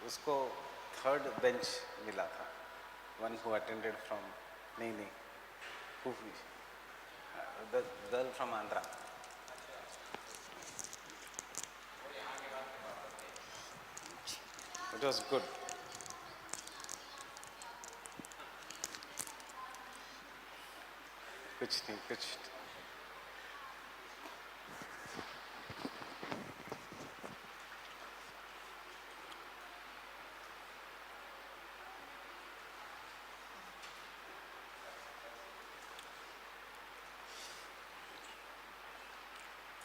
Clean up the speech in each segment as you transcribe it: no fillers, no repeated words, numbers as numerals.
उसको third bench मिला था, वन हु अटेंडेड फ्रॉम, नहीं who, the girl from Andhra. It was good. कुछ नहीं, कुछ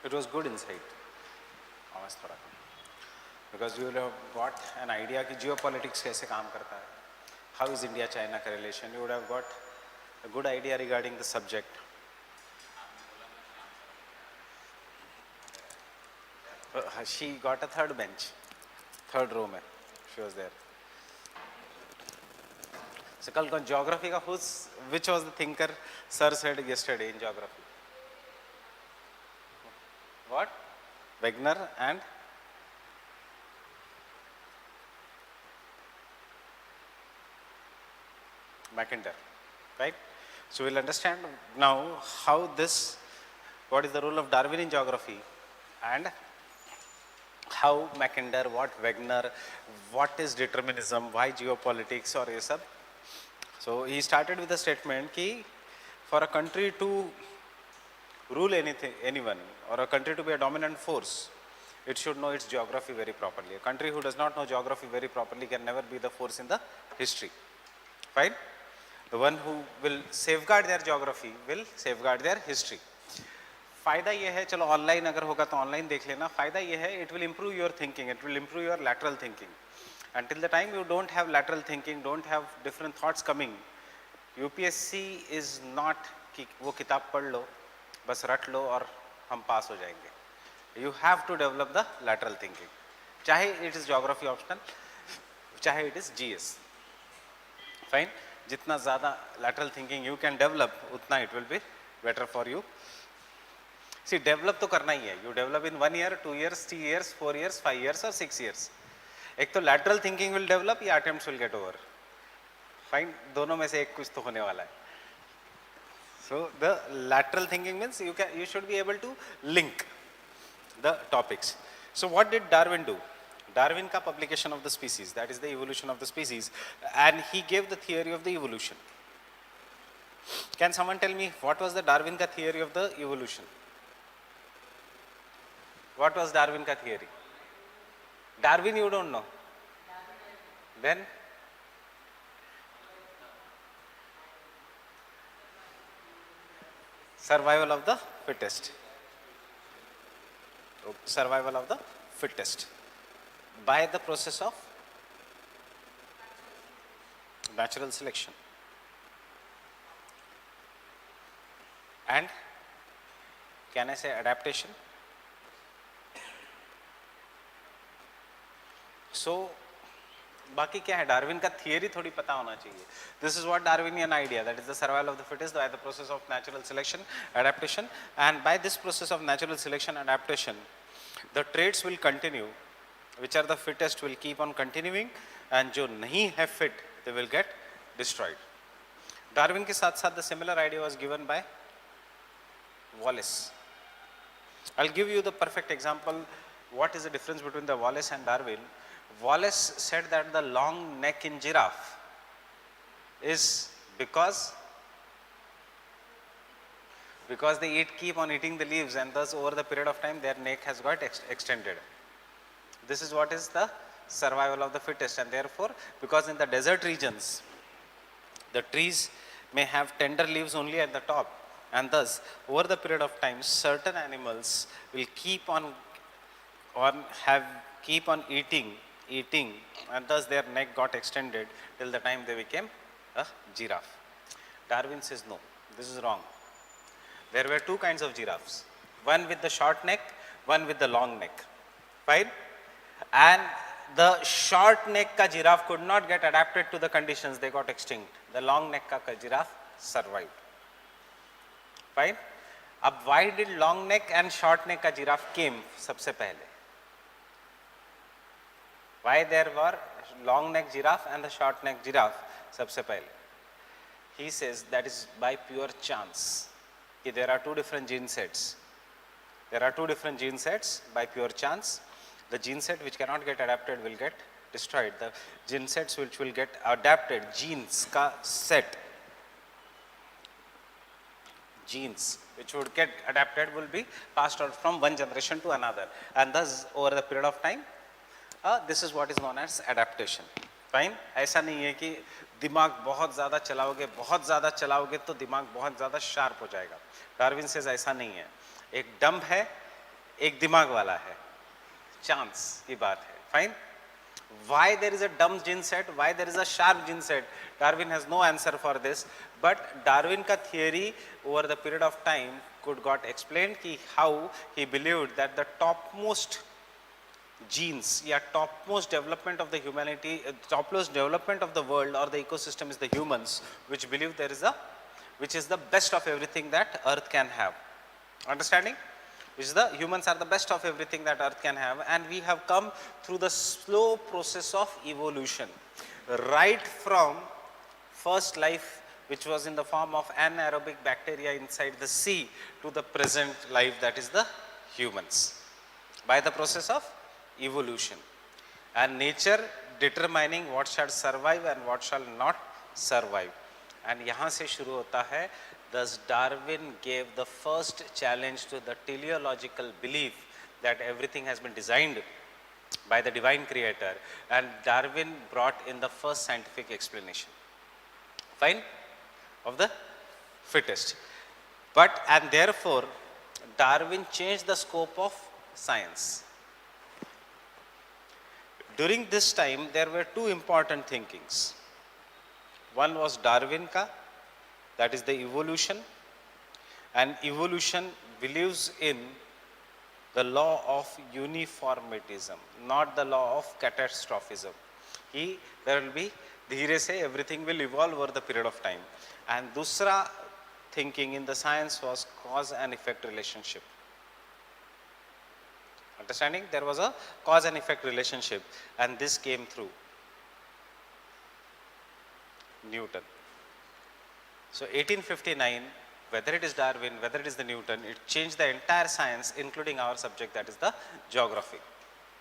It was good insight. आवाज थोड़ा कम. Because you will have got an idea कि geopolitics कैसे काम करता है. How is India-China correlation? You would have got a good idea regarding the subject. She got a third bench, third row में. She was there. So कल कौन geography का which was the thinker sir said yesterday in geography? What? Wegener and Mackinder, right? So we'll understand now how this, what is the role of Darwin in geography, and how Mackinder, what Wegener, what is determinism, why geopolitics or ये सब. So he started with a statement कि for a country to rule anyone, or a country to be a dominant force, it should know its geography very properly. A country who does not know geography very properly can never be the force in the history. Fine? The one who will safeguard their geography will safeguard their history. फायदा ये है, चलो online अगर होगा तो online देख लेना. फायदा ये है, it will improve your thinking, it will improve your lateral thinking. Until the time you don't have lateral thinking, don't have different thoughts coming, UPSC is not कि वो किताब पढ़ लो, बस रट लो और हम पास हो जाएंगे. You have to develop the lateral thinking. चाहे it is geography optional, चाहे it is GS. Fine? जितना ज़्यादा lateral thinking you can develop, उतना it will be better for you. See, develop तो करना ही है. You develop in 1 year, 2 years, 3 years, 4 years, 5 years or 6 years. एक तो lateral thinking will develop या attempts will get over. Fine? दोनों में से एक कुछ तो होने वाला है. So the lateral thinking means you should be able to link the topics. So what did Darwin do? Darwin ka publication of the species, that is the evolution of the species, and he gave the theory of the evolution. Can someone tell me what was the Darwin ka theory of the evolution? What was Darwin ka theory? Darwin you don't know. Then survival of the fittest. Survival of the fittest by the process of natural selection. And can I say adaptation? So बाकी क्या है, Darwin का theory थोड़ी पता होना चाहिए. This is what Darwinian idea, that is the survival of the fittest by the process of natural selection adaptation. And by this process of natural selection adaptation the traits will continue which are the fittest will keep on continuing, and जो नहीं है fit they will get destroyed. Darwin के साथ साथ the similar idea was given by Wallace. I'll give you the perfect example. What is the difference between the Wallace and Darwin? Wallace said that the long neck in giraffe is because they keep on eating the leaves, and thus over the period of time their neck has got extended. This is what is the survival of the fittest. And therefore, because in the desert regions the trees may have tender leaves only at the top, and thus over the period of time certain animals will keep on eating, and thus their neck got extended till the time they became a giraffe. Darwin says no, this is wrong. There were two kinds of giraffes, one with the short neck, one with the long neck. Fine? And the short neck ka giraffe could not get adapted to the conditions, they got extinct. The long neck ka giraffe survived. Fine? अब why did long neck and short neck ka giraffe came सबसे पहले? Why there were long neck giraffe and the short neck giraffe सबसे पहले. He says that is by pure chance. कि there are two different gene sets. There are two different gene sets by pure chance. The gene set which cannot get adapted will get destroyed. The gene sets which will get adapted, genes का set, genes which would get adapted will be passed on from one generation to another, and thus over the period of time this is what is known as adaptation. Fine. ऐसा नहीं है कि दिमाग बहुत ज़्यादा चलाओगे तो दिमाग बहुत ज़्यादा शार्प हो जाएगा. डार्विन सेज ऐसा नहीं है. एक डम्ब है, एक दिमाग वाला है. चांस की बात है. Fine. Why there is a dumb gene set, why there is a sharp gene set, Darwin has no answer for this, but Darwin का theory over the period of time could got explained कि how he believed that the topmost genes या topmost development of the humanity, topmost development of the world or the ecosystem is the humans, which believe there is a, which is the best of everything that earth can have. Understanding? Which is the humans are the best of everything that earth can have, and we have come through the slow process of evolution, right from first life which was in the form of anaerobic bacteria inside the sea to the present life that is the humans, by the process of evolution, and nature determining what shall survive and what shall not survive. And यहाँ से शुरू होता है. Thus Darwin gave the first challenge to the teleological belief that everything has been designed by the divine creator, and Darwin brought in the first scientific explanation, fine, of the fittest. But and therefore Darwin changed the scope of science. During this time there were two important thinkings. One was Darwin ka, that is the evolution, and evolution believes in the law of uniformitism, not the law of catastrophism. There will be, धीरे से everything will evolve over the period of time. And दूसरा thinking in the science was cause and effect relationship. Understanding? There was a cause and effect relationship, and this came through Newton. So 1859, whether it is Darwin, whether it is the Newton, it changed the entire science, including our subject, that is the geography,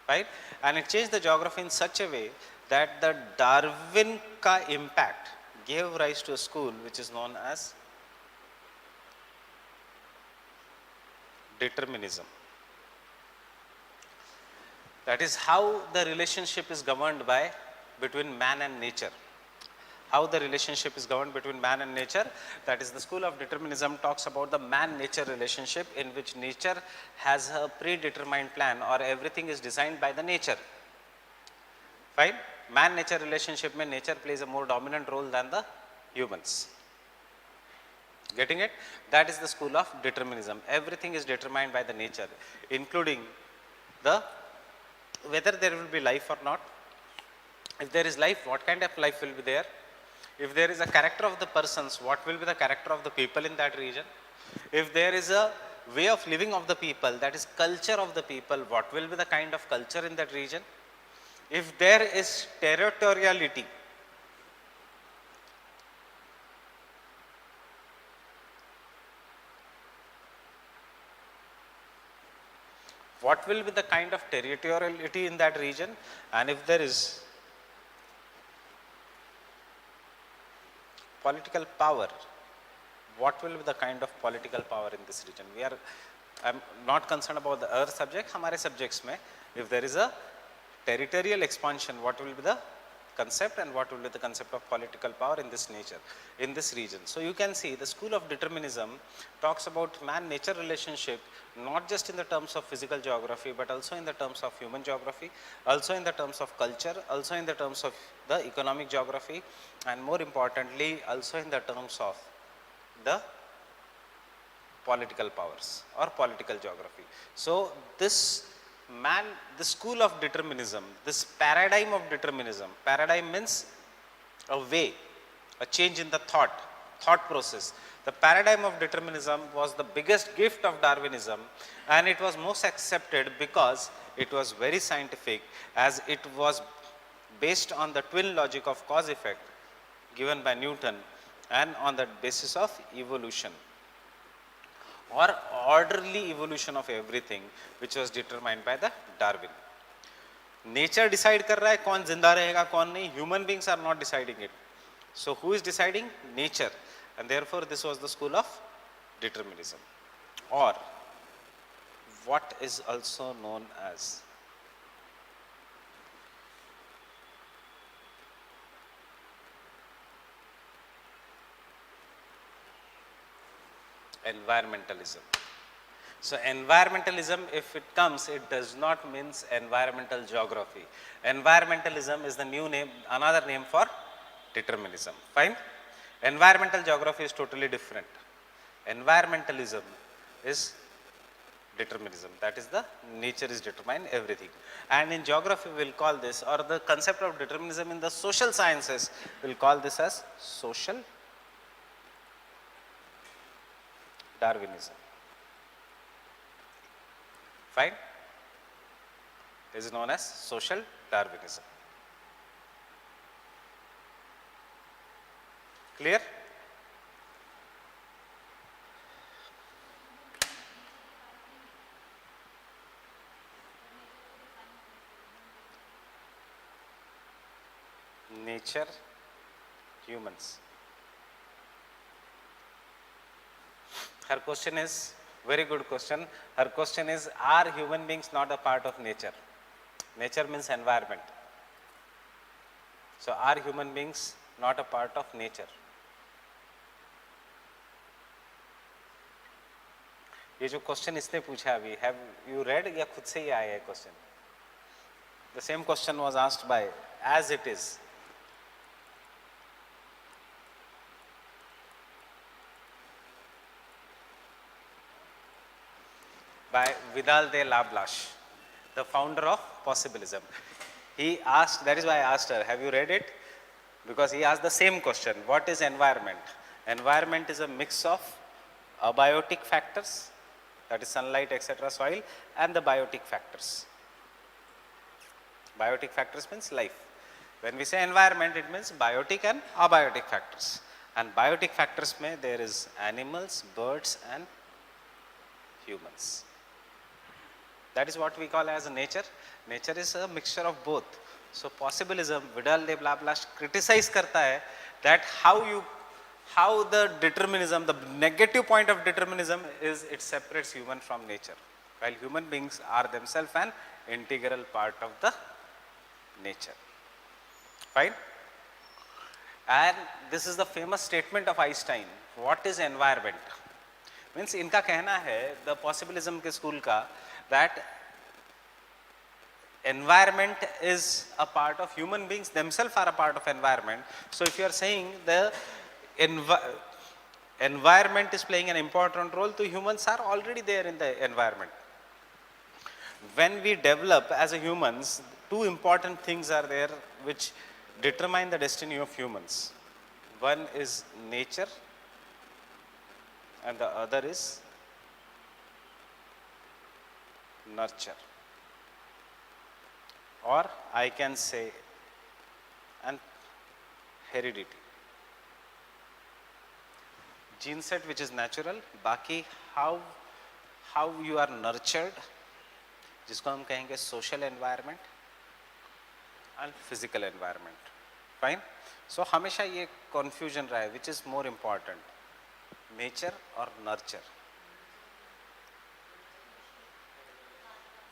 right? And it changed the geography in such a way that the Darwin ka impact gave rise to a school which is known as determinism. That is how the relationship is governed by between man and nature. How the relationship is governed between man and nature, that is the school of determinism talks about the man-nature relationship, in which nature has a predetermined plan or everything is designed by the nature. Fine? Man-nature relationship mein nature plays a more dominant role than the humans. Getting it? That is the school of determinism. Everything is determined by the nature, including the whether there will be life or not. If there is life, what kind of life will be there? If there is a character of the persons, what will be the character of the people in that region? If there is a way of living of the people, that is culture of the people, what will be the kind of culture in that region? If there is territoriality, what will be the kind of territoriality in that region? And if there is political power, what will be the kind of political power in this region? I'm not concerned about the other subject. हमारे subjects में, if there is a territorial expansion, what will be the concept and what will be the concept of political power in this nature, in this region? So you can see the school of determinism talks about man-nature relationship, not just in the terms of physical geography, but also in the terms of human geography, also in the terms of culture, also in the terms of the economic geography, and more importantly, also in the terms of the political powers or political geography. So this school of determinism, this paradigm of determinism, paradigm means a way, a change in the thought process. The paradigm of determinism was the biggest gift of Darwinism, and it was most accepted because it was very scientific, as it was based on the twin logic of cause effect given by Newton and on the basis of evolution or orderly evolution of everything which was determined by the Darwin. Nature decide कर रहा है कौन जिंदा रहेगा कौन नहीं. Human beings are not deciding it. So who is deciding? Nature. And therefore this was the school of determinism, or what is also known as environmentalism. So environmentalism, if it comes, it does not mean environmental geography. Environmentalism is the new name, another name for determinism. Fine. Environmental geography is totally different. Environmentalism is determinism. That is the nature is determine everything. And in geography we will call this, or the concept of determinism in the social sciences, we will call this as social Darwinism. Fine. This is known as social Darwinism. Clear? Nature, humans. Her question is, very good question. Her question is, are human beings not a part of nature? Nature means environment. So are human beings not a part of nature? ये जो question इसने पूछा अभी, have you read या खुद से ही आया है question? The same question was asked by as it is by Vidal de Lablache, the founder of possibilism. He asked, that is why I asked her, have you read it? Because he asked the same question, what is environment? Environment is a mix of abiotic factors, that is sunlight, etc., soil, and the biotic factors. Biotic factors means life. When we say environment, it means biotic and abiotic factors. And biotic factors mein there is animals, birds, and humans. That is what we call as nature. Nature is a mixture of both. So possibilism, Vidal de Lablache criticize करता है that how the determinism, the negative point of determinism is it separates human from nature, while human beings are themselves an integral part of the nature. Fine. And this is the famous statement of Einstein. What is environment? Means इनका कहना है, the possibilism के school का, that environment is a part of human beings, themselves are a part of environment. So if you are saying the environment is playing an important role, so humans are already there in the environment. When we develop as a humans, two important things are there which determine the destiny of humans. One is nature and the other is nurture, or I can say an heredity. Gene set which is natural, बाकी how you are nurtured, जिसको हम कहेंगे social environment and physical environment. Fine. So हमेशा ये confusion रहा है, which is more important, nature or nurture?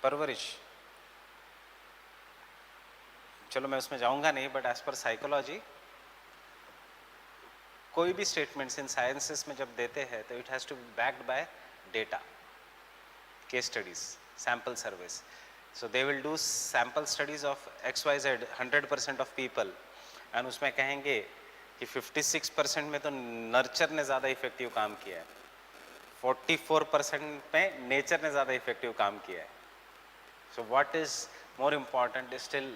परवरिश. चलो मैं उसमें जाऊंगा नहीं, बट एज पर साइकोलॉजी कोई भी स्टेटमेंट्स इन साइंसेस में जब देते हैं तो it has to be backed by data, case studies, sample surveys. So they will do sample studies of XYZ 100% of people, and उसमें कहेंगे कि 56% में तो नर्चर ने ज़्यादा इफेक्टिव काम किया है, 44% में नेचर ने ज़्यादा इफेक्टिव काम किया है. So what is more important is still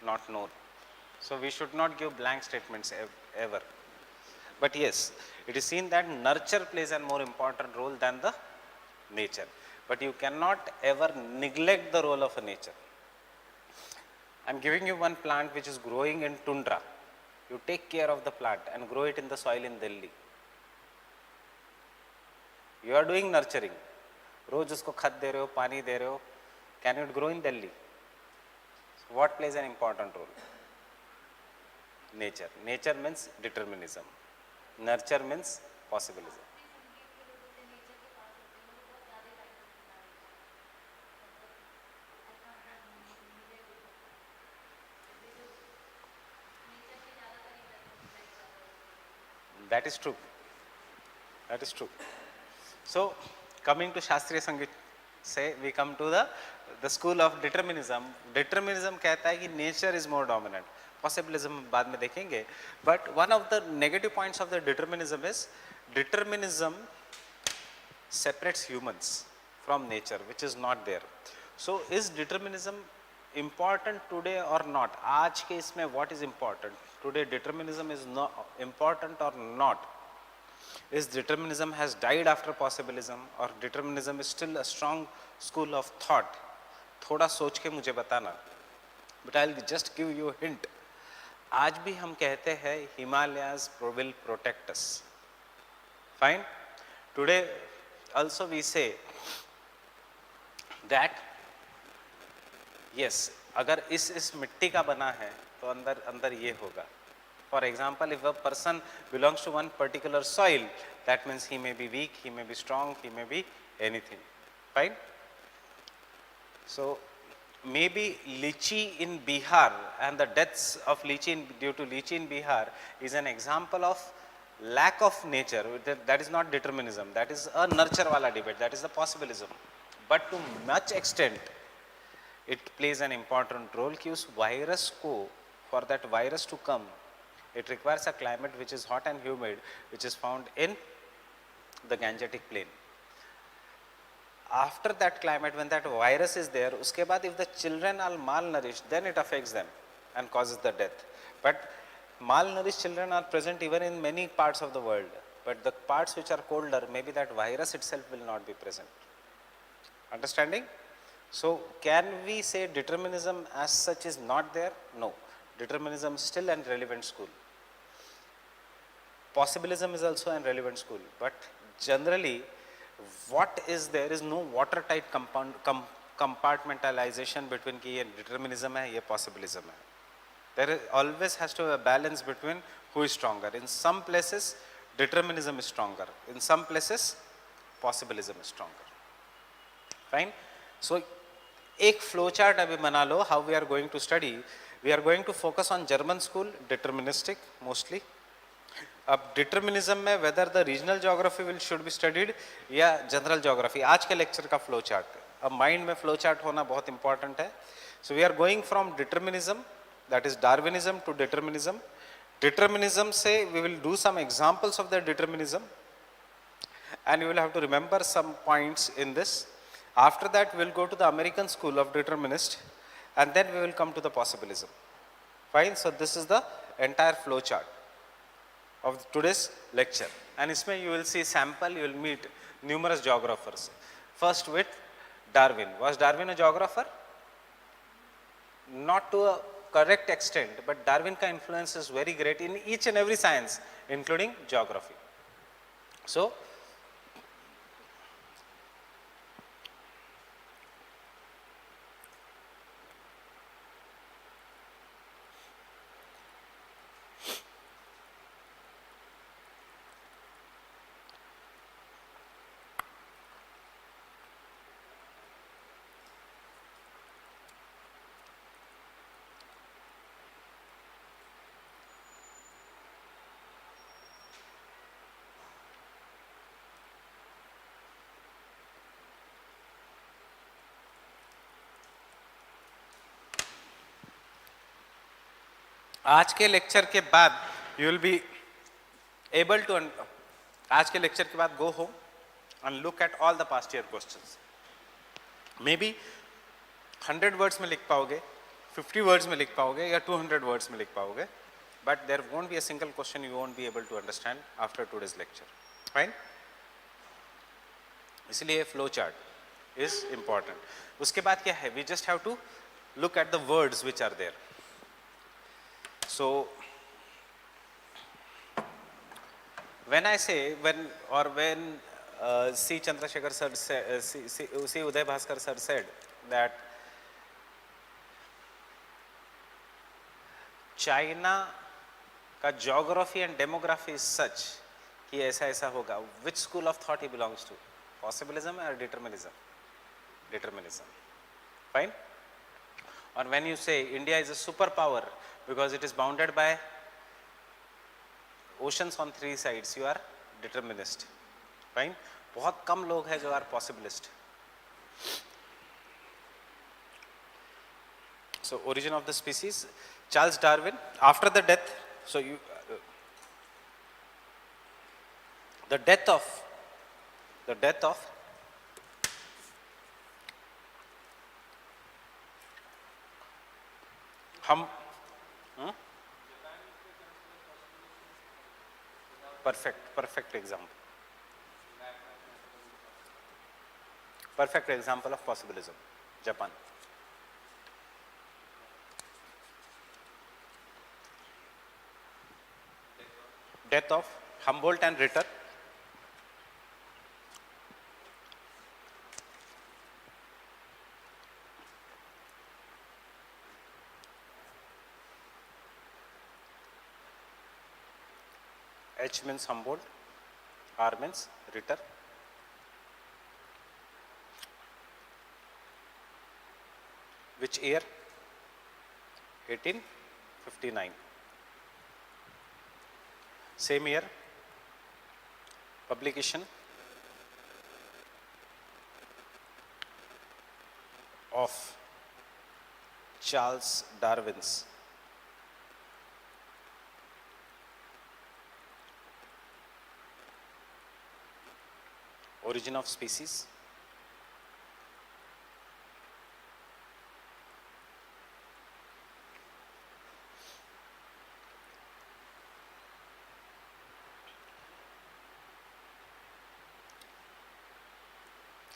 not known. So we should not give blank statements ever. But yes, it is seen that nurture plays a more important role than the nature. But you cannot ever neglect the role of a nature. I'm giving you one plant which is growing in tundra. You take care of the plant and grow it in the soil in Delhi. You are doing nurturing. रोज उसको खत दे रहे हो, पानी दे रहे हो. Can it grow in Delhi? So what plays an important role? Nature. Nature means determinism. Nurture means possibilism. That is true. That is true. So, coming to Shastriya Sangeet, say we come to the school of determinism. Determinism कहता है कि nature is more dominant. Possibilism बाद में देखेंगे. But one of the negative points of the determinism is determinism separates humans from nature, which is not there. So, is determinism important today or not? आज के इसमें what is important? Today determinism is not important or not? Is determinism has died after possibilism or determinism is still a strong school of thought? थोड़ा सोच के मुझे बताना. But I'll just give you a hint. आज भी हम कहते हैं Himalayas will protect us. Fine. Today also we say that yes, अगर इस मिट्टी का बना है तो अंदर ये होगा. For example, if a person belongs to one particular soil, that means he may be weak, he may be strong, he may be anything. Fine. So maybe lychee in Bihar and the deaths of lychee due to lychee in Bihar is an example of lack of nature. That is not determinism. That is a nurture wala debate. That is the possibilism. But to much extent, it plays an important role कि उस virus को, for that virus to come, it requires a climate which is hot and humid, which is found in the Gangetic plain. After that climate, when that virus is there, uske baad if the children are malnourished, then it affects them and causes the death. But malnourished children are present even in many parts of the world. But the parts which are colder, maybe that virus itself will not be present. Understanding? So, can we say determinism as such is not there? No. Determinism is still an relevant school. Possibilism is also an relevant school. But generally, what is there is no watertight compartmentalization between कि ये determinism है, ये possibilism है. There always has to be a balance between who is stronger. In some places, determinism is stronger. In some places, possibilism is stronger. Fine. So, एक flow chart अभी बना लो how we are going to study. We are going to focus on German school, deterministic mostly. अब determinism में whether the regional geography should be studied या general geography. आज के lecture का flow chart. अब mind में flow chart होना बहुत important है. So we are going from determinism, that is Darwinism, to determinism. Determinism say we will do some examples of the determinism, and you will have to remember some points in this. After that, we will go to the American school of determinist, and then we will come to the possibilism. Fine. So this is the entire flow chart of today's lecture. And isme you will see sample, you will meet numerous geographers. First with Darwin. Was Darwin a geographer? Not to a correct extent, but Darwin ka influence is very great in each and every science, including geography. So, आज के lecture के बाद you will be able to आज के lecture के बाद go home and look at all the past year questions. Maybe 100 words में लिख पाओगे, 50 वर्ड्स में लिख पाओगे या 200 वर्ड्स में लिख पाओगे, but there won't be a single question you won't be able to understand after today's lecture. Fine. इसलिए फ्लो चार्ट इज इंपॉर्टेंट. उसके बाद क्या है, we just have to look at the words which are there. So when I say, when C. Chandrasekhar sir said, C. Uday Bhaskar sir said that China का geography and demography is such कि ऐसा ऐसा होगा, which school of thought he belongs to, possibilism or determinism? Determinism, fine. Or when you say India is a superpower because it is bounded by oceans on 3 sides, you are determinist, fine. बहुत कम लोग हैं जो are possibilist. So origin of the species, Charles Darwin, after the death, so you the death of हम perfect example of possibilism, Japan. Death of Humboldt and Ritter. H means Humboldt, R means Ritter. Which year? 1859. Same year, publication of Charles Darwin's Origin of Species.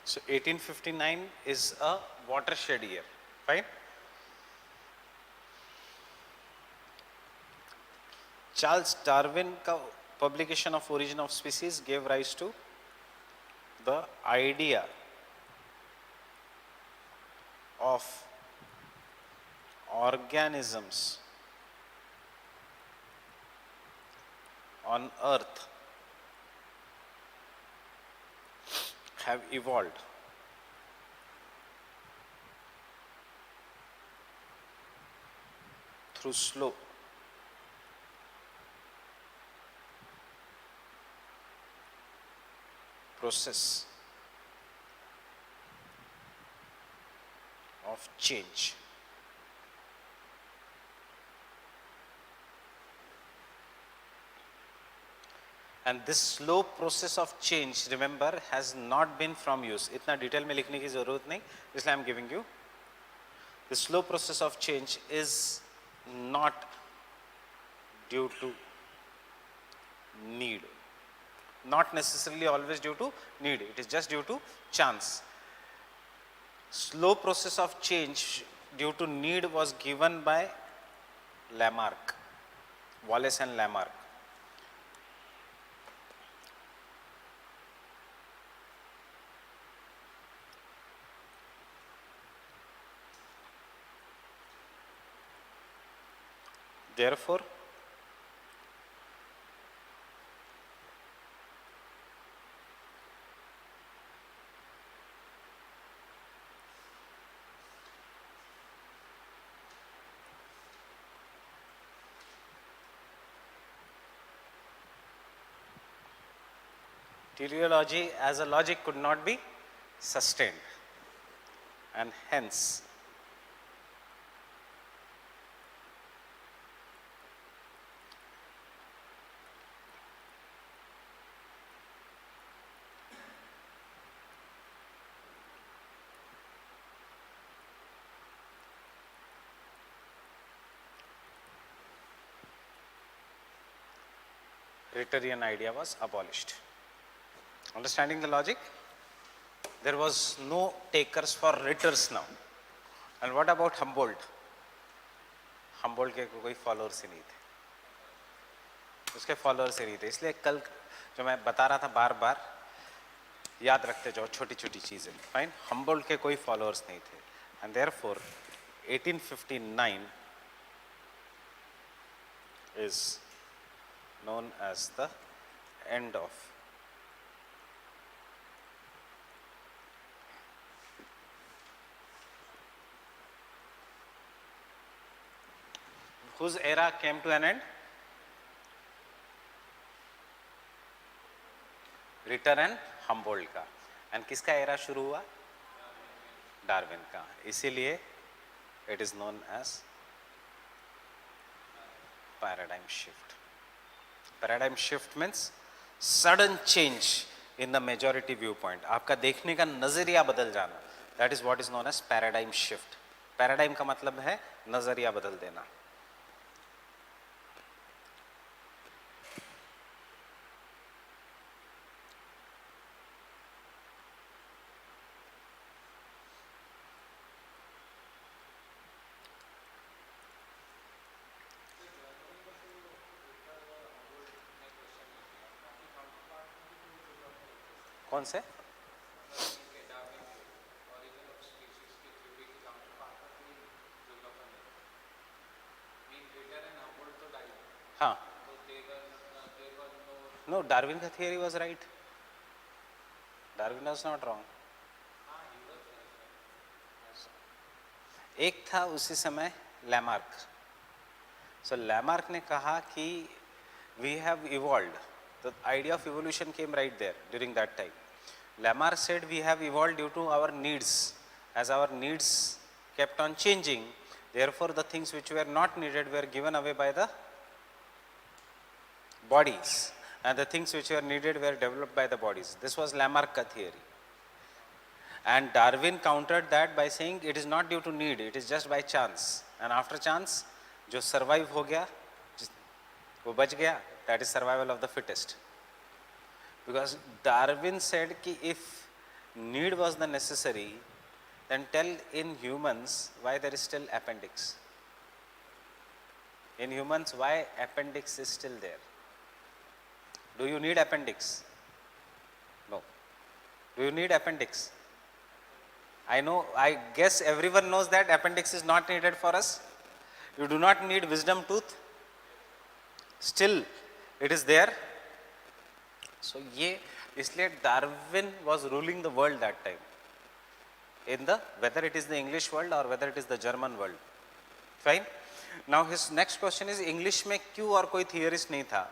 So 1859 is a watershed year, right? Charles Darwin का publication of Origin of Species gave rise to the idea of organisms on Earth have evolved through slow process of change. And this slow process of change, remember, has not been from use. इतना detail में लिखने की ज़रूरत नहीं, इसलिए I am giving you. The slow process of change is not due to need. Not necessarily always due to need, it is just due to chance. Slow process of change due to need was given by Lamarck, Wallace and Lamarck. Therefore, teleology as a logic could not be sustained, and hence Ritterian idea was abolished. Understanding the logic? There was no takers for Ritters now. And what about Humboldt? Humboldt के कोई followers ही नहीं थे, उसके followers ही नहीं थे। इसलिए कल जो मैं बता रहा था बार बार याद रखते जाओ छोटी छोटी चीज़ें। फाइन, हम्बोल्ट के कोई फॉलोअर्स नहीं थे and therefore 1859 is known as the end of whose era came to an end? Ritter and Humboldt का। एंड किसका एरा शुरू हुआ? डार्विन का। इसीलिए it is known as paradigm shift. Paradigm shift means sudden change in the majority view point, आपका देखने का नजरिया बदल जाना, that is what is known as paradigm shift. Paradigm का मतलब है नजरिया बदल देना। कौन से? हाँ, नो, डार्विन का theory was right, Darwin was not wrong. एक था उसी समय लैमार्क। सो लैमार्क ने कहा कि we have evolved, the idea of evolution came right there during that time. Lamarck said we have evolved due to our needs. As our needs kept on changing, therefore the things which were not needed were given away by the bodies, and the things which were needed were developed by the bodies. This was Lamarck ka theory. And Darwin countered that by saying it is not due to need, it is just by chance. And after chance, जो survive हो गया, वो बच गया, that is survival of the fittest. Because Darwin said कि if need was the necessary, then tell in humans why there is still appendix. In humans, why appendix is still there? Do you need appendix? No. Do you need appendix? I guess everyone knows that appendix is not needed for us. You do not need wisdom tooth. Still, it is there. So ये इसलिए Darwin was ruling the world that time, in the whether it is the English world or whether it is the German world. Fine. Now his next question is English में क्यों और कोई theorist नहीं था?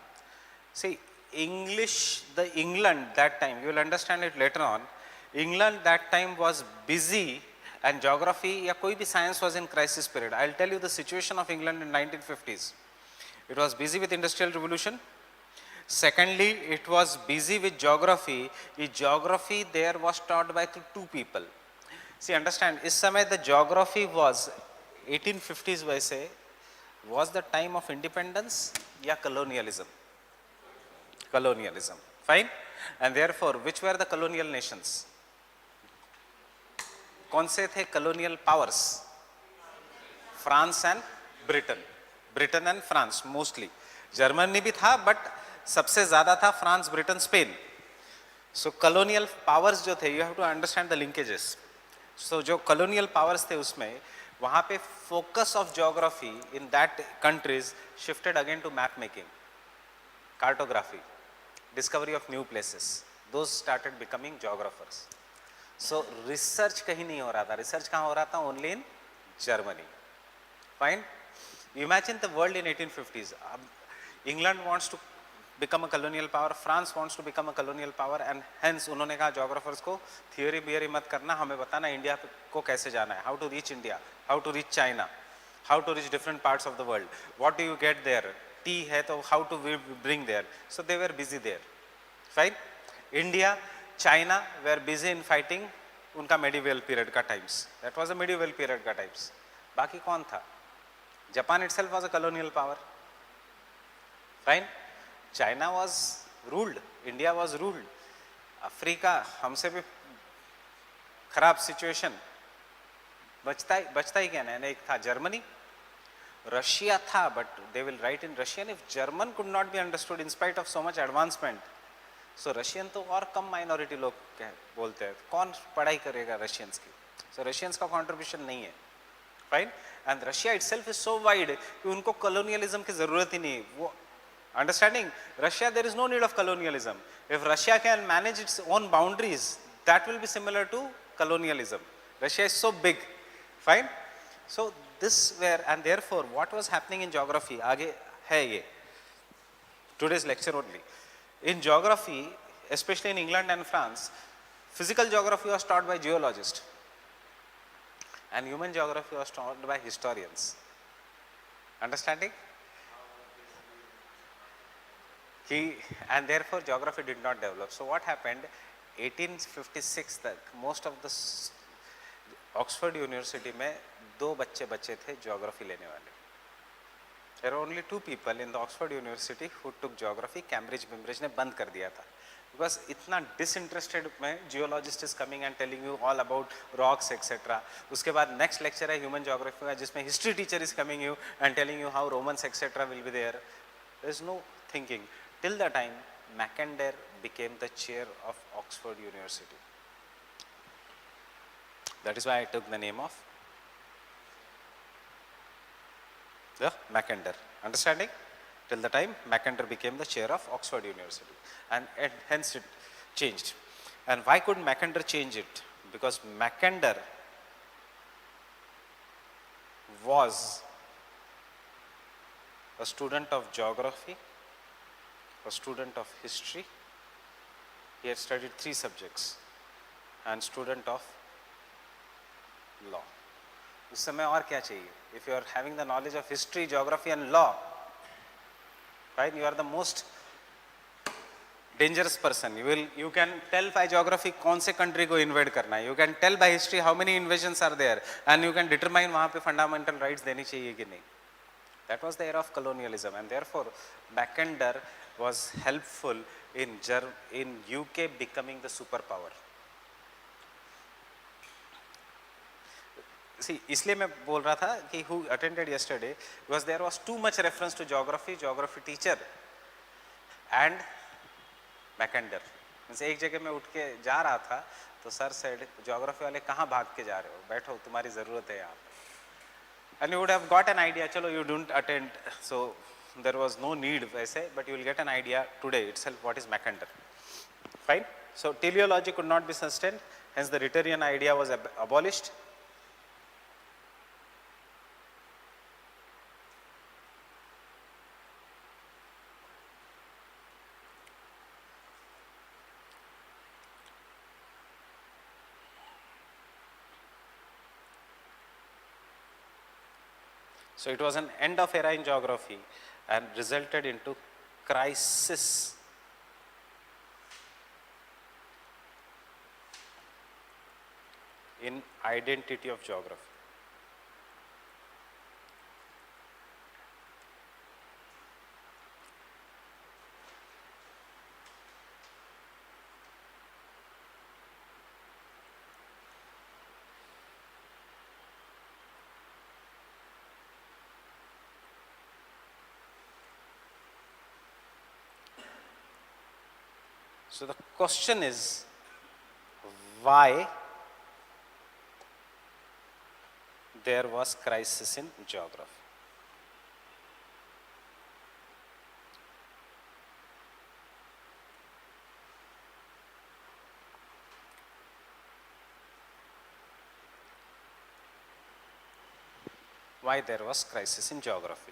See, English, the England that time, you will understand it later on. England that time was busy and geography या कोई भी science was in crisis period. I'll tell you the situation of England in 1950s. It was busy with industrial revolution. Secondly, it was busy with geography. Geography there was taught by two people. See, understand, इस समय the geography was 1850s वैसे was the time of independence या colonialism? Colonialism. Fine. And therefore, which were the colonial nations? कौन से थे colonial powers? France and Britain. Britain and France mostly. Germany भी था, but सबसे ज्यादा था France, Britain, Spain. So colonial powers जो थे, you have to understand the linkages. So जो कॉलोनियल पावर्स थे उसमें वहाँ पे focus of geography in that countries shifted again to map making, cartography, discovery of new places. Those started becoming geographers. So research कहीं नहीं हो रहा था. रिसर्च कहाँ हो रहा था? Only in Germany. Fine. Imagine the world in 1850s. England wants to become a colonial power, France wants to become a colonial power, and hence उन्होंने कहा जोग्राफर्स को थियोरी बियरी मत करना, हमें बताना इंडिया को कैसे जाना है, how to reach India, how to reach China, how to reach different parts of the world, what do you get there, tea है तो how to bring there. So they were busy there. Fine. India, China were busy in fighting उनका medieval period का times. That was a medieval period का times. बाकी कौन था? Japan itself was a colonial power. Fine. China was ruled, India was ruled. Africa हमसे भी खराब situation, बचता ही क्या ना. एक था जर्मनी. Russia था, but they will write in Russian. If German could not be understood in spite of so much advancement, so Russian तो और कम minority लोग बोलते हैं, कौन पढ़ाई करेगा Russians की? So Russians का contribution नहीं है, fine? And Russia itself is so wide कि उनको colonialism की ज़रूरत ही नहीं. वो understanding Russia, there is no need of colonialism. If Russia can manage its own boundaries, that will be similar to colonialism. Russia is so big, fine? So this where, and therefore what was happening in geography, आगे है ये, today's lecture only. In geography, especially in England and France, physical geography was taught by geologists and human geography was taught by historians. Understanding? And therefore geography did not develop. So what happened, 1856 तक most of the Oxford University में 2 बच्चे बचे थे geography लेने वाले. There are only 2 people in the Oxford University who took geography. Cambridge ने बंद कर दिया था because इतना disinterested में geologist is coming and telling you all about rocks etc. उसके बाद next lecture है human geography का जिसमें history teacher is coming you and telling you how Romans etc. will be there. There is no thinking till the time Mackinder became the chair of Oxford University. That is why I took the name of the Mackinder. Understanding? Till the time Mackinder became the chair of Oxford University, and hence it changed. And why could Mackinder change it? Because Mackinder was a student of geography, a student of history. He had studied 3 subjects, and student of law. उस समय और क्या चाहिए? If you are having the knowledge of history, geography and law, right, you are the most dangerous person. You can tell by geography कौन से country को invade करना है. You can tell by history how many invasions are there, and you can determine वहाँ पे fundamental rights देनी चाहिए कि नहीं. That was the era of colonialism, and therefore Mackinder was helpful in UK becoming the superpower. See, इसलिए मैं बोल रहा था कि who attended yesterday, because there was too much reference to geography teacher and Mackinder. Means एक जगह मैं उठ के जा रहा था तो सर said, geography वाले कहाँ भाग के जा रहे हो, बैठो तुम्हारी ज़रूरत है यहाँ पे. And you would have got an idea, चलो you don't attend, so there was no need वैसे, but you will get an idea today itself what is Mackinder. Fine? So teleology could not be sustained, hence the Rhetorian idea was abolished. So it was an end of era in geography and resulted into crisis in identity of geography. So the question is, why there was crisis in geography? Why there was crisis in geography?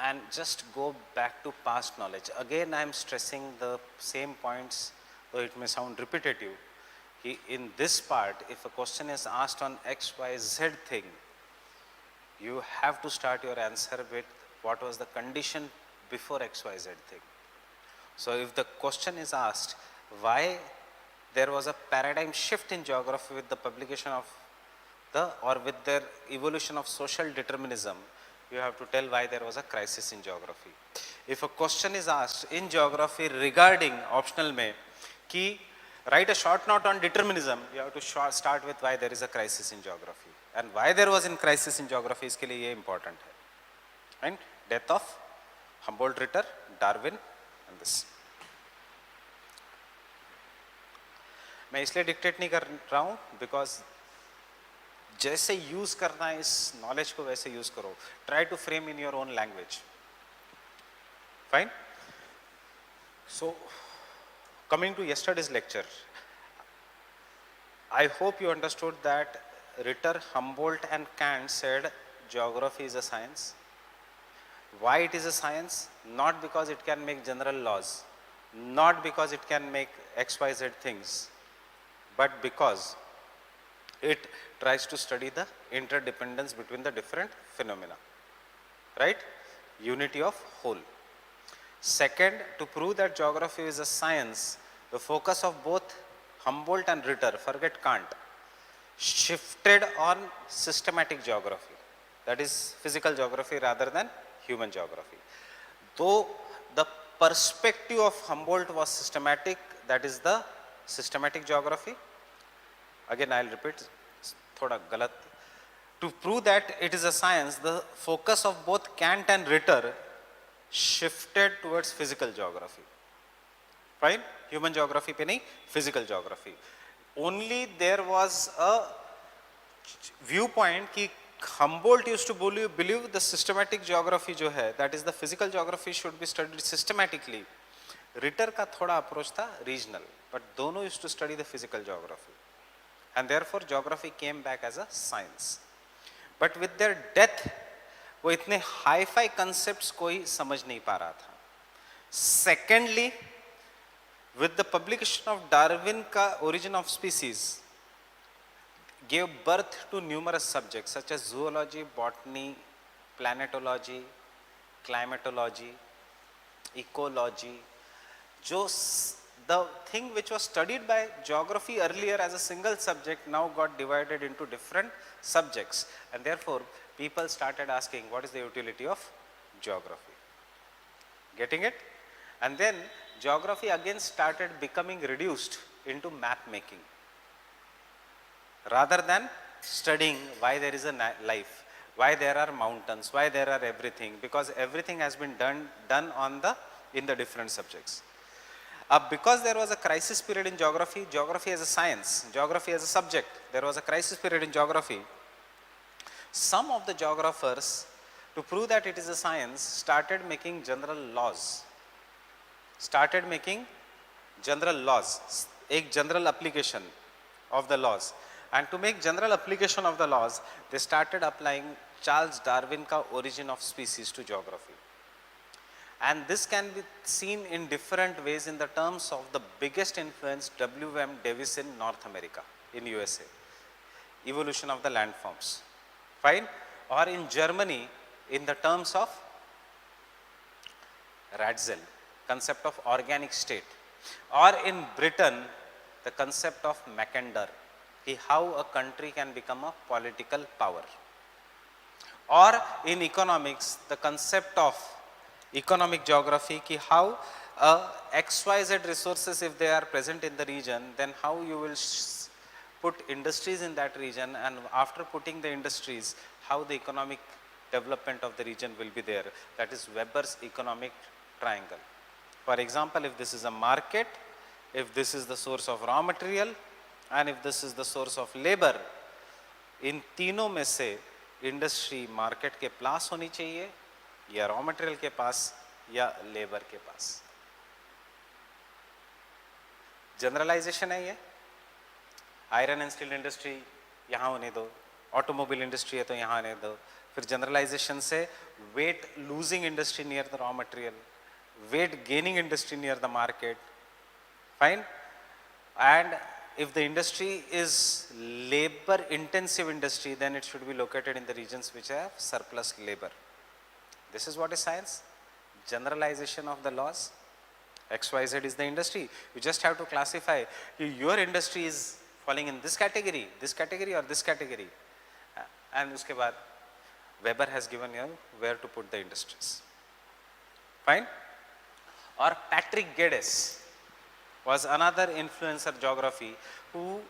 And just go back to past knowledge. Again, I am stressing the same points, though it may sound repetitive. In this part, if a question is asked on X, Y, Z thing, you have to start your answer with what was the condition before X, Y, Z thing. So if the question is asked why there was a paradigm shift in geography with the publication of with their evolution of social determinism, you have to tell why there was a crisis in geography. If a question is asked in geography regarding optional mein ki write a short note on determinism, you have to start with why there is a crisis in geography, and why there was a crisis in geography iske liye ye important hai. and death of Humboldt, Ritter, Darwin and this. मैं इसलिए dictate नहीं कर रहा हूँ because जैसे use करना है इस नॉलेज को वैसे यूज करो. Try to frame in your own language. Fine. So coming to yesterday's lecture, I hope you understood that Ritter, Humboldt and Kant said geography is a science. Why it is a science? Not because it can make general laws, not because it can make XYZ things, but because it tries to study the interdependence between the different phenomena, right? Unity of whole. Second, to prove that geography is a science, the focus of both Humboldt and Ritter, forget Kant, shifted on systematic geography, that is physical geography rather than human geography. Though the perspective of Humboldt was systematic, that is the systematic geography. Again I will repeat, thoda galat. To prove that it is a science, the focus of both Kant and Ritter shifted towards physical geography. Fine? Human geography pe nahi, physical geography. Only there was a viewpoint ki Humboldt used to believe the systematic geography jo hai, that is the physical geography should be studied systematically. Ritter ka thoda approach tha regional, but dono used to study the physical geography. And therefore geography came back as a science. But with their death, वो इतने hi fi concepts कोई समझ नहीं पा रहा था. Secondly, with the publication of Darwin का origin of species gave birth to numerous subjects such as zoology, botany, planetology, climatology, ecology. The thing which was studied by geography earlier as a single subject now got divided into different subjects, and therefore people started asking what is the utility of geography. Getting it? And then geography again started becoming reduced into map making rather than studying why there is a life, why there are mountains, why there are everything, because everything has been done on in the different subjects. Because there was a crisis period in geography, geography as a science, geography as a subject, there was a crisis period in geography. Some of the geographers, to prove that it is a science, started making general laws, a general application of the laws. And to make general application of the laws, they started applying Charles Darwin ka origin of species to geography. And this can be seen in different ways in the terms of the biggest influence W.M. Davis in North America, in USA, evolution of the landforms, fine? Or in Germany, in the terms of Ratzel, concept of organic state, or in Britain, the concept of Mackinder, how a country can become a political power, or in economics, the concept of economic geography, how XYZ resources, if they are present in the region, then how you will put industries in that region, and after putting the industries, how the economic development of the region will be there. That is Weber's economic triangle. For example, if this is a market, if this is the source of raw material, and if this is the source of labor, in तीनों में से industry market के पास होनी चाहिए, या raw material के पास, या labor के पास. Generalization है ये. Iron and steel industry यहाँ होने दो, automobile industry है तो यहाँ आने दो. फिर generalization से weight losing industry near the raw material, weight gaining industry near the market, fine? And if the industry is labor intensive industry, then it should be located in the regions which have surplus labor. This is what is science. Generalization of the laws. XYZ is the industry. You just have to classify your industry is falling in this category or this category. And uske baad Weber has given you where to put the industries. Fine? Or Patrick Geddes was another influencer geography who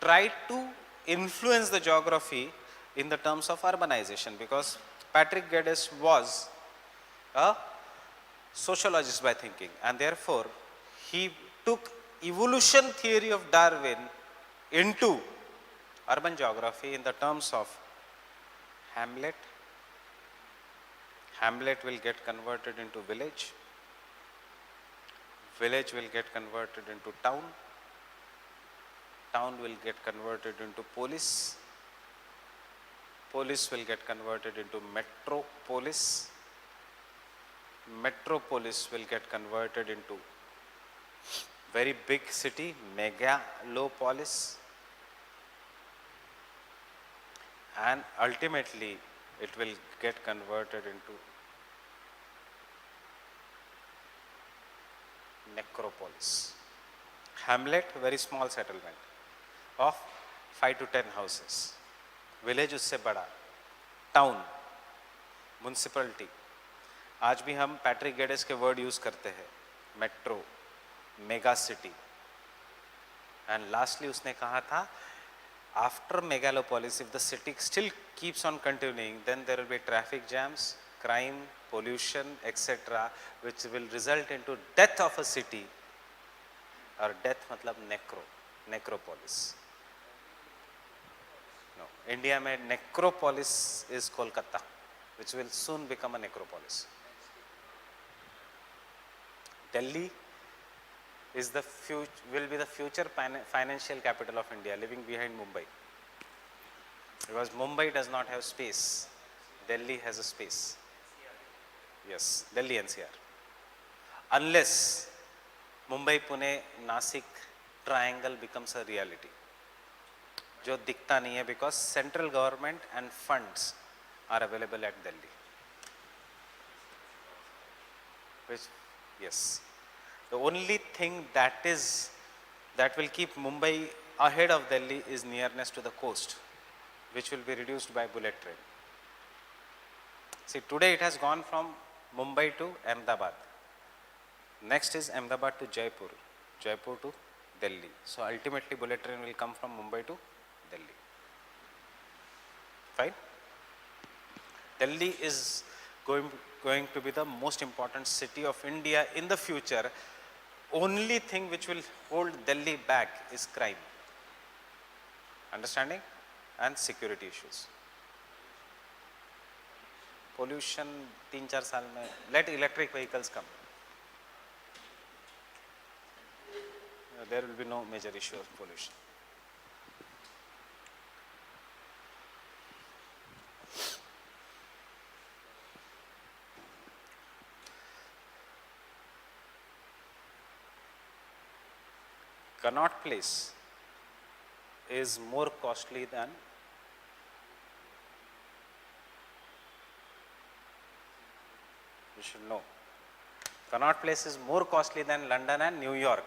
tried to influence the geography in the terms of urbanization, because Patrick Geddes was a sociologist by thinking, and therefore he took evolution theory of Darwin into urban geography in the terms of hamlet. Hamlet will get converted into village. Village will get converted into town. Town will get converted into polis. Polis will get converted into metropolis. Metropolis will get converted into very big city, megalopolis. And ultimately it will get converted into necropolis. Hamlet, very small settlement of 5 to 10 houses. Village उससे बड़ा. Town, municipality. आज भी हम Patrick Geddes के word use करते हैं, metro, mega city. And lastly उसने कहा था, after megalopolis if the city still keeps on continuing, then there will be traffic jams, crime, pollution, etc., which will result into death of a city. और death मतलब necropolis. No, India में necropolis is Kolkata, which will soon become a necropolis. Delhi is will be the future financial capital of India, leaving behind Mumbai. Because Mumbai does not have space, Delhi has a space. Yes, Delhi NCR. Unless Mumbai, Pune, Nasik triangle becomes a reality, जो दिखता नहीं है, because central government and funds are available at Delhi. Which, yes, the only thing that will keep Mumbai ahead of Delhi is nearness to the coast, which will be reduced by bullet train. See, today it has gone from Mumbai to Ahmedabad. Next is Ahmedabad to Jaipur, Jaipur to Delhi. So ultimately bullet train will come from Mumbai to Delhi. Fine? Delhi is going to be the most important city of India in the future. Only thing which will hold Delhi back is crime, understanding, and security issues. Pollution 3-4 साल में, let electric vehicles come, there will be no major issue of pollution. Connaught Place is more costly than you should know. Connaught Place is more costly than London and New York.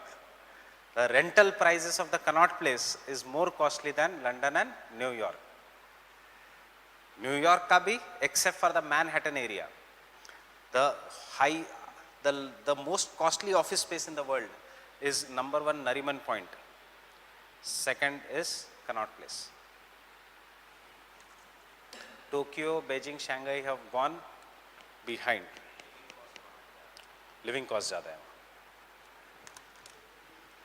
The rental prices of the Connaught Place is more costly than London and New York. New York ka bhi, except for the Manhattan area. The most costly office space in the world is number 1 Nariman Point. Second is Connaught Place. Tokyo, Beijing, Shanghai have gone behind. Living cost ज़्यादा है,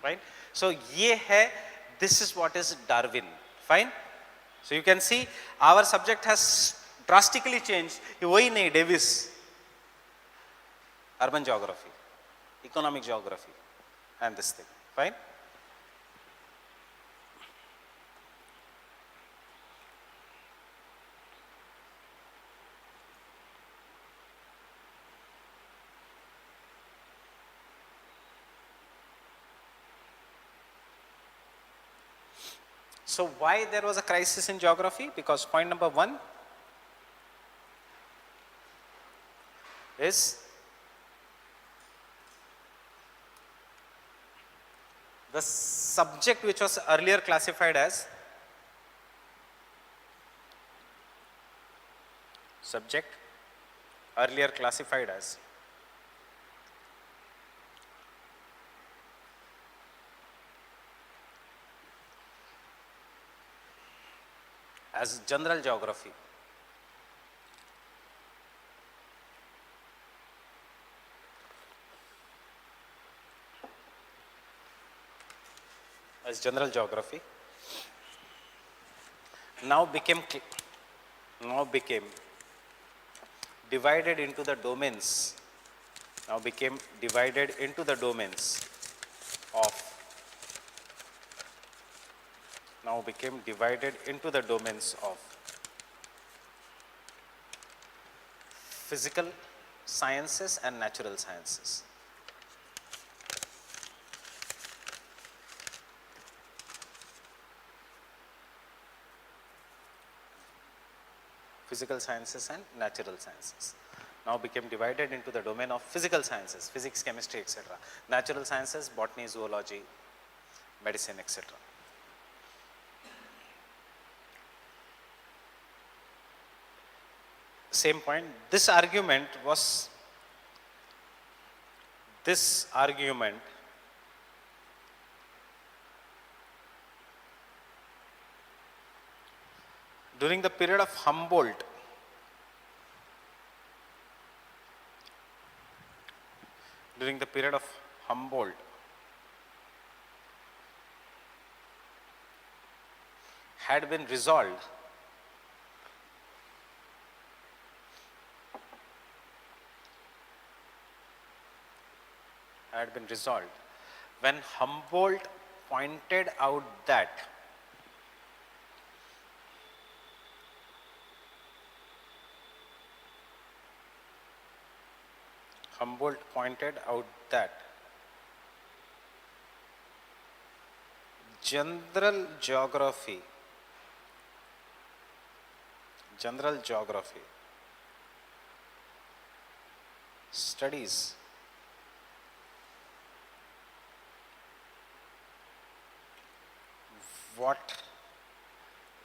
right? So ये है, this is what is Darwin. Fine? So you can see our subject has drastically changed. ये वही नहीं, Davis, urban geography, economic geography, and this thing. Fine? So why there was a crisis in geography? Because point number 1 is the subject which was earlier classified as as general geography as general geography, now became divided into the domains, of physical sciences and natural sciences. Physical sciences and natural sciences now became divided into the domain of physical sciences, physics, chemistry, etc. Natural sciences, botany, zoology, medicine, etc. Same point. This argument during the period of Humboldt, had been resolved when Humboldt pointed out that general geography studies what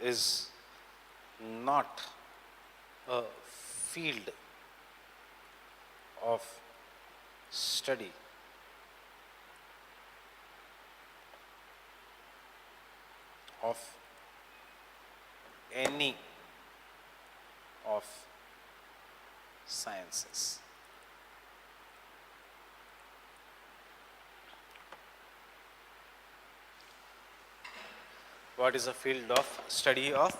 is not a field of study of any of sciences. What is a field of study of,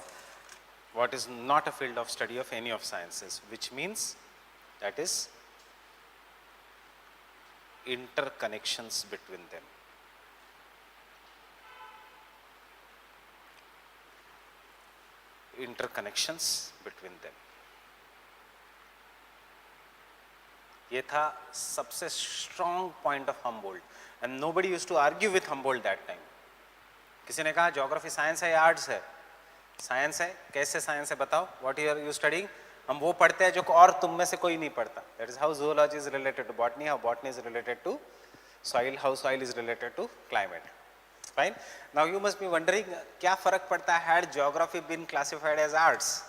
what is not a field of study of any of sciences, which means that is interconnections between them. ये था सबसे strong point of Humboldt, and nobody used to argue with Humboldt that time. किसी ने कहा geography science है या arts है? Science है. कैसे साइंस है बताओ? What you studying? हम वो पढ़ते हैं जो और तुम में से कोई नहीं पढ़ता. That is how zoology is related to botany, how botany is related to soil, how soil is related to climate. Fine. Now you must be wondering क्या फर्क पड़ता है had geography been classified as arts?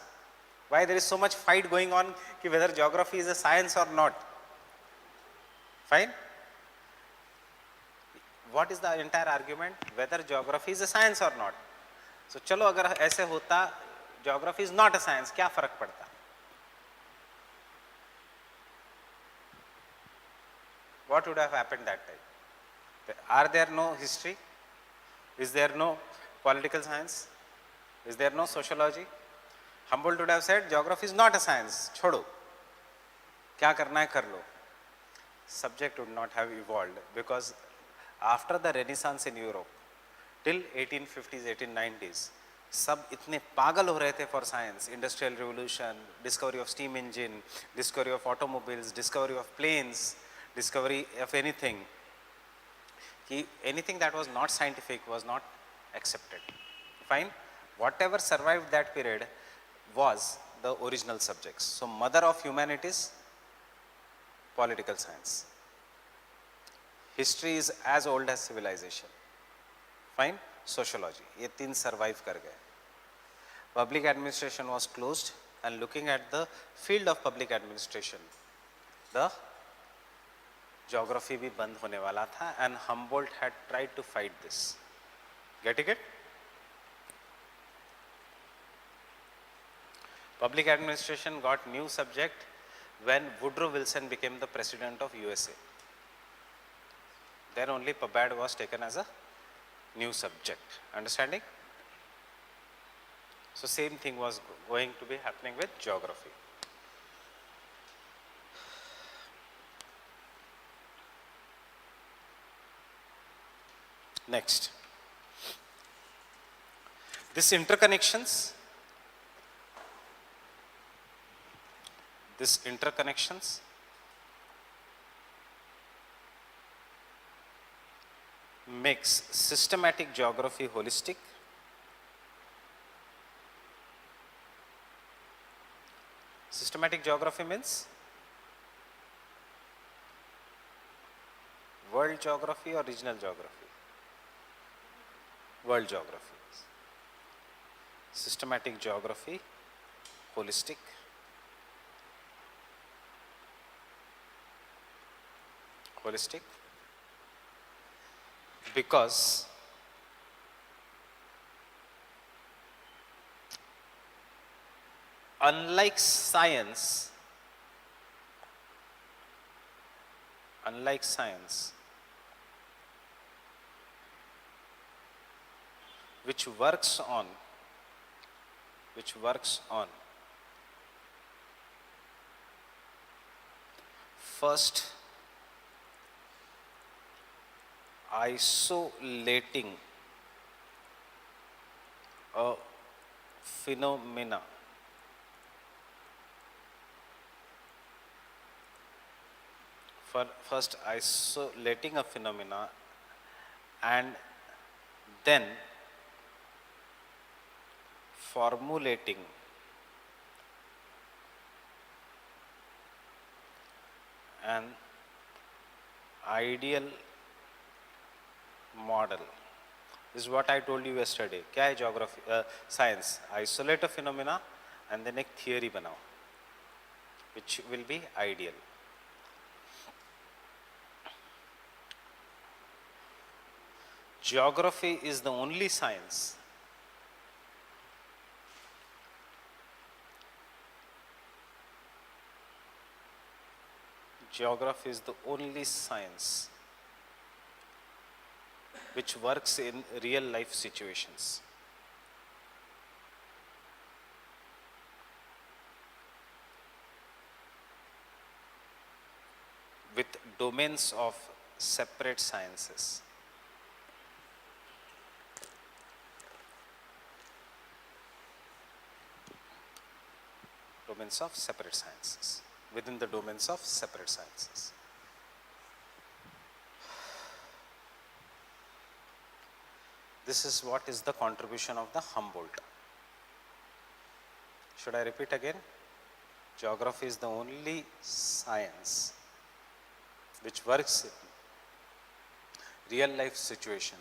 Why there is so much fight going on कि whether geography is a science or not? Fine. What is the entire argument? Whether geography is a science or not. So चलो अगर ऐसे होता geography is not a science, क्या फर्क पड़ता? What would have happened that time? Are there no history? Is there no political science? Is there no sociology? Humboldt would have said geography is not a science. छोड़ो, क्या करना है कर लो. Subject would not have evolved because after the Renaissance in Europe till 1850s, 1890s, सब इतने पागल हो रहे थे for science. Industrial revolution, discovery of steam engine, discovery of automobiles, discovery of planes, discovery of anything. Anything that was not scientific was not accepted. Fine. Whatever survived that period was the original subjects. So mother of humanities, political science. History is as old as civilization. Fine. Sociology. ये तीन survive कर गए. Public administration was closed, and looking at the field of public administration, the geography भी बंद होने वाला था, and Humboldt had tried to fight this. Getting it? Public administration got new subject when Woodrow Wilson became the president of USA. Then only PUBAD was taken as a new subject. Understanding? So same thing was going to be happening with geography. Next, this interconnections makes systematic geography holistic. Systematic geography means world geography or regional geography? World geography. Systematic geography, holistic. Holistic because unlike science, which works on first isolating a phenomena and then formulating an ideal model. This is what I told you yesterday. क्या है geography, science? Isolate a phenomena and then एक theory बनाओ, which will be ideal. Geography is the only science which works in real life situations. With domains of separate sciences. Within the domains of separate sciences. This is what is the contribution of the Humboldt. Should I repeat again? Geography is the only science which works in real life situation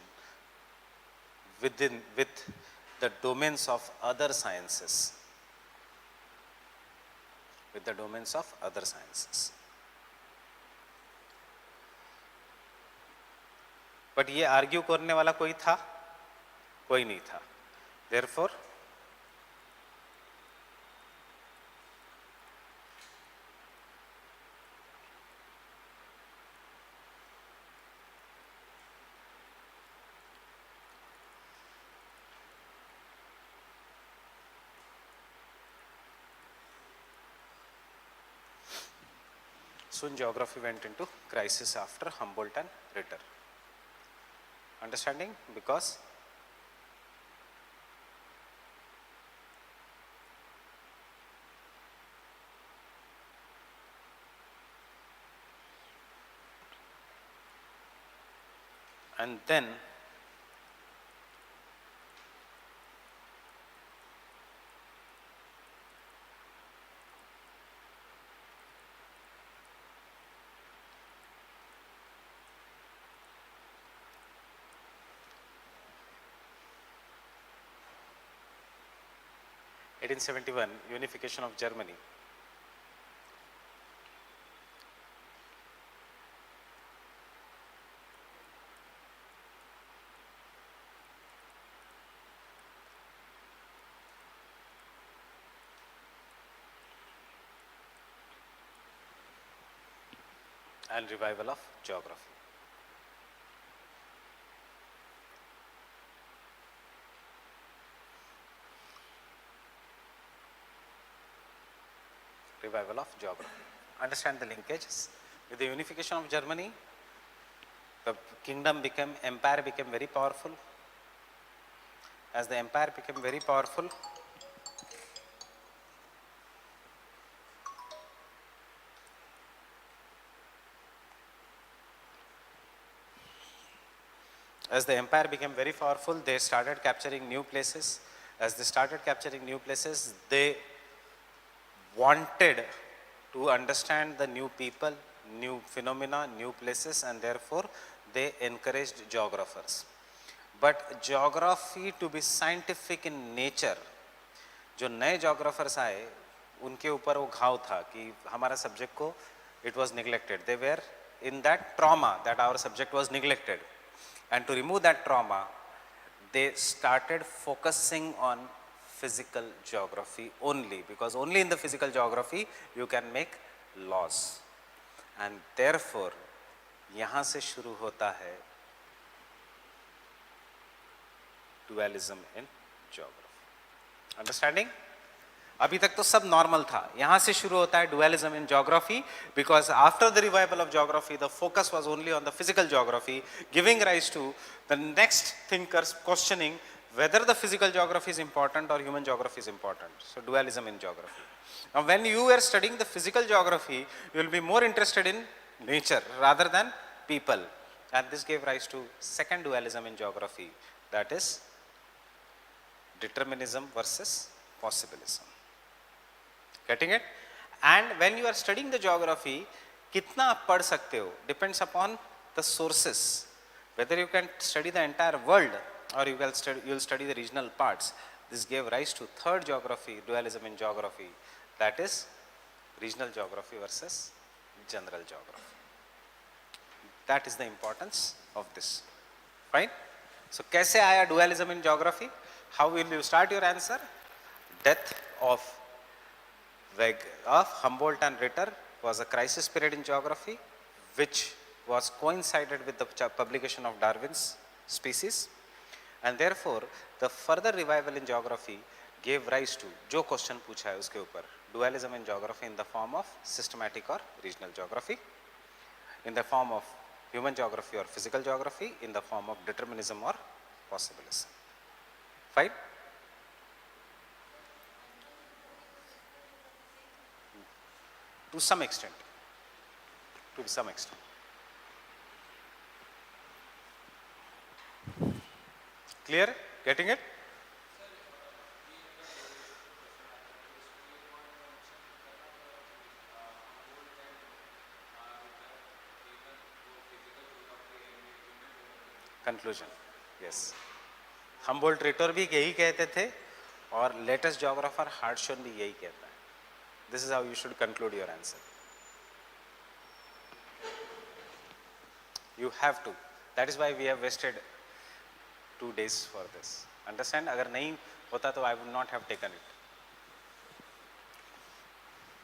with the domains of other sciences. But ये argue करने वाला कोई था? कोई नहीं था. Therefore, soon geography went into crisis after Humboldt and Ritter. Understanding? Because and then (1871) unification of Germany. And revival of geography. revival of geography. Understand the linkages. With the unification of Germany, the empire became very powerful. As the empire became very powerful, they started capturing new places. As they started capturing new places, they wanted to understand the new people, new phenomena, new places, and therefore they encouraged geographers. But geography to be scientific in nature, जो नए geographers आए उनके ऊपर वो घाव था कि हमारा subject को it was neglected. They were in that trauma that our subject was neglected. And to remove that trauma, they started focusing on physical geography only, because only in the physical geography you can make laws. And therefore, यहाँ से शुरू होता है dualism in geography. Understanding? अभी तक तो सब normal था, यहाँ से शुरू होता है dualism in geography, because after the revival of geography, the focus was only on the physical geography, giving rise to the next thinkers questioning whether the physical geography is important or human geography is important. So dualism in geography. Now when you are studying the physical geography, you will be more interested in nature rather than people. And this gave rise to second dualism in geography, that is determinism versus possibilism. Getting it? And when you are studying the geography, कितना आप पढ़ सकते हो depends upon the sources. Whether you can study the entire world or you will study the regional parts. This gave rise to third geography, dualism in geography, that is regional geography versus general geography. That is the importance of this. Fine? So कैसे आया dualism in geography? How will you start your answer? Death of Humboldt and Ritter was a crisis period in geography, which was coincided with the publication of Darwin's Species, and therefore the further revival in geography gave rise to जो question पूछा है उसके ऊपर dualism in geography in the form of systematic or regional geography, in the form of human geography or physical geography, in the form of determinism or possibilism. Fine? To some extent. Clear? Getting it? Conclusion. Yes. Humboldt Ritter भी यही कहते थे और latest geographer हार्टशन भी यही कहता है. This is how you should conclude your answer. You have to. That is why we have wasted 2 days for this. Understand? अगर नहीं होता तो I would not have taken it.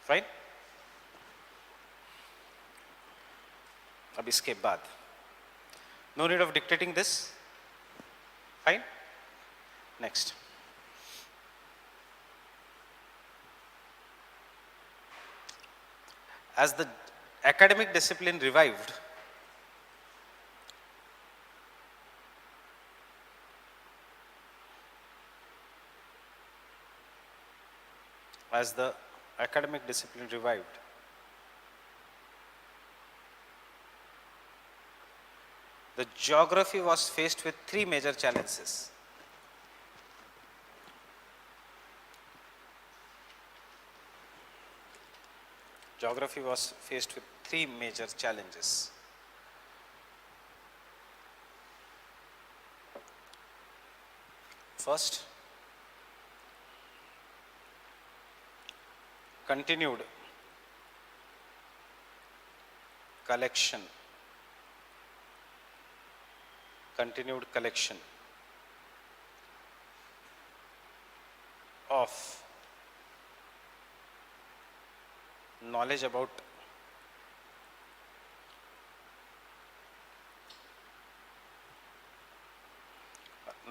Right? अब इसके बाद no need of dictating this. Fine? Next. As the academic discipline revived, the geography was faced with 3 major challenges. Geography was faced with 3 major challenges. First, continued collection of knowledge about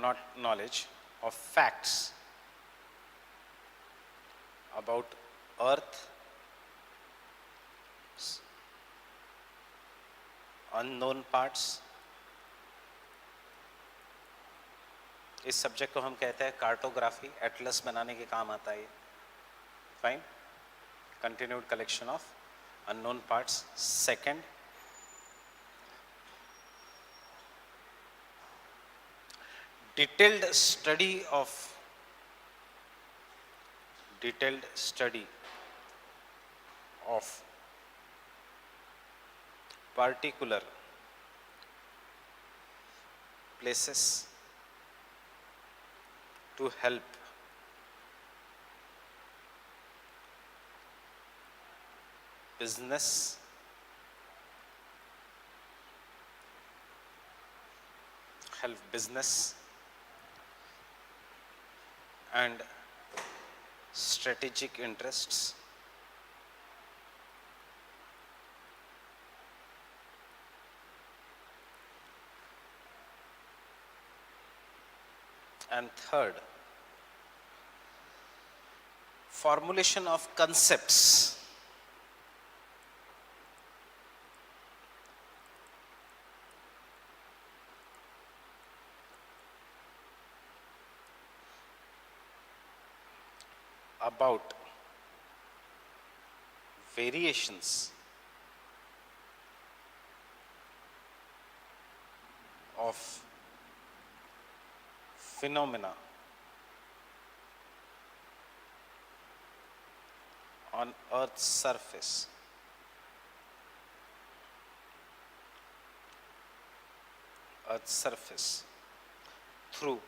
not knowledge of facts about Earth unknown parts, इस subject को हम कहते हैं cartography, Atlas बनाने के काम आता है। Fine, continued collection of unknown parts. Second, detailed study of particular places to help business and strategic interests, and third, formulation of concepts about variations of phenomena on Earth's surface through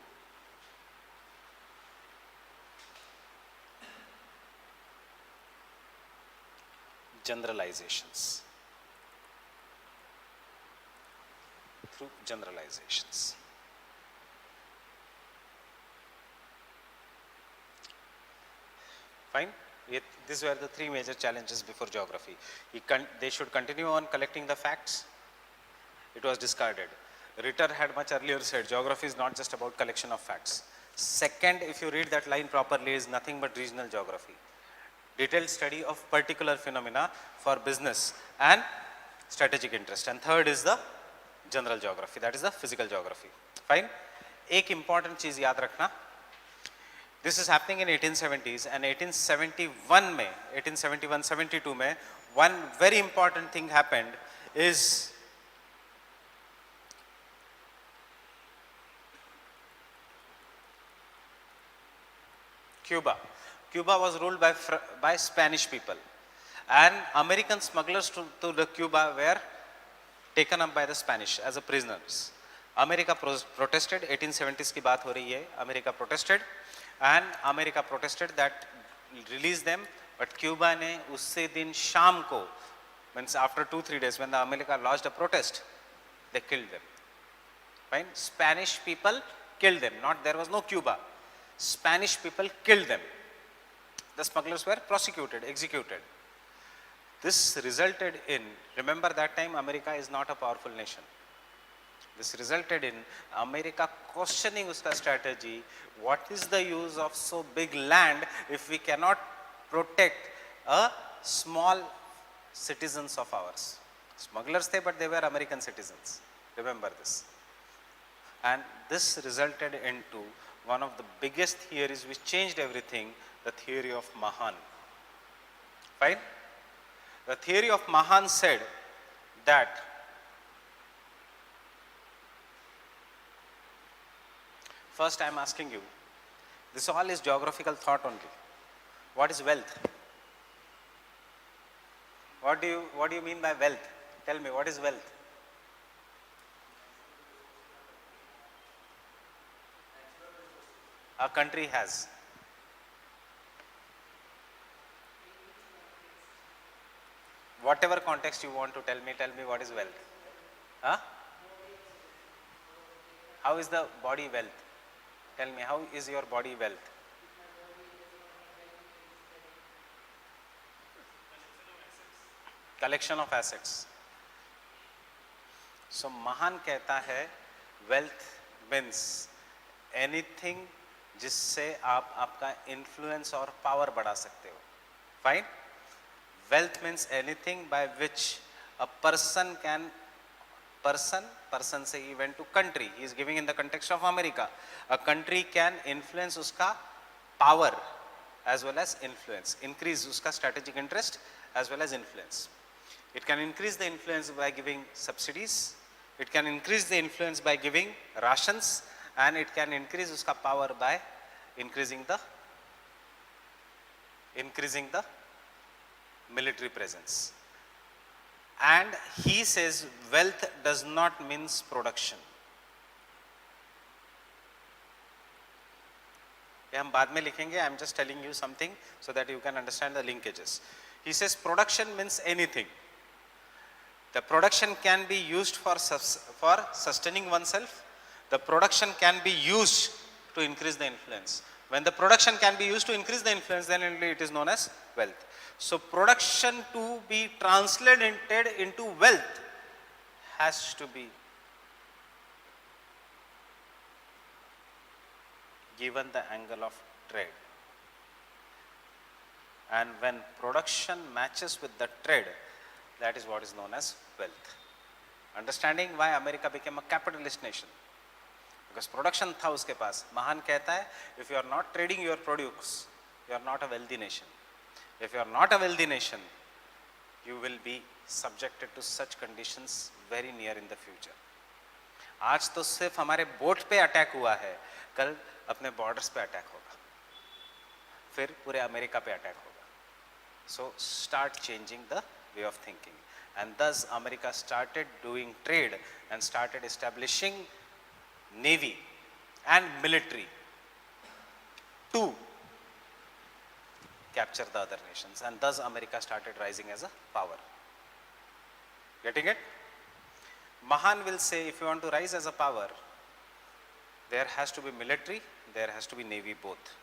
generalizations. Fine. These were the three major challenges before geography. They should continue on collecting the facts. It was discarded. Ritter had much earlier said geography is not just about collection of facts. Second, if you read that line properly, is nothing but regional geography. Detailed study of particular phenomena for business and strategic interest. And third is the general geography, that is the physical geography. Fine. एक important चीज याद रखना. This is happening in 1870s and 1871 में, 1871-72 में one very important thing happened is Cuba. Cuba was ruled by Spanish people, and American smugglers to the Cuba were taken up by the Spanish as a prisoners. America protested, 1870s की बात हो रही है, America protested and America protested that release them, but Cuba ने उससे दिन शाम को, means after 2-3 days when the America lodged a protest, they killed them. Fine, Spanish people killed them, not there was no Cuba. Spanish people killed them. The smugglers were prosecuted, executed. This resulted in, remember that time America is not a powerful nation. This resulted in America questioning uska strategy. What is the use of so big land if we cannot protect a small citizens of ours? Smugglers the, but they were American citizens. Remember this. And this resulted into one of the biggest theories which changed everything, the theory of Mahan. Fine? The theory of Mahan said that first I am asking you, this all is geographical thought only. What is wealth? What do you mean by wealth? Tell me, what is wealth? A country has. Whatever context you want to tell me what is wealth. Huh? How is the body wealth? Tell me, how is your body wealth? Collection of assets. So Mahan कहता है wealth means anything जिससे आप आपका influence और power बढ़ा सकते हो. Fine? Wealth means anything by which a person can person से he went to country, he is giving in the context of America. A country can influence उसका power as well as influence, increase उसका strategic interest as well as influence. It can increase the influence by giving subsidies, it can increase the influence by giving rations, and it can increase uska power by increasing the military presence. And he says wealth does not means production. ये हम बाद में लिखेंगे, I am just telling you something so that you can understand the linkages. He says production means anything. The production can be used for sustaining oneself. The production can be used to increase the influence. When the production can be used to increase the influence, then only it is known as wealth. So production to be translated into wealth has to be given the angle of trade. And when production matches with the trade, that is what is known as wealth. Understanding why America became a capitalist nation. Because production था उसके पास. महान कहता है, if you are not trading your produce, you are not a wealthy nation. If you are not a wealthy nation, you will be subjected to such conditions very near in the future. आज तो सिर्फ हमारे boat पे attack हुआ है, कल अपने borders पे अटैक होगा, फिर पूरे अमेरिका पे अटैक होगा. So start changing the way of thinking. And thus America started doing trade and started establishing navy and military to capture the other nations, and thus America started rising as a power. Getting it? Mahan will say, if you want to rise as a power, there has to be military, there has to be navy both.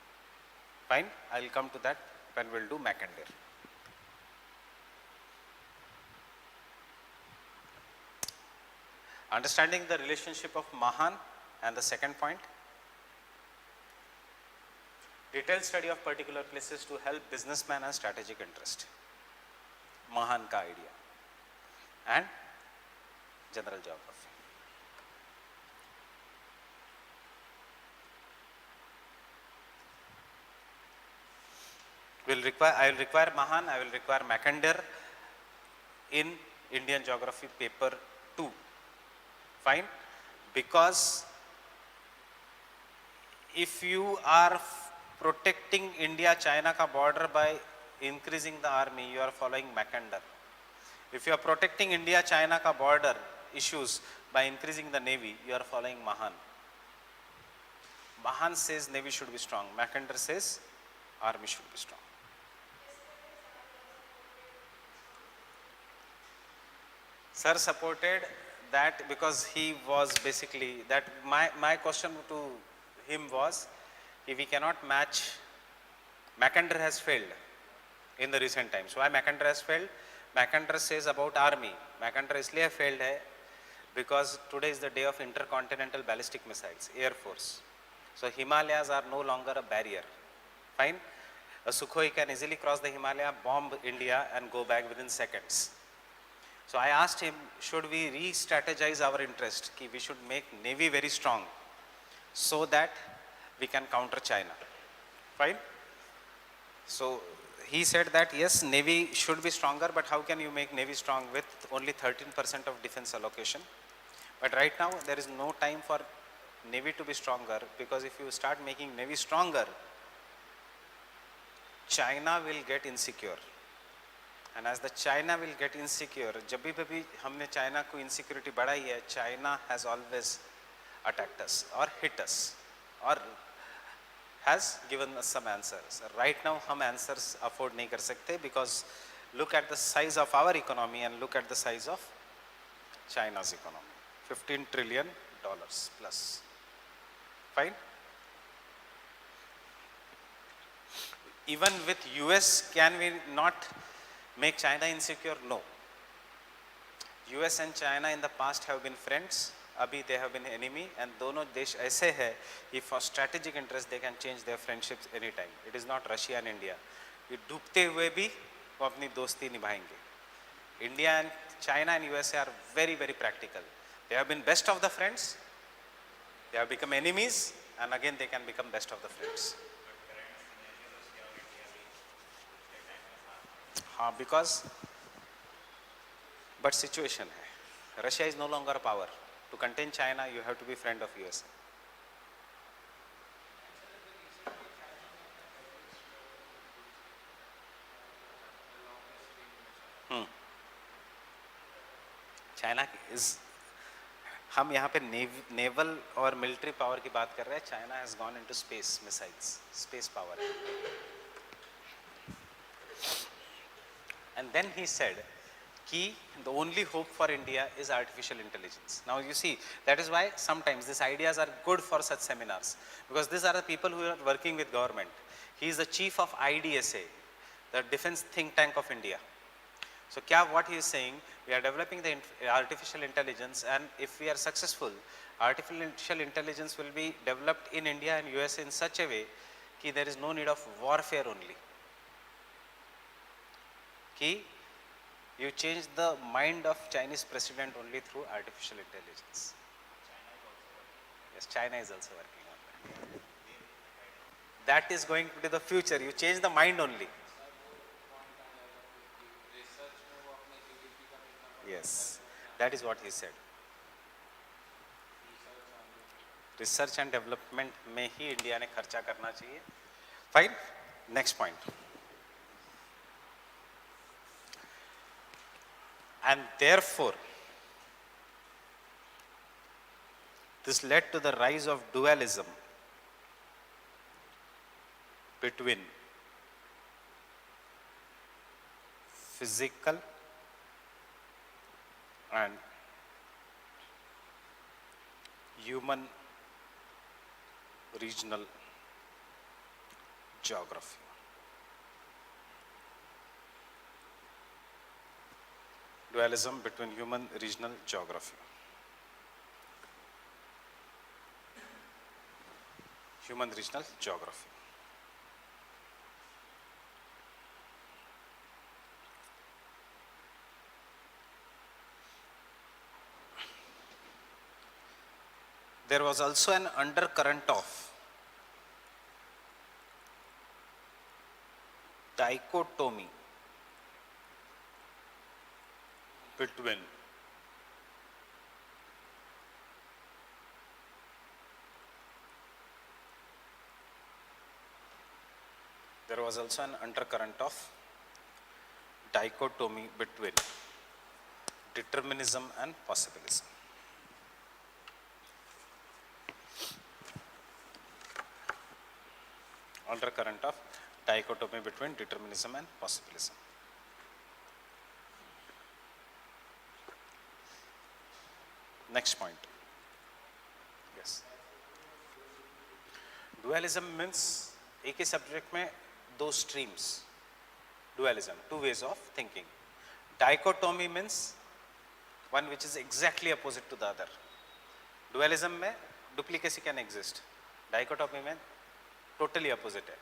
Fine, I will come to that when we will do Mackinder. Understanding the relationship of Mahan and the second point. Detailed study of particular places to help businessman and strategic interest. Mahan ka idea. And general geography. I will require Mahan, I will require Mackinder in Indian Geography paper 2. Fine, because if you are protecting India-China ka border by increasing the army, you are following Mackinder. If you are protecting India-China ka border issues by increasing the navy, you are following Mahan. Mahan says navy should be strong, Mackinder says army should be strong. Sir supported that because he was basically, that my question to him was, if we cannot match, Mackinder has failed in the recent times. Why Mackinder has failed? Mackinder says about army, Mackinder इसलिए failed है because today is the day of intercontinental ballistic missiles, Air Force. So Himalayas are no longer a barrier. Fine? A Sukhoi can easily cross the Himalaya, bomb India and go back within seconds. So I asked him, should we re-strategize our interest? Ki we should make navy very strong so that we can counter China. Fine? So he said that yes, navy should be stronger, but how can you make navy strong with only 13% of defense allocation? But right now there is no time for navy to be stronger, because if you start making navy stronger, China will get insecure. And as the China will get insecure, जब भी हमने China को insecurity बढ़ाई है, China has always attacked us or hit us or has given us some answers. Right now हम answers afford नहीं कर सकते, because look at the size of our economy and look at the size of China's economy, $15 trillion plus. Fine? Even with US, can we not make China insecure? No. US and China in the past have been friends, abhi they have been enemy, and दोनों देश ऐसे हैं, if for strategic interest they can change their friendships anytime. It is not Russia and India. ये डूबते हुए भी वो अपनी दोस्ती निभाएंगे. India and China and USA are very, very practical. They have been best of the friends, they have become enemies, and again they can become best of the friends. Because, but situation hai. Russia is no longer a power. To contain China, you have to be friend of USA. China is, हम यहाँ पे naval और military power की बात कर रहे हैं. China has gone into space missiles, space power. And then he said कि the only hope for India is artificial intelligence. Now you see, that is why sometimes these ideas are good for such seminars, because these are the people who are working with government. He is the chief of IDSA, the defense think tank of India. So what he is saying, we are developing the artificial intelligence, and if we are successful, artificial intelligence will be developed in India and USA in such a way that there is no need of warfare only. Ki you change the mind of Chinese president only through artificial intelligence. Yes, China is also working on that. That is going to be the future. You change the mind only. Yes, that is what he said. Research and development में ही India ने खर्चा करना चाहिए. Fine. Next point. And therefore, this led to the rise of dualism between physical and human regional geography. Dualism between human regional geography. Human regional geography. There was also an undercurrent of dichotomy between there was also an undercurrent of dichotomy between determinism and possibilism. Undercurrent of dichotomy between determinism and possibilism. Next point. Yes. Dualism means एक ही subject में दो streams. Dualism, two ways of thinking. Dichotomy means one which is exactly opposite to the other. Dualism में duplicacy can exist. Dichotomy में totally opposite है.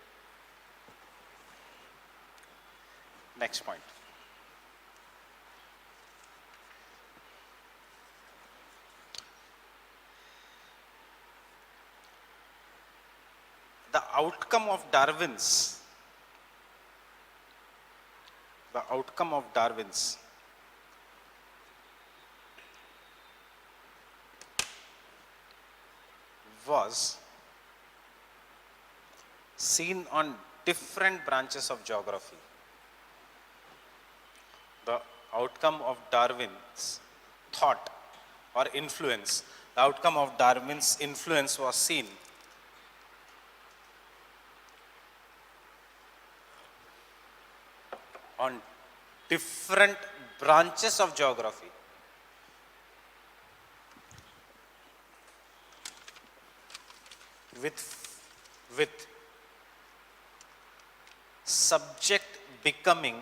Next point. The outcome of Darwin's was seen on different branches of geography. The outcome of Darwin's thought or influence, the outcome of Darwin's influence was seen on different branches of geography. With subject becoming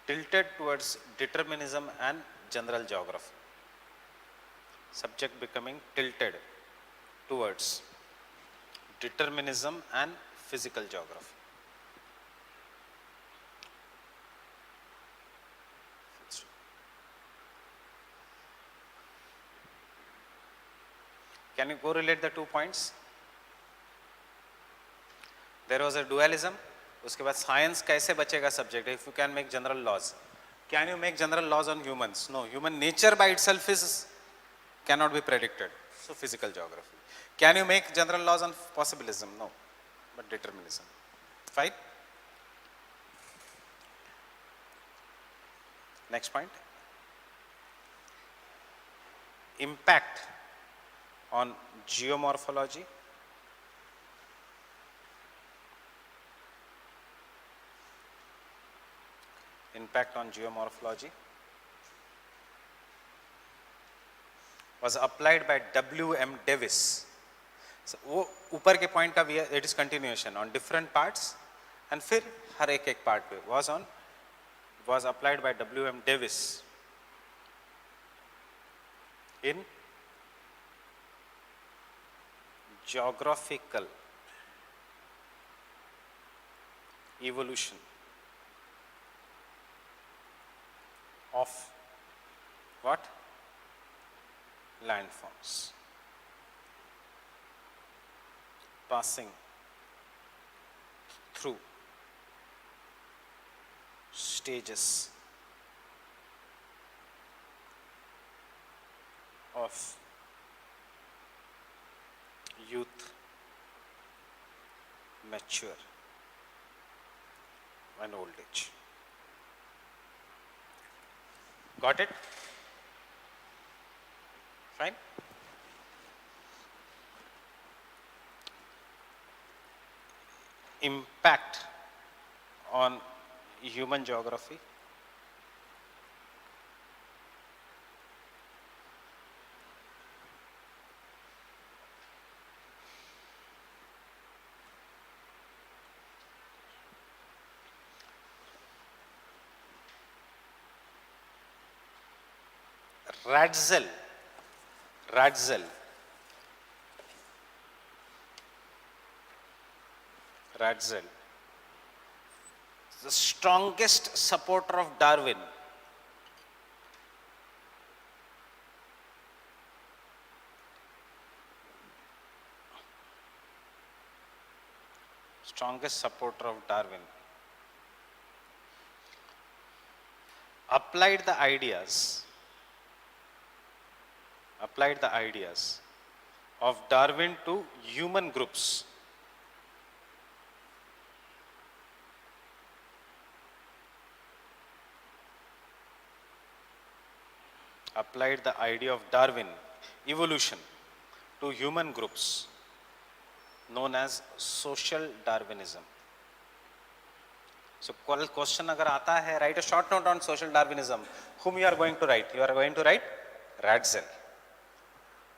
tilted towards determinism and general geography. Subject becoming tilted towards determinism and physical geography. Can you correlate the 2 points? There was a dualism. उसके बाद science कैसे बचेगा subject? If you can make general laws, can you make general laws on humans? No. Human nature by itself cannot be predicted. So physical geography. Can you make general laws on possibilism? No. But determinism. Fine. Next point. Impact on geomorphology. Impact on geomorphology was applied by W.M. Davis. So, वो ऊपर के point का it is continuation on different parts and फिर हर एक part पे was applied by W.M. Davis in geographical evolution of what? Landforms passing through stages of youth, mature and old age. Got it? Fine. Impact on human geography. Ratzel, the strongest supporter of Darwin, applied the ideas of Darwin to human groups. Applied the idea of Darwin, evolution, to human groups known as social Darwinism. So, question agar aata hai, write a short note on social Darwinism. Whom you are going to write? You are going to write Ratzel.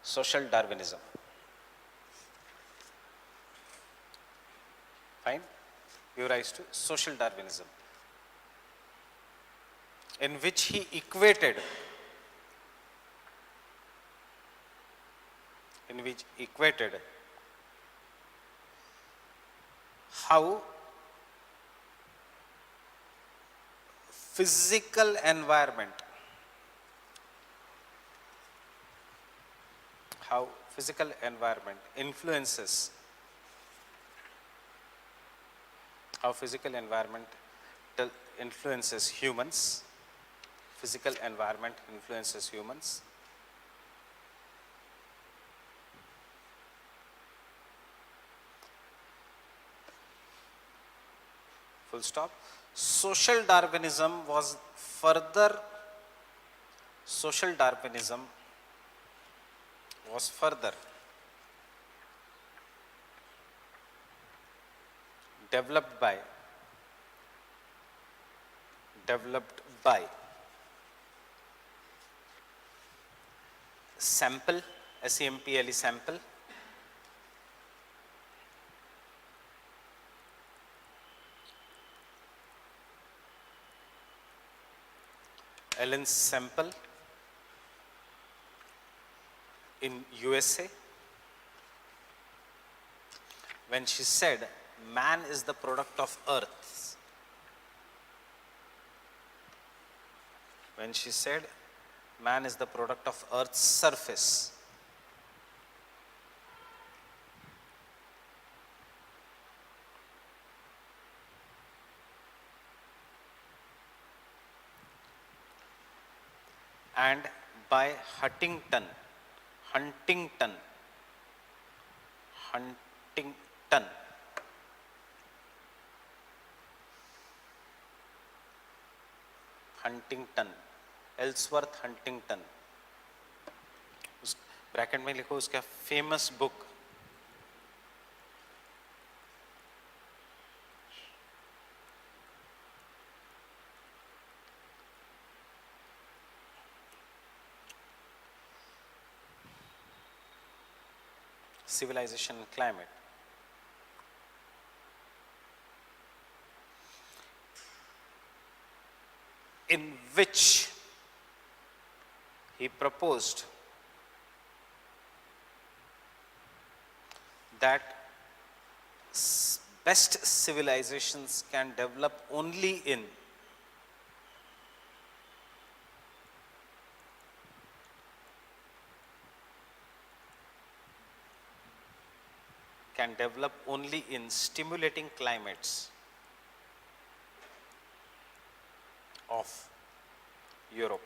Social Darwinism. Fine. You rise to social Darwinism, in which he equated how physical environment influences humans. Physical environment influences humans. Full stop. Social Darwinism was further developed by sample, SEMPLE sample, Ellen's sample in USA, when she said man is the product of earth, when she said man is the product of earth's surface, and by Huntington, Huntington, Huntington, Huntington, Ellsworth Huntington, उस bracket में लिखो उसका famous book Civilization and Climate. In which he proposed that best civilizations can develop only in stimulating climates of Europe.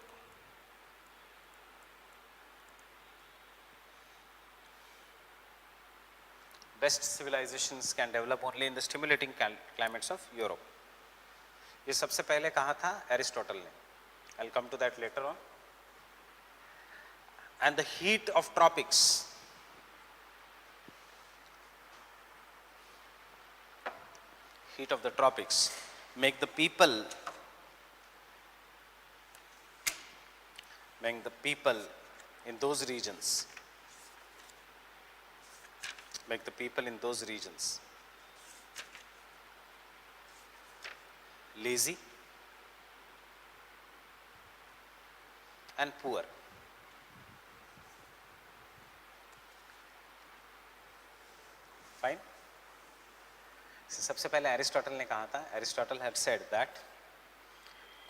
Best civilizations can develop only in the stimulating climates of Europe. ये सबसे पहले कहा था Aristotle ने. I'll come to that later on. And the heat of tropics, heat of the tropics make the people in those regions lazy and poor. Fine. सबसे पहले Aristotle ने कहा था, Aristotle had said that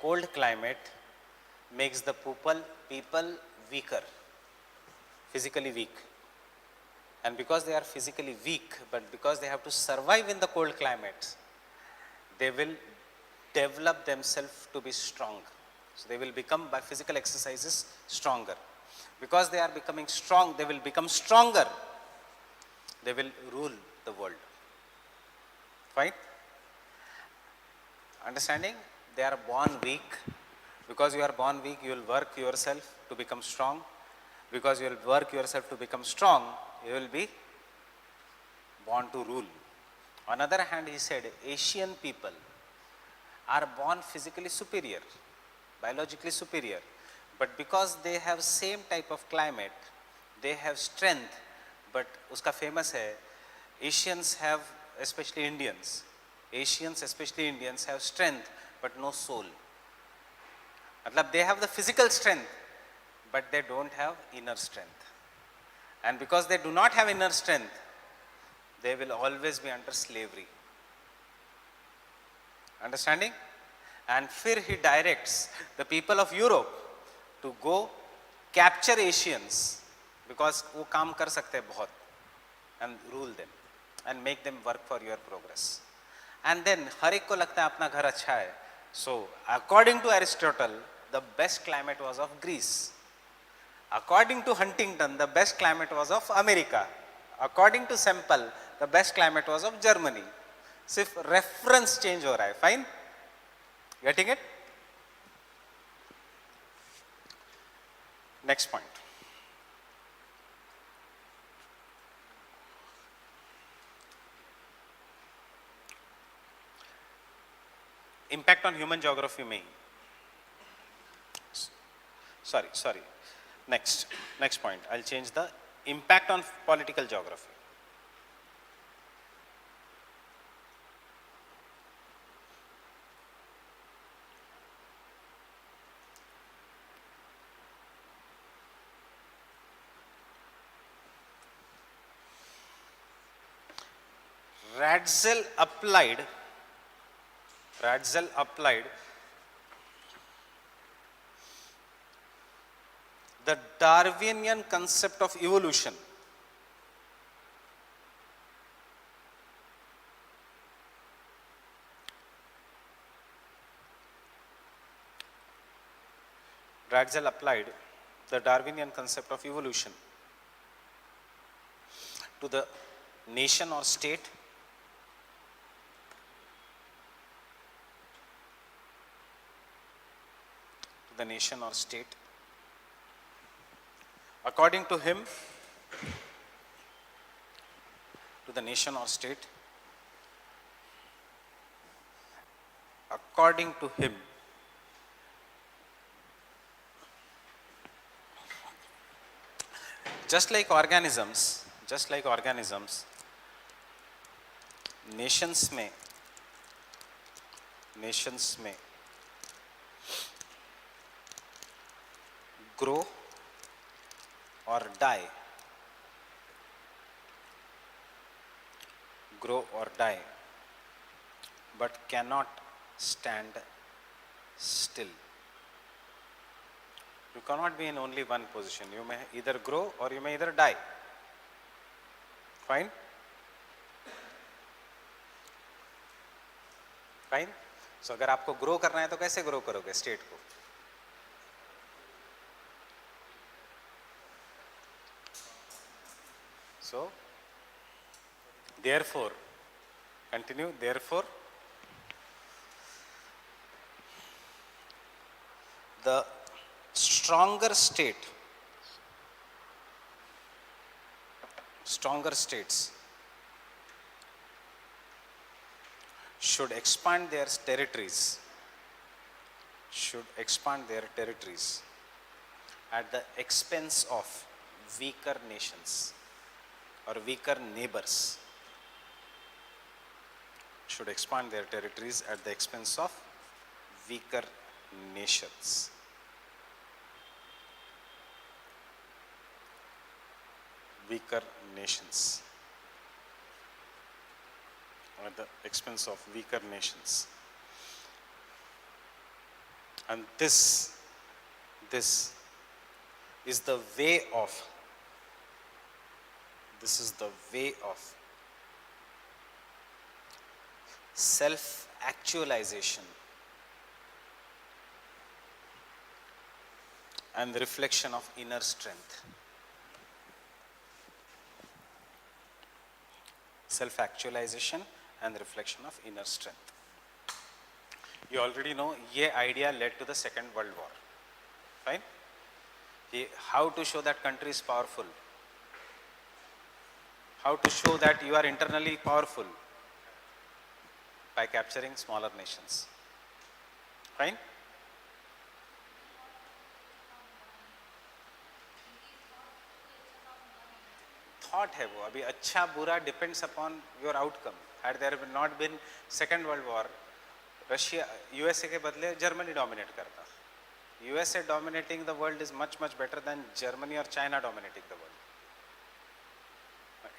cold climate makes the people weaker, physically weak, and because they are physically weak, but because they have to survive in the cold climate, they will develop themselves to be strong. So they will become, by physical exercises, stronger. Because they are becoming strong, they will become stronger. They will rule the world. Fine? Understanding? They are born weak. Because you are born weak, you will work yourself to become strong. Because you will work yourself to become strong, you will be born to rule. On the other hand, he said, Asian people are born physically superior, biologically superior. But because they have same type of climate, they have strength. But uska famous hai, Asians have, especially Indians have strength but no soul. Matlab they have the physical strength but they don't have inner strength. And because they do not have inner strength, they will always be under slavery. Understanding? And fear he directs the people of Europe to go capture Asians because वो काम कर सकते हैं बहुत, and rule them and make them work for your progress. And then हर एक को लगता है अपना घर अच्छा है. So according to Aristotle, the best climate was of Greece. According to Huntington, the best climate was of America. According to Semple, the best climate was of Germany. सिर्फ reference change हो रहा है. Fine? Getting it? Next point. Impact on human geography में. Sorry. Next point. I'll change the impact on political geography. Ratzel applied the Darwinian concept of evolution to the nation or state according to him, just like organisms, nations में grow or die, but cannot stand still. You cannot be in only one position. You may either grow or you may either die. Fine? So अगर आपको grow करना है तो कैसे grow करोगे state को? So therefore, continue, therefore the stronger states should expand their territories at the expense of weaker nations or weaker neighbors. Should expand their territories at the expense of weaker nations. At the expense of weaker nations. And this is the way of self-actualization and the reflection of inner strength. Self-actualization and the reflection of inner strength. You already know, ये idea led to the Second World War. Fine? How to show that country is powerful? How to show that you are internally powerful? By capturing smaller nations. Fine? Thought है वो, अभी अच्छा बुरा depends upon your outcome. Had there not been Second World War, Russia, USA के बदले Germany dominate करता. USA dominating the world is much better than Germany or China dominating the world.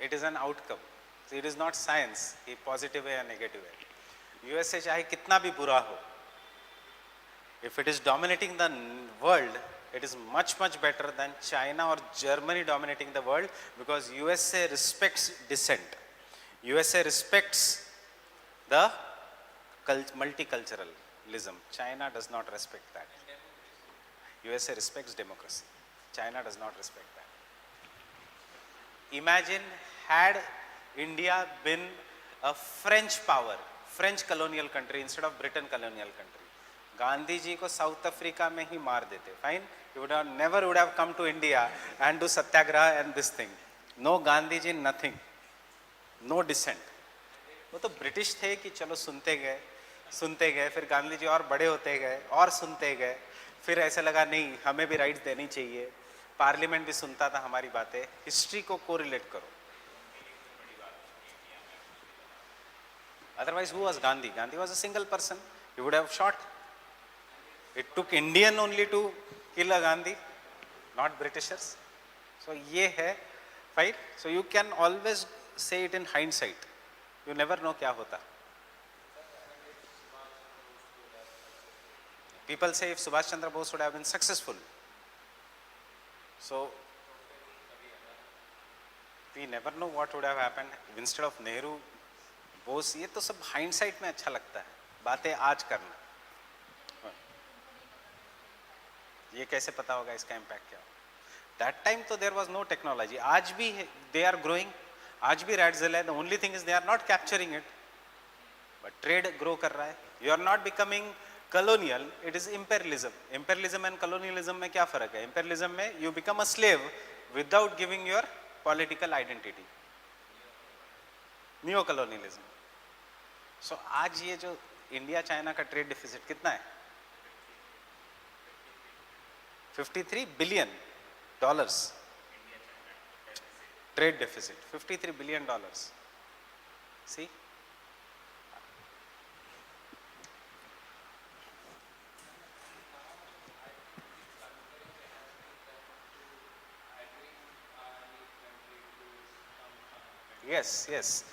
It is an outcome. So it is not science, कि positive है या negative है. USA चाहे कितना भी बुरा हो, if it is dominating the world, it is much better than China or Germany dominating the world, because USA respects dissent. USA respects the multiculturalism. China does not respect that. USA respects democracy. China does not respect that. Imagine had India been a French power, French colonial country instead of Britain colonial country. Gandhi ji ko South Africa में ही मार देते. Fine, he would have never come to India and do satyagraha and this thing. No Gandhi ji, nothing. No dissent. वो तो British थे कि चलो सुनते गए, फिर गांधी जी और बड़े होते गए और सुनते गए, फिर ऐसे लगा नहीं हमें भी राइट्स देनी चाहिए, पार्लियामेंट भी सुनता था हमारी बातें. हिस्ट्री को कोरिलेट करो. Otherwise, who was Gandhi? Gandhi was a single person. He would have shot. It took Indian only to kill a Gandhi, not Britishers. So ये है, right? So you can always say it in hindsight. You never know क्या होता. People say if Subhash Chandra Bose would have been successful, so we never know what would have happened instead of Nehru, Bose. ये तो सब hindsight में अच्छा लगता है, बातें आज करना. ये कैसे पता होगा इसका impact क्या? That time तो there was no technology. आज भी they are growing. आज भी RANJAN है. The only thing is they are not capturing it. But trade grow कर रहा है. You are not becoming colonial. It is imperialism. Imperialism and colonialism में क्या फर्क है? Imperialism में you become a slave without giving your political identity. Neo-colonialism. So आज ये जो इंडिया चाइना का ट्रेड डिफिसिट कितना है? $53 billion. Trade deficit, $53 billion. See? Yes, yes.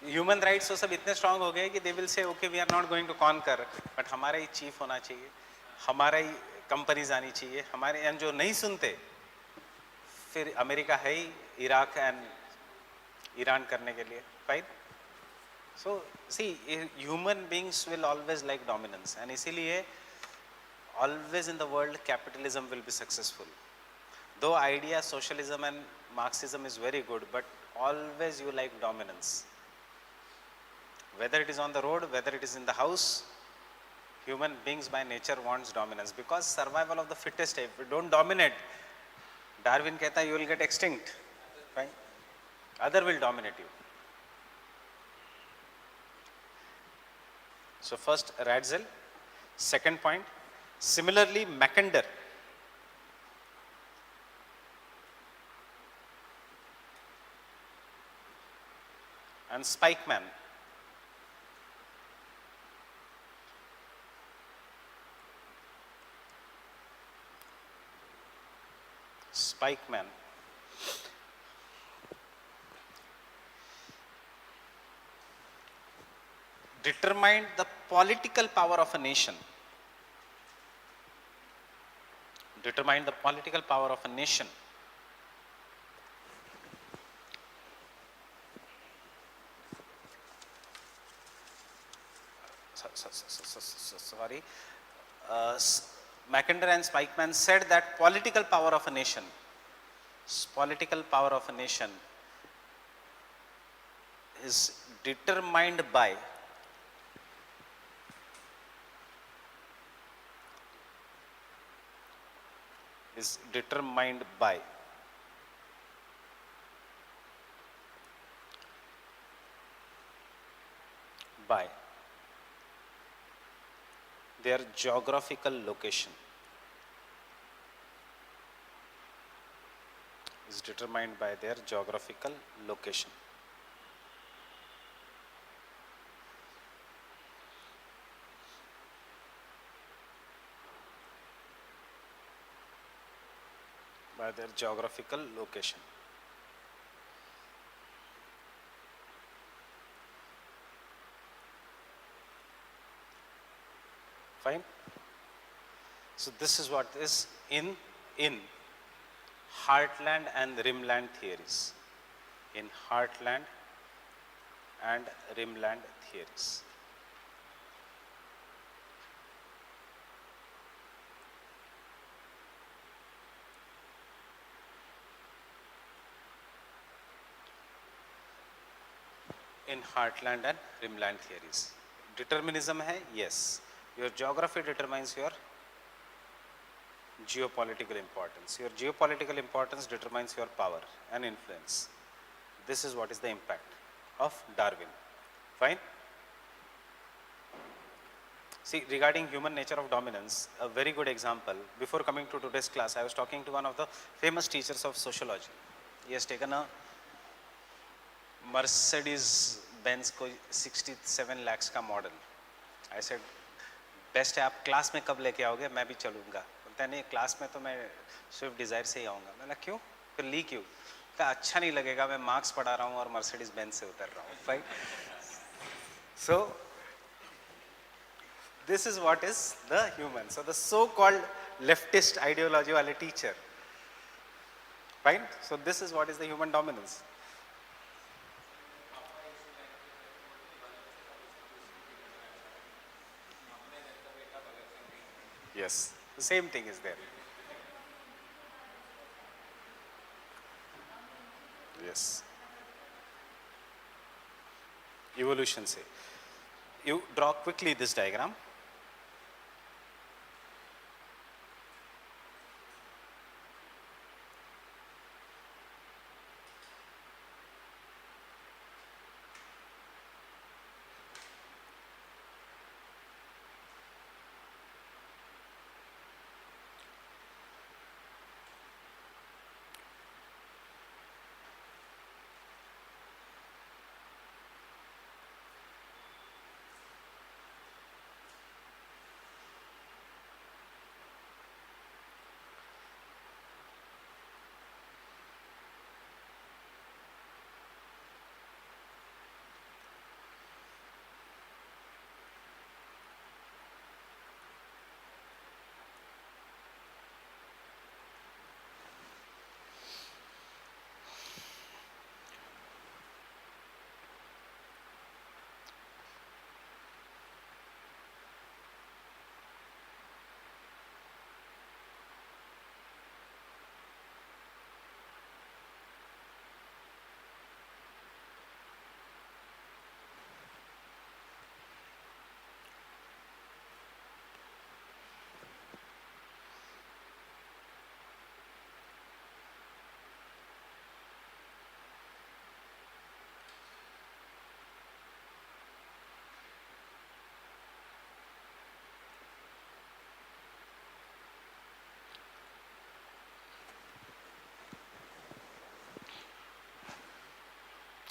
Human rights तो सब इतने strong हो गए कि they will say, okay, we are not going to conquer, but हमारा ही chief होना चाहिए, हमारा ही कंपनीज आनी चाहिए, हमारे यहाँ जो नहीं सुनते, फिर अमेरिका है ही इराक एंड ईरान करने के लिए, right? So see, human beings will always like dominance, and इसीलिए always in the world capitalism will be successful. Though idea socialism and Marxism is very good, but always you like dominance. Whether it is on the road, whether it is in the house, human beings by nature wants dominance, because survival of the fittest. If you don't dominate, Darwin कहता है you will get extinct, right? Other will dominate you. So first RANJAN. Second point, similarly Mackinder and Spikeman determined the political power of a nation. Determined the political power of a nation. Sorry. Mackinder and Spikeman said that political power of a nation is determined by their geographical location. Is determined by their geographical location. By their geographical location. Fine. So this is what is in heartland and rimland theories. In heartland and rimland theories. In heartland and rimland theories. Determinism hai? Yes. Your geography determines your geopolitical importance. Your geopolitical importance determines your power and influence. This is what is the impact of Darwin. Fine? See, regarding human nature of dominance, a very good example. Before coming to today's class, I was talking to one of the famous teachers of sociology. He has taken a Mercedes Benz को 67 lakhs का model. I said, best है, आप class में कब लेके आओगे, मैं भी चलूँगा. बोलता है नहीं, क्लास में तो मैं स्विफ्ट डिज़ायर से ही आऊँगा. मैंने क्यों, फिर ली क्यों? कहा अच्छा नहीं लगेगा, मैं मार्क्स पढ़ा रहा हूँ और मर्सिडीज बेंज से उतर रहा हूँ. Right. So this is what is the human. So the so-called leftist ideology wale teacher, fine. So this is what is the human dominance. Yes, the same thing is there. Yes. Evolution say. You draw quickly this diagram.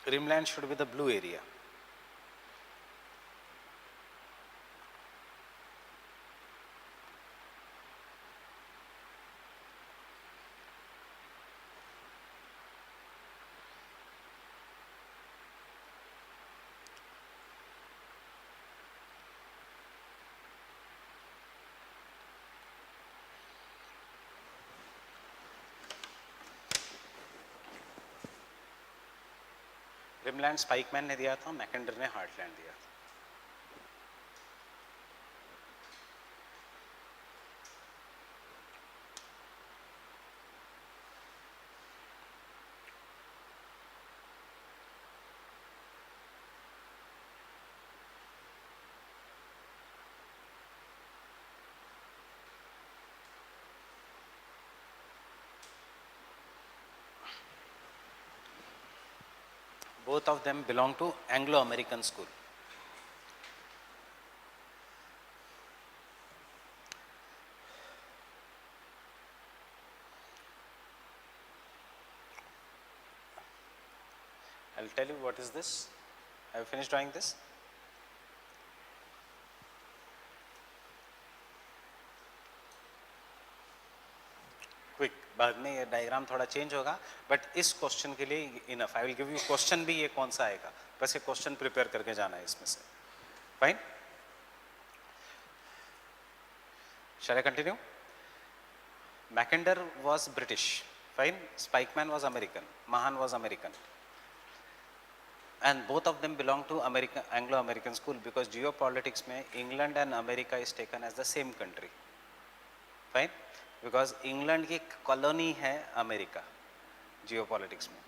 Rimland should be the blue area. Rimland Spykman ने दिया था, मैकेंडर ने heartland दिया था. Both of them belong to Anglo-American school. I'll tell you what is this. Have you finished drawing this? Quick, बाद में ये diagram थोड़ा चेंज होगा, बट इस क्वेश्चन के लिए enough. I will give you question भी, ये कौन सा आएगा, बस ये क्वेश्चन प्रिपेयर करके जाना है इसमें से. Fine. Shall I continue? Mackinder was British, fine. Spykman was American, Mahan was American, and both of them belong to Anglo-American school, because geopolitics में England and America is taken as the same country. Fine, because England की colony है America. Geopolitics में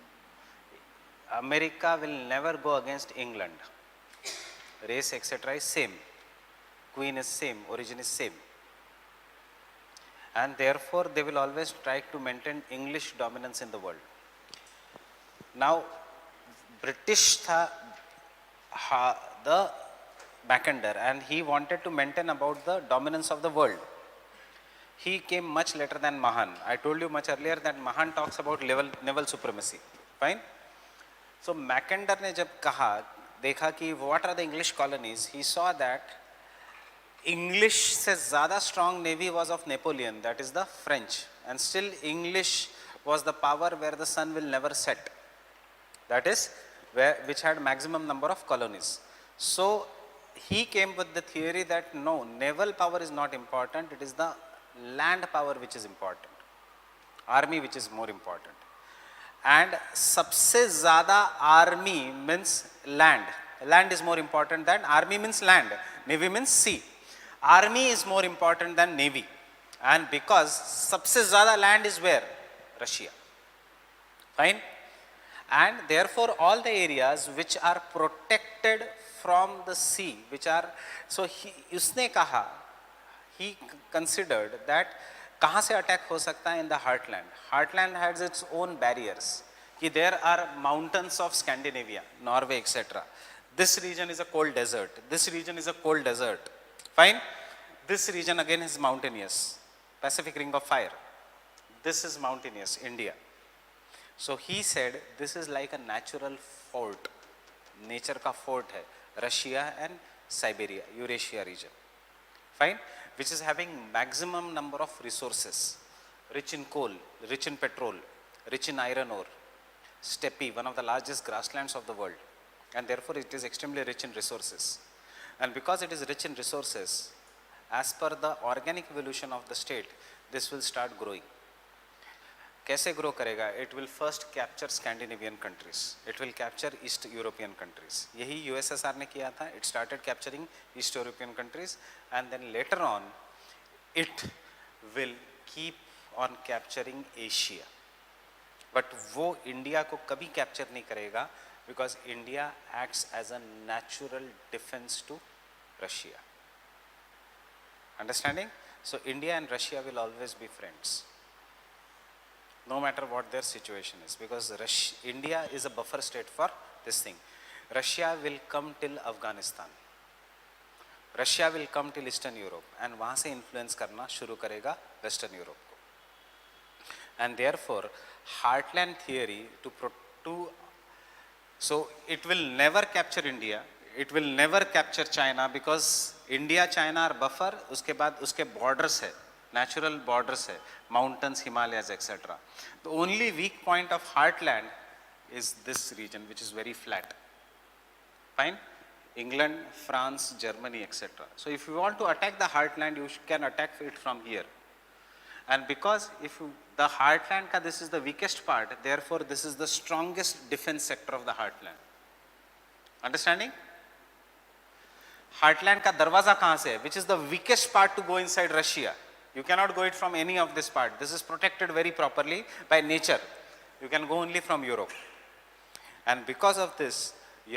America will never go against England. Race etc. is same, queen is same, origin is same, and therefore they will always try to maintain English dominance in the world. Now British था the Mackinder, and he wanted to maintain about the dominance of the world. He came much later than Mahan. I told you much earlier that Mahan talks about naval supremacy. Fine. So Mackinder ने जब कहा, देखा कि what are the English colonies, he saw that English से ज़्यादा strong navy was of Napoleon, that is the French, and still English was the power where the sun will never set. That is which had maximum number of colonies. So he came with the theory that no, naval power is not important, it is the land power which is important, army which is more important. And सबसे ज़्यादा army means land. Land is more important than army means land. Navy means sea. Army is more important than navy. And because सबसे ज़्यादा land is where? Russia. Fine. And therefore all the areas which are protected from the sea, which are, so उसने कहा, he considered that कहाँ से attack हो सकता है in the heartland. Heartland has its own barriers कि there are mountains of Scandinavia, Norway etcetera. This region is a cold desert, this region is a cold desert. Fine. This region again is mountainous, Pacific ring of fire. This is mountainous, India. So he said this is like a natural fort, nature का fort है Russia and Siberia, Eurasia region. Fine, which is having maximum number of resources, rich in coal, rich in petrol, rich in iron ore, steppe, one of the largest grasslands of the world, and therefore it is extremely rich in resources. And because it is rich in resources, as per the organic evolution of the state, this will start growing. कैसे grow करेगा? It will first capture Scandinavian countries, it will capture east European countries. यही USSR ने किया था. It started capturing east European countries and then later on it will keep on capturing Asia. But वो India को कभी capture नहीं करेगा because India acts as a natural defence to Russia. Understanding? So India and Russia will always be friends, no matter what their situation is, because India is a buffer state for this thing. Russia will come till Afghanistan, Russia will come till Eastern Europe, and वहाँ से influence करना शुरू करेगा Western Europe को. And therefore heartland theory so it will never capture India, it will never capture China, because India China are buffer. उसके बाद उसके borders है, natural borders है, mountains, Himalayas, etc. The only weak point of heartland is this region, which is very flat. Fine? England, France, Germany, etc. So if you want to attack the heartland, you can attack it from here. And because if the heartland ka this is the weakest part, therefore this is the strongest defense sector of the heartland. Understanding? Heartland ka darwaza kahan se hai? Which is the weakest part to go inside Russia. You cannot go it from any of this part. This is protected very properly by nature. You can go only from Europe. And because of this,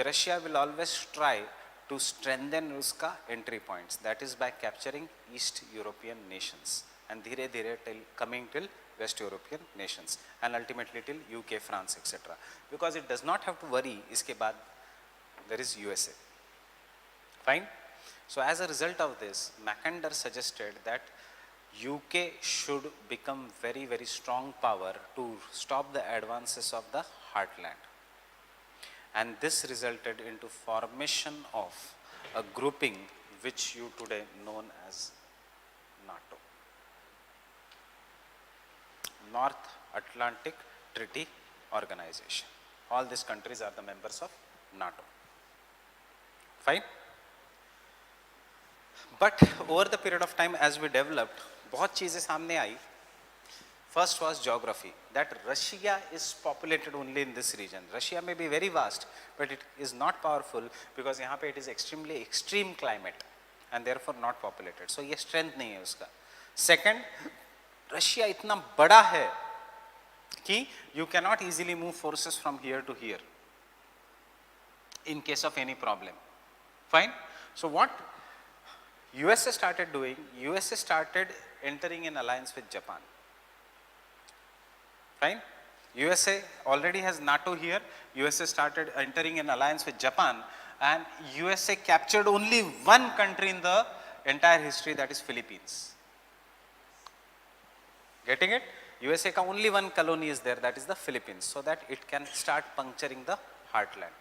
Russia will always try to strengthen uska entry points. That is by capturing East European nations. And dhire dhire till coming till West European nations. And ultimately till UK, France, etc. Because it does not have to worry, iske baad there is USA. Fine? So as a result of this, Mackinder suggested that UK should become very, very strong power to stop the advances of the heartland. And this resulted into formation of a grouping which you today known as NATO. North Atlantic Treaty Organization. All these countries are the members of NATO. Fine? But over the period of time as we developed, बहुत चीज़ें सामने आई. First was geography, that Russia is populated only in this region. Russia may be very vast, but it is not powerful because यहाँ पे it is extremely extreme climate and therefore not populated. So ये strength नहीं है उसका. Second, Russia इतना बड़ा है कि you cannot easily move forces from here to here in case of any problem. Fine? So what USA started doing, USA started entering in alliance with Japan. Fine? USA already has NATO here. USA started entering in alliance with Japan, and USA captured only one country in the entire history, that is Philippines. Getting it? USA ka only one colony is there, that is the Philippines, so that it can start puncturing the heartland.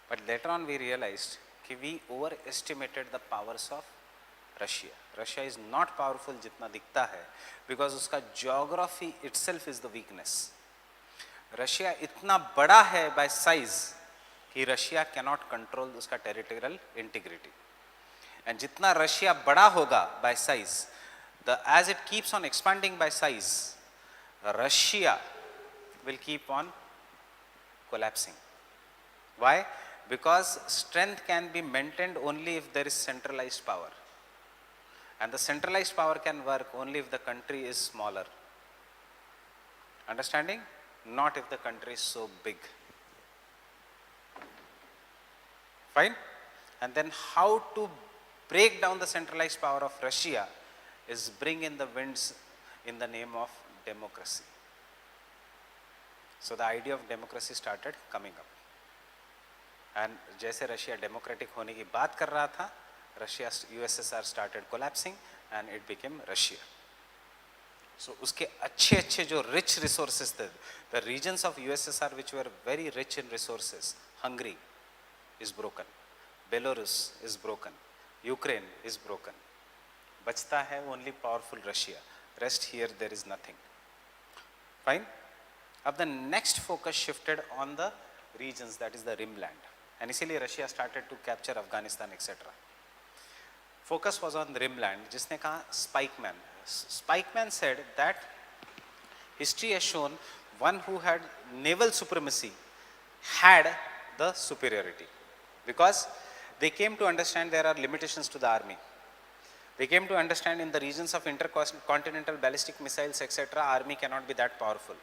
But later on we realized that we overestimated the powers of Russia. Russia is not powerful jitna dikhta hai because uska geography itself is the weakness. Russia itna bada hai by size कि Russia cannot control उसका territorial integrity. And जितना Russia बड़ा होगा bye size, as it keeps on expanding by size, Russia will keep on collapsing. Why? Because strength can be maintained only if there is centralized power. And the centralized power can work only if the country is smaller. Understanding? Not if the country is so big. Fine? And then how to break down the centralized power of Russia is bring in the winds in the name of democracy. So the idea of democracy started coming up. And जैसे Russia democratic होने की बात कर रहा था, Russia USSR started collapsing and it became Russia. So उसके अच्छे जो rich resources थे, the regions of USSR which were very rich in resources, Hungary is broken, Belarus is broken, Ukraine is broken. बचता है only powerful Russia. Rest here there is nothing. Fine. अब the next focus shifted on the regions, that is the rimland. And इसीलिए Russia started to capture Afghanistan etc. Focus was on the rimland. जिसने कहा Spikeman. Spikeman said that history has shown one who had naval supremacy had the superiority, because they came to understand there are limitations to the army. They came to understand in the regions of intercontinental ballistic missiles etc. army cannot be that powerful.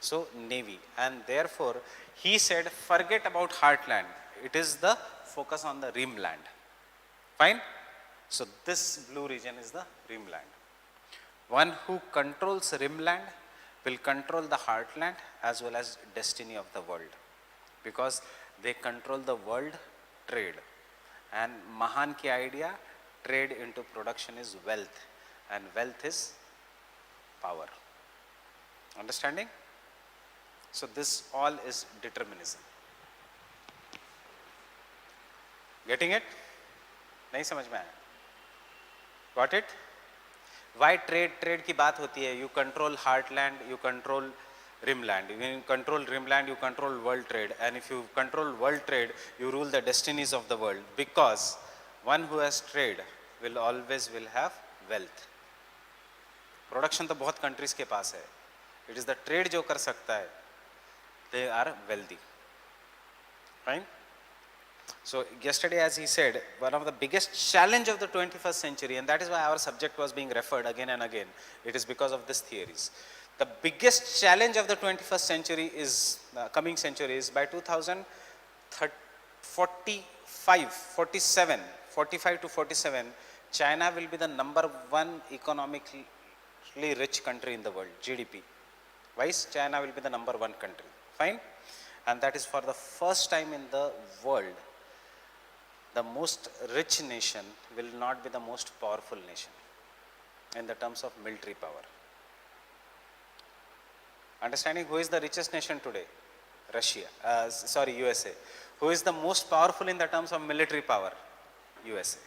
So navy, and therefore he said forget about heartland, it is the focus on the rimland. Fine. So this blue region is the rimland. One who controls rimland will control the heartland as well as destiny of the world, because they control the world trade. And Mahan ki idea, trade into production is wealth, and wealth is power. Understanding? So this all is determinism. Getting it? नहीं समझ में आया? Got it? Why trade? Trade की बात होती है. You control heartland, you control rimland. When you control rimland, you control world trade. And if you control world trade, you rule the destinies of the world. Because one who has trade will always have wealth. Production तो बहुत countries के पास है. It is the trade जो कर सकता है. They are wealthy. Fine? So yesterday, as he said, one of the biggest challenge of the 21st century, and that is why our subject was being referred again and again, it is because of these theories. The biggest challenge of the 21st century is, coming century is by 45 to 47, China will be the #1 economically rich country in the world, GDP. Wise, China will be the #1 country. Fine? And that is for the first time in the world, the most rich nation will not be the most powerful nation in the terms of military power. Understanding who is the richest nation today? USA. Who is the most powerful in the terms of military power? USA.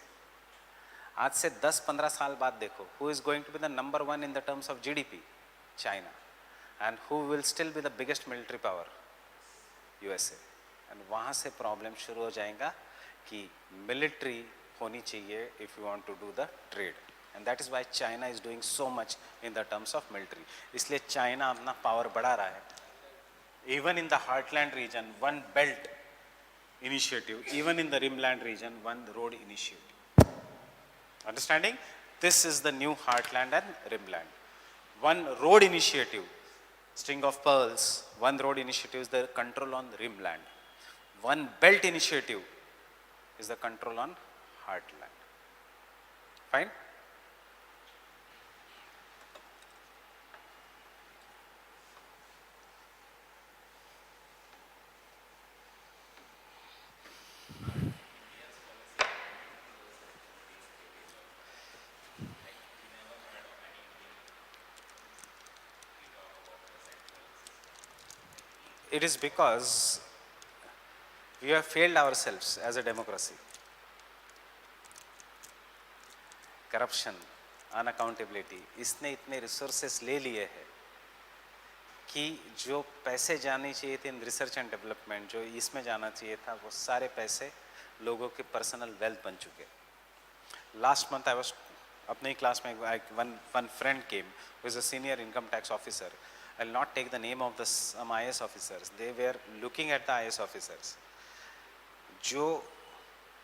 आज से 10-15 साल बाद देखो, who is going to be the #1 in the terms of GDP? China. And who will still be the biggest military power? USA. And वहाँ से problem शुरू हो जाएगा कि मिलिट्री होनी चाहिए if you want to do the trade. And that is why China is doing so much in the terms of military. इसलिए China अपना power बढ़ा रहा है. Even in the heartland region, one belt initiative. Even in the rimland region, one road initiative. Understanding? This is the new heartland and rimland. One road initiative, string of pearls. One road initiative is the control on rimland. One belt initiative is the control on heartland. Fine? It is because we have failed ourselves as a democracy. Corruption, unaccountability, इसने इतने resources ले लिए हैं कि जो पैसे जाने चाहिए थे इन रिसर्च एंड डेवलपमेंट, जो इसमें जाना चाहिए था, वो सारे पैसे लोगों के पर्सनल वेल्थ बन चुके। लास्ट मंथ आई वाज अपने ही क्लास में one friend came who is a senior income tax officer. I will not take the name of the some IAS officers, they were looking at the IAS officers जो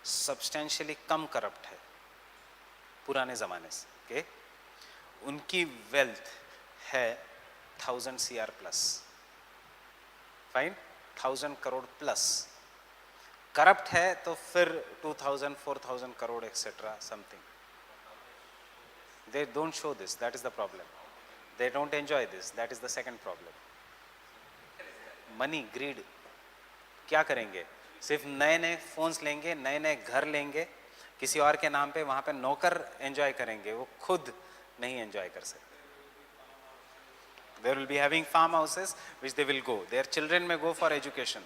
substantially कम corrupt है पुराने ज़माने से के, उनकी wealth है 1000 CR plus, fine, 1000 crore plus. Corrupt है तो फिर 2000 4000 crore etcetera something. They don't show this, that is the problem. They don't enjoy this, that is the second problem. Money, greed, क्या करेंगे? सिर्फ नए नए फोन्स लेंगे, नए नए घर लेंगे किसी और के नाम पे, वहाँ पे नौकर एंजॉय करेंगे, वो खुद नहीं एंजॉय कर सकते। They will be having farm houses which they will go. Their children may go for education.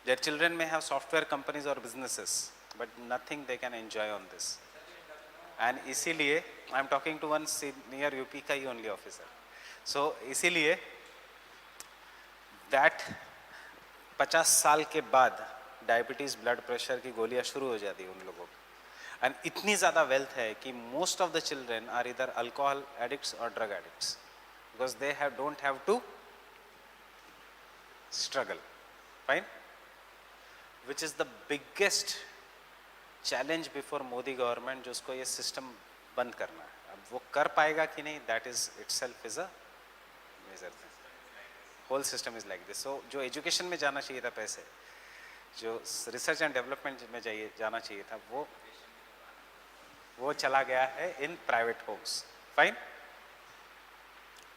Their children may have software companies or businesses, but nothing they can enjoy on this. And इसीलिए I am talking to one senior UP का ही only officer. So इसीलिए that 50 साल के बाद diabetes, blood pressure की गोलियां शुरू हो जाती है उन लोगों को। एंड इतनी ज़्यादा वेल्थ है कि most of the children are इधर अल्कोहल एडिक्ट्स और drug addicts, because they don't have to struggle, fine, which is the biggest challenge before Modi government, जो उसको ये सिस्टम बंद करना है। अब वो कर पाएगा कि नहीं, that is itself is a major thing. Whole system is like this. So जो एजुकेशन में जाना चाहिए था पैसे, जो रिसर्च एंड डेवलपमेंट में जाना चाहिए था, वो चला गया है in private homes, fine,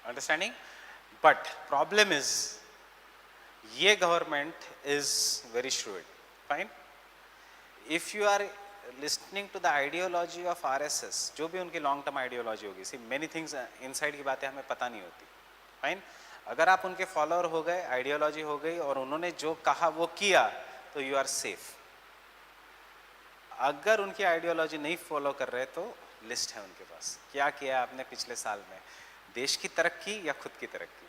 understanding. But problem is ये government is very shrewd, fine. If you are listening to the ideology of RSS, जो भी उनकी लॉन्ग टर्म आइडियोलॉजी होगी, सी मेनी थिंग्स इनसाइड की बातें हमें पता नहीं होती, फाइन। अगर आप उनके फॉलोअर हो गए, आइडियोलॉजी हो गई और उन्होंने जो कहा वो किया, तो यू आर सेफ। अगर उनकी आइडियोलॉजी नहीं फॉलो कर रहे तो लिस्ट है उनके पास, क्या किया आपने पिछले साल में, देश की तरक्की या खुद की तरक्की।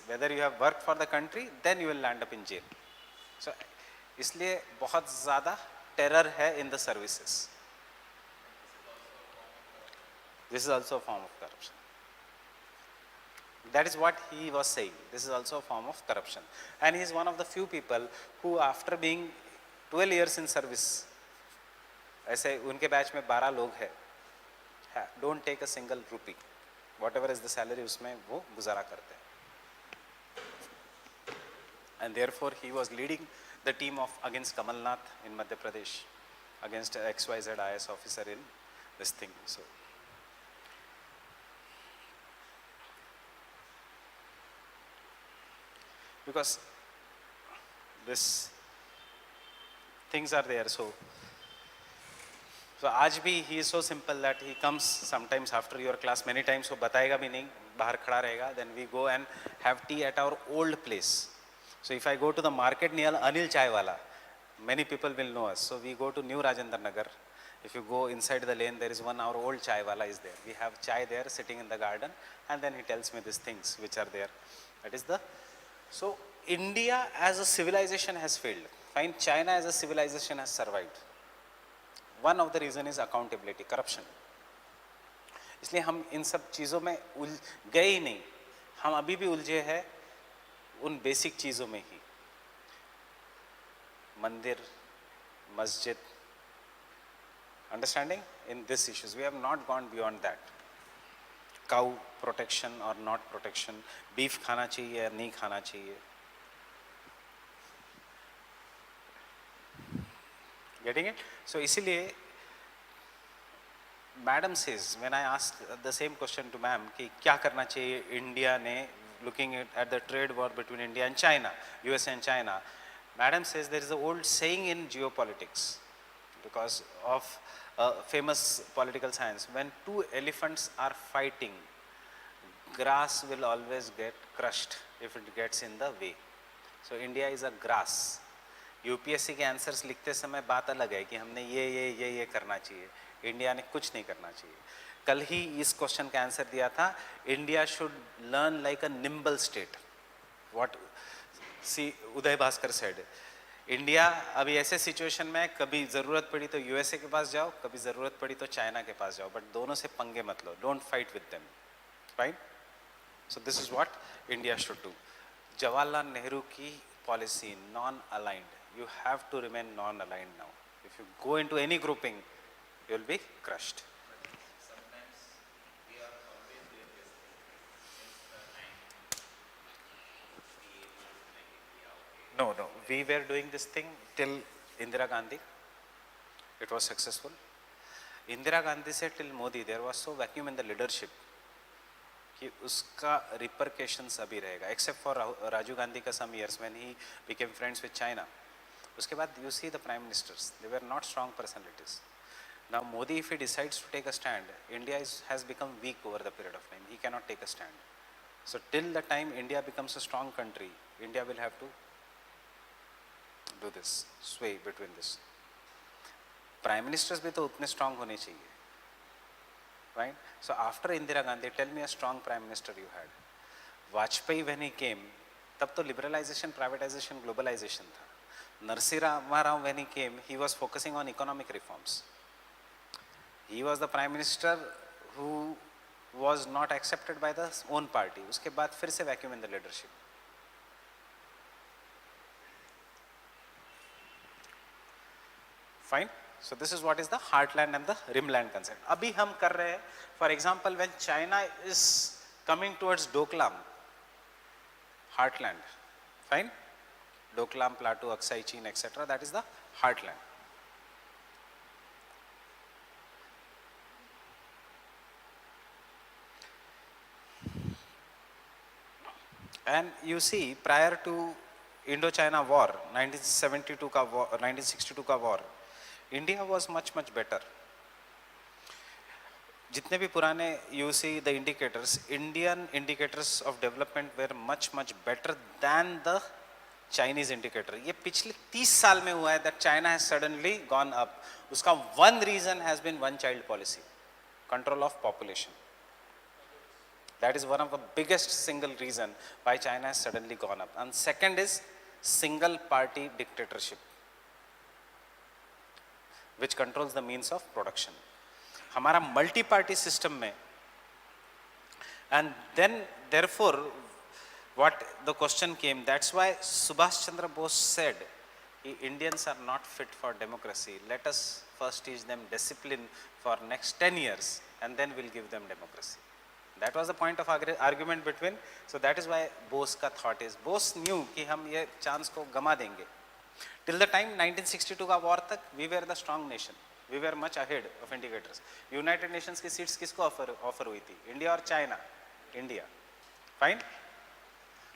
Whether you have work for the country, then you will land up in jail. So इसलिए बहुत ज़्यादा टेरर है in the services. This is also a form of corruption. That is what he was saying. This is also a form of corruption. And he is one of the few people who, after being 12 years in service, ऐसे उनके batch में 12 लोग हैं, don't take a single rupee. Whatever is the salary, उसमें वो गुजारा करते हैं. And therefore, he was leading the team of against Kamal Nath in Madhya Pradesh, against XYZ IAS officer in this thing. So. Because this things are there, so आज भी he is so simple that he comes sometimes after your class many times, वो बताएगा भी नहीं, बाहर खड़ा रहेगा, then we go and have tea at our old place. So if I go to the market near Anil Chai Wala, many people will know us, so we go to New Rajendra Nagar. If you go inside the lane, there is one, our old chai wala is there. We have chai there sitting in the garden, and then he tells me these things which are there. That is the. So India as a civilization has failed. Fine, China as a civilization has survived. One of the reason is accountability, corruption. इसलिए हम इन सब चीज़ों में गए ही नहीं, हम अभी भी उलझे हैं उन बेसिक चीज़ों में ही। मंदिर, मस्जिद, understanding in these issues. We have not gone beyond that. Cow protection or not protection, beef खाना चाहिए या नहीं खाना चाहिए. Getting it? So इसीलिए madam says, when I ask the same question to ma'am कि क्या करना चाहिए इंडिया ने, looking at the trade war between India and China, US and China, madam says there is an old saying in geopolitics because of famous political science, when two elephants are fighting, grass will always get crushed if it gets in the way. So India is a grass. UPSC के answers लिखते समय बात अलग है कि हमने ये करना चाहिए, इंडिया ने कुछ नहीं करना चाहिए. कल ही इस क्वेश्चन का आंसर दिया था, India should learn like a nimble state. what see Uday Bhaskar said, India अभी ऐसे सिचुएशन में कभी ज़रूरत पड़ी तो यूएसए के पास जाओ, कभी ज़रूरत पड़ी तो चाइना के पास जाओ, बट दोनों से पंगे मत लो, don't fight with them, right? So this is what India should do. Jawaharlal Nehru की policy non aligned, you have to remain non-aligned now. If you go into any grouping, you will be crushed. Sometimes we are always doing this thing since the time we like India. Okay. No, we were doing this thing till Indira Gandhi. It was successful. Indira Gandhi said till Modi, there was so vacuum in the leadership कि उसका repercussions अभी रहेगा, except for Rajiv Gandhi का some years when he became friends with China. उसके बाद you see the prime ministers, they were not strong personalities. Now Modi, if he decides to take a stand, India has become weak over the period of time. He cannot take a stand. So till the time India becomes a strong country, India will have to do this, sway between this. Prime ministers भी तो उतने strong होने चाहिए, right? So after Indira Gandhi, tell me a strong prime minister you had. Vajpayee when he came, तब तो liberalization, privatization, globalization था. Narasimha Rao when he came, he was focusing on economic reforms. He was the prime minister who was not accepted by the own party. उसके बाद फिर से vacuum in the leadership. Fine. So this is what is the heartland and the rimland concept. अभी हम कर रहे हैं, for example, when China is coming towards Doklam, heartland, fine? Doklam Plateau, Aksai Chin, etc. That is the heartland. And you see, prior to Indo-China war, 1972 का war, 1962 का war, India was much better. जितने भी पुराने you see the indicators, Indian indicators of development were much better than the Chinese indicator. ये पिछले 30 साल में हुआ है that China has suddenly gone up. उसका one reason has been one child policy, control of population. That is one of the biggest single reason why China has suddenly gone up. And second is single party dictatorship, which controls the means of production. हमारा multi party system में, and then therefore what the question came, that's why Subhash Chandra Bose said, Indians are not fit for democracy. Let us first teach them discipline for next 10 years and then we'll give them democracy. That was the point of argument between. So that is why Bose का thought is, Bose knew कि हम ये chance को गमा देंगे. Till the time 1962 का war तक, we were the strong nation. We were much ahead of indicators. United Nations की seats किसको offer हुई थी? India और China? India. Fine.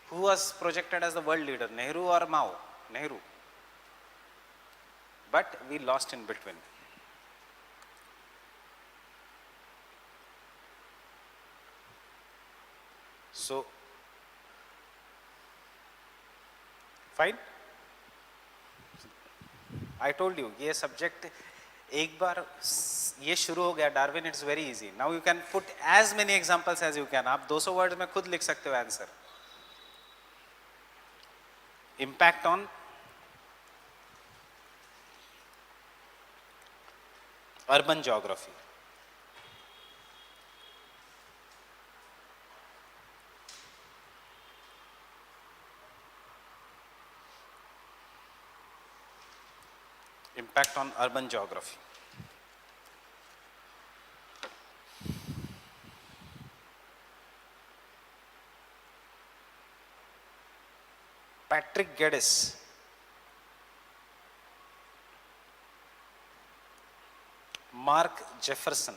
Who was projected as the world leader? Nehru or Mao? Nehru. But we lost in between. So, fine. I told you, ये subject एक बार ये शुरू हो गया, Darwin, it's very easy. Now you can put as many examples as you can. आप 200 words में खुद लिख सकते हो answer. Impact on urban geography. Impact on urban geography. Patrick Geddes, Mark Jefferson,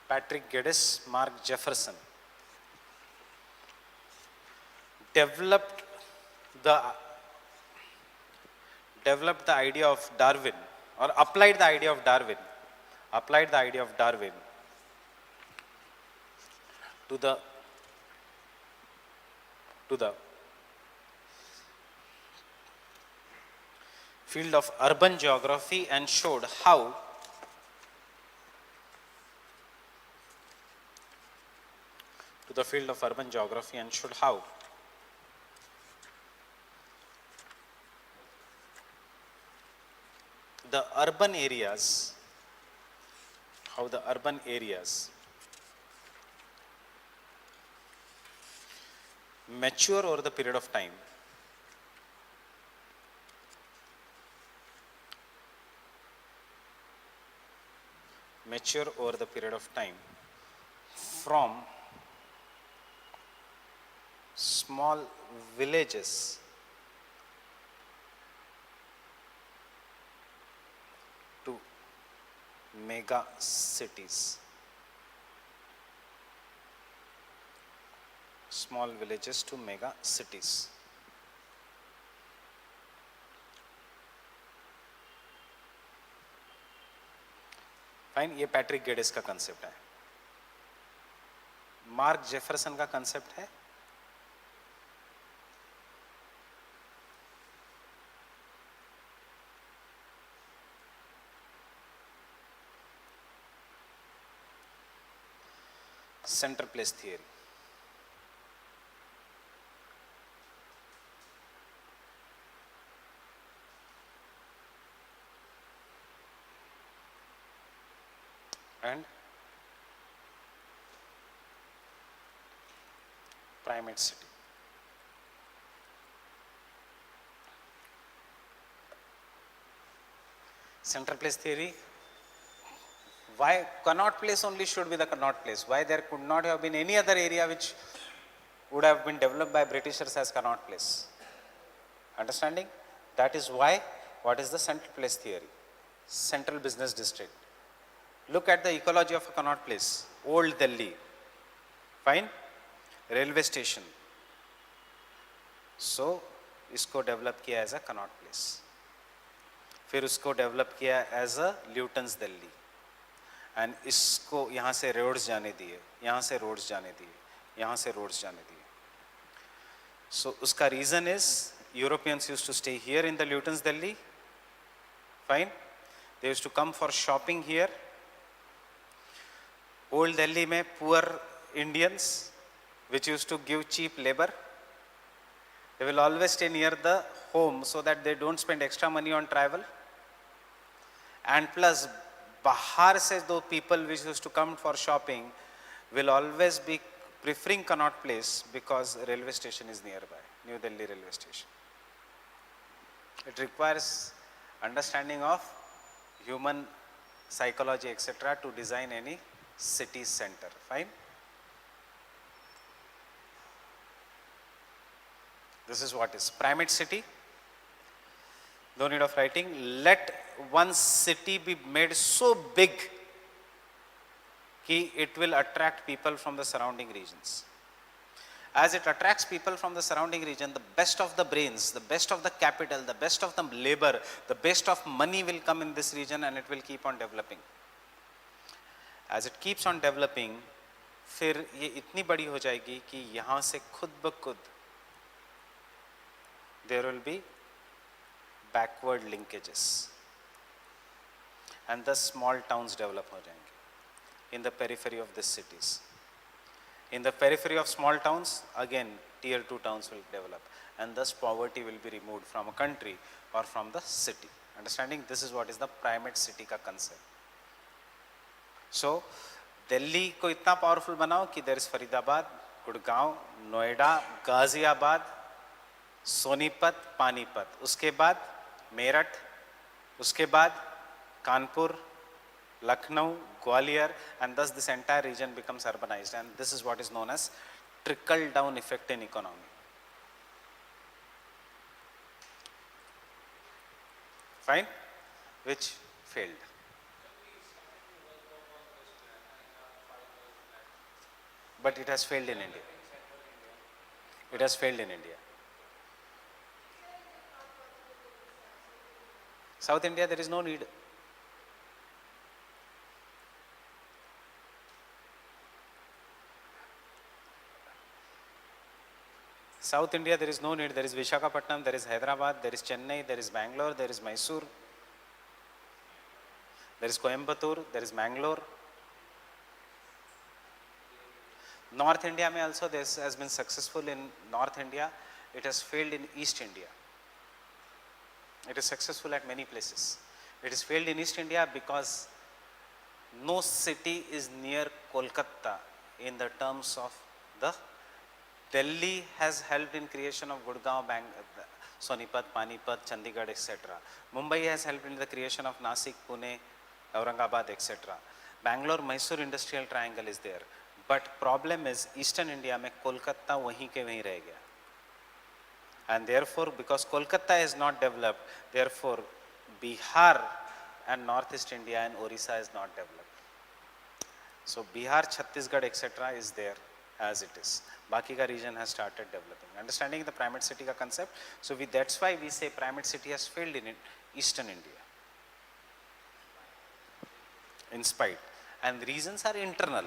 Patrick Geddes, Mark Jefferson developed the idea of Darwin, or applied the idea of Darwin to the field of urban geography and showed how to the field of urban geography and should how the urban areas, how the urban areas mature over the period of time from small villages to mega cities. Small villages to mega cities. Fine, ये Patrick गेडिस का concept है. Mark Jefferson का concept है centre place theory. And primate city. Central place theory. Why Connaught Place only should be the Connaught Place? Why there could not have been any other area which would have been developed by Britishers as Connaught Place? Understanding? That is why, what is the central place theory? Central business district. Look at the ecology of a Connaught Place. Old Delhi. Fine? Railway station. So, इसको develop किया as a Connaught Place. फिर उसको develop किया as a Luton's Delhi. And इसको यहाँ से roads जाने दिए, यहाँ से roads जाने दिए, यहाँ से roads जाने दिए. So, उसका reason is Europeans used to stay here in the Luton's Delhi. Fine? They used to come for shopping here. Old Delhi में poor Indians which used to give cheap labor, they will always stay near the home so that they don't spend extra money on travel. And plus, Bahar says those people which used to come for shopping will always be preferring Connaught Place because railway station is nearby, New Delhi railway station. It requires understanding of human psychology, etc., to design any city center. Fine? This is what is primate city. No need of writing. Let one city be made so big कि it will attract people from the surrounding regions. As it attracts people from the surrounding region, the best of the brains, the best of the capital, the best of the labor, the best of money will come in this region and it will keep on developing. As it keeps on developing, फिर ये इतनी बड़ी हो जाएगी कि यहाँ से खुद ब खुद there will be backward linkages and the small towns develop हो जाएंगे in the periphery of these cities. In the periphery of small towns, again tier 2 towns will develop and thus poverty will be removed from a country or from the city. Understanding? This is what is the primate city का concept. So, Delhi को इतना powerful बनाओ कि there is Faridabad, Gurgaon, Noida, Ghaziabad, Sonipat, Panipat, उसके बाद मेरठ, उसके बाद Kanpur, Lucknow, Gwalior, and thus this entire region becomes urbanized, and this is what is known as trickle down effect in economy. Fine? Which failed. But it has failed in India. It has failed in India. South India, there is no need. South India, there is no need. There is Visakhapatnam, there is Hyderabad, there is Chennai, there is Bangalore, there is Mysore, there is Coimbatore, there is Mangalore. North India may also, this has been successful in North India, it has failed in East India. It is successful at many places. It is failed in East India because no city is near Kolkata in the terms of the Delhi has helped in creation of Gurgaon, Sonipat, Panipat, Chandigarh, etc. Mumbai has helped in the creation of Nasik, Pune, Aurangabad, etc. Bangalore, Mysore industrial triangle is there. But problem is Eastern India में कोलकाता वहीं के वहीं रह गया. And therefore, because Kolkata is not developed, therefore Bihar and Northeast India and Orissa is not developed. So Bihar, Chhattisgarh, etc. is there as it is. Baki ka region has started developing. Understanding the primate city ka concept. So that's why we say primate city has failed in Eastern India. In spite. And the reasons are internal.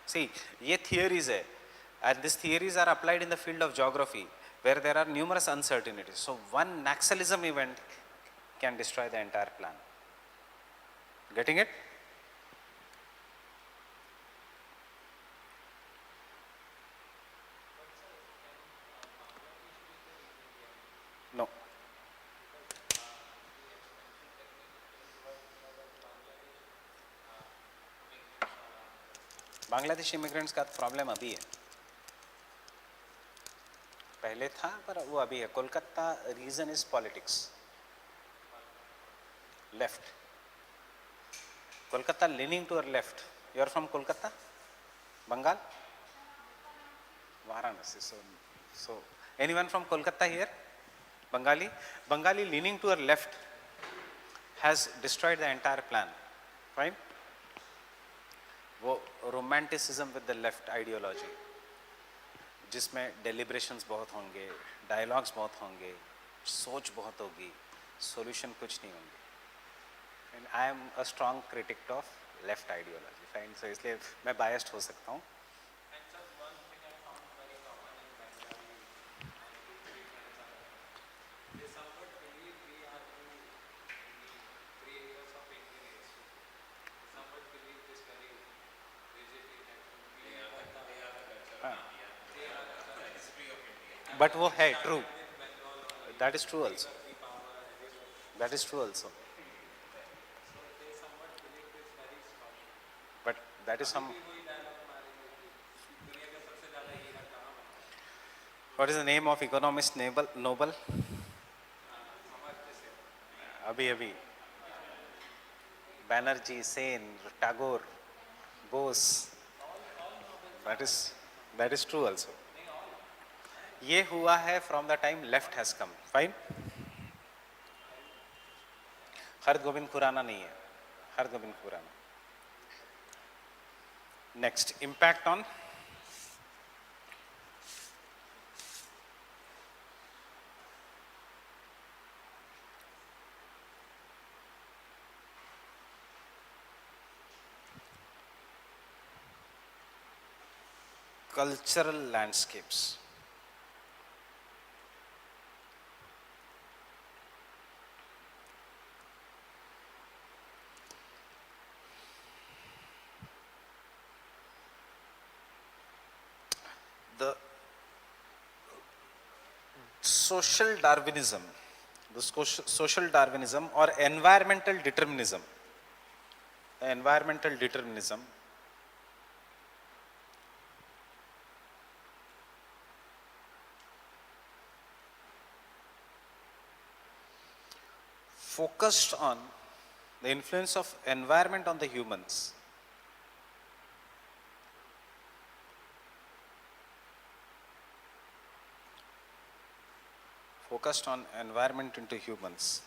See, ye theories hai. And these theories are applied in the field of geography, where there are numerous uncertainties. So one Naxalism event can destroy the entire plan. Getting it? No. Bangladesh immigrants का problem अभी है, पहले था पर वो अभी है. Kolkata region is politics. Left. Kolkata leaning to left. You are from Kolkata, Bengal, Varanasi. So anyone from Kolkata here? Bengali leaning to left has destroyed the entire plan, right? वो romanticism with the left ideology, जिसमें deliberations बहुत होंगे, dialogues बहुत होंगे, सोच बहुत होगी, solution कुछ नहीं होंगे. And I am a strong critic of left ideology, fine. So इसलिए मैं biased हो सकता हूँ. But वो है true. That is true also. That is true also. But that is some. What is the name of economist Nobel? Abhi. Banerjee, Sen, Tagore, Bose. That is true also. ये हुआ है from the time left has come, fine. हर गोविंद खुराना नहीं है, हर Govind Khurana. Next, impact on cultural landscapes. The social Darwinism or environmental determinism. Environmental determinism focused on the influence of environment on the humans. Focused on environment into humans,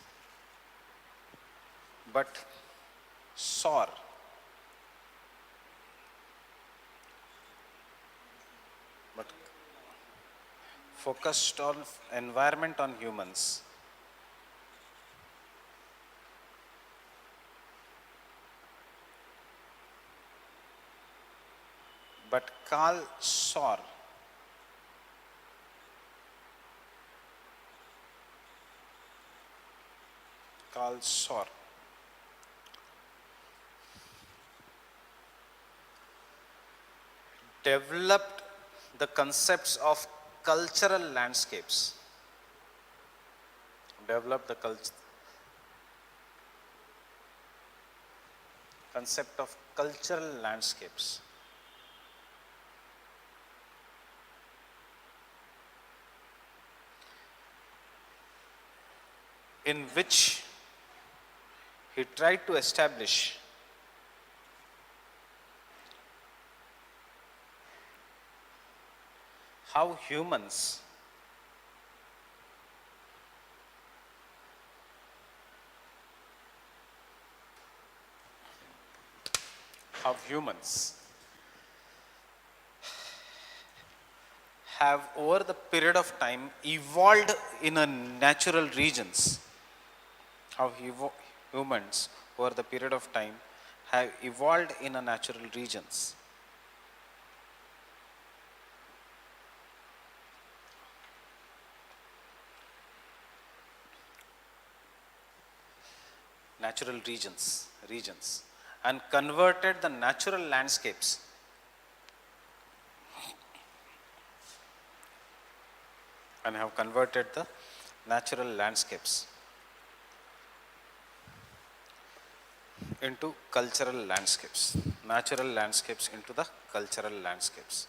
but SOR, but focused on environment on humans, but Carl SOR developed the concepts of cultural landscapes. Develop the concept of cultural landscapes. In which he tried to establish how humans have over the period of time evolved in a natural regions. How humans over the period of time have evolved in a natural regions. Natural regions, and converted the natural landscapes and have converted the natural landscapes into cultural landscapes, natural landscapes into the cultural landscapes.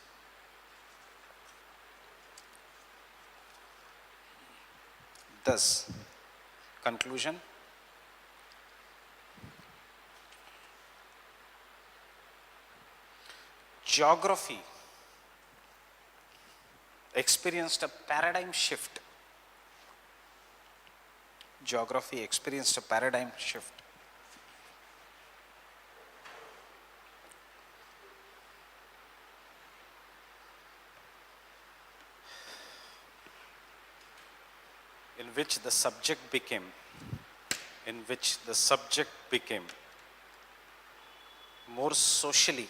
Thus, conclusion, geography experienced a paradigm shift. Geography experienced a paradigm shift. In which the subject became more socially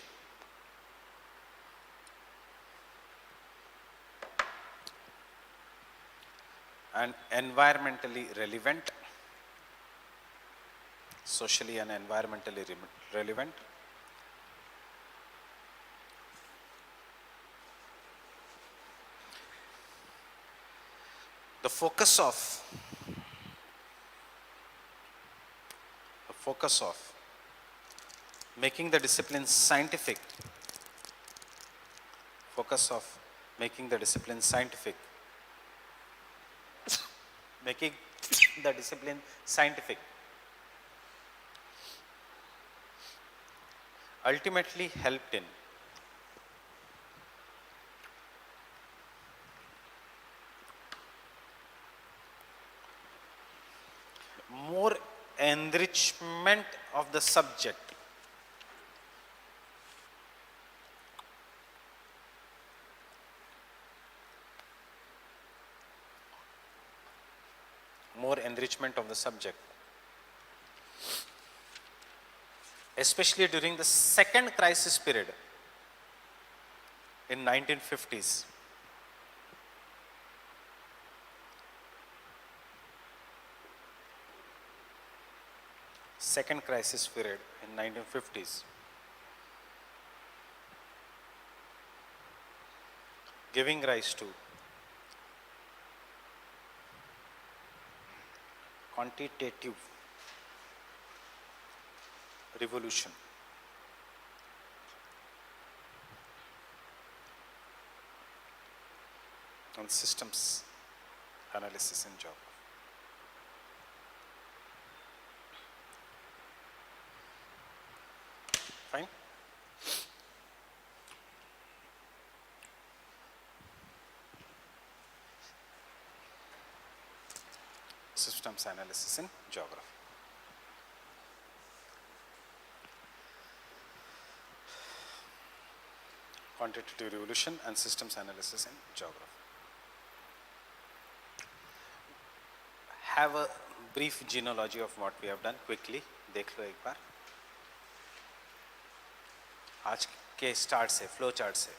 and environmentally relevant, socially and environmentally relevant, the focus of making the discipline scientific, making the discipline scientific ultimately helped in more enrichment of the subject, especially during the second crisis period in 1950s. Second crisis period in 1950s, giving rise to quantitative revolution on systems analysis in geography. Fine. Systems analysis in geography. Quantitative revolution and systems analysis in geography. Have a brief genealogy of what we have done quickly. देख लो एक बार. आज के start से, flow chart से.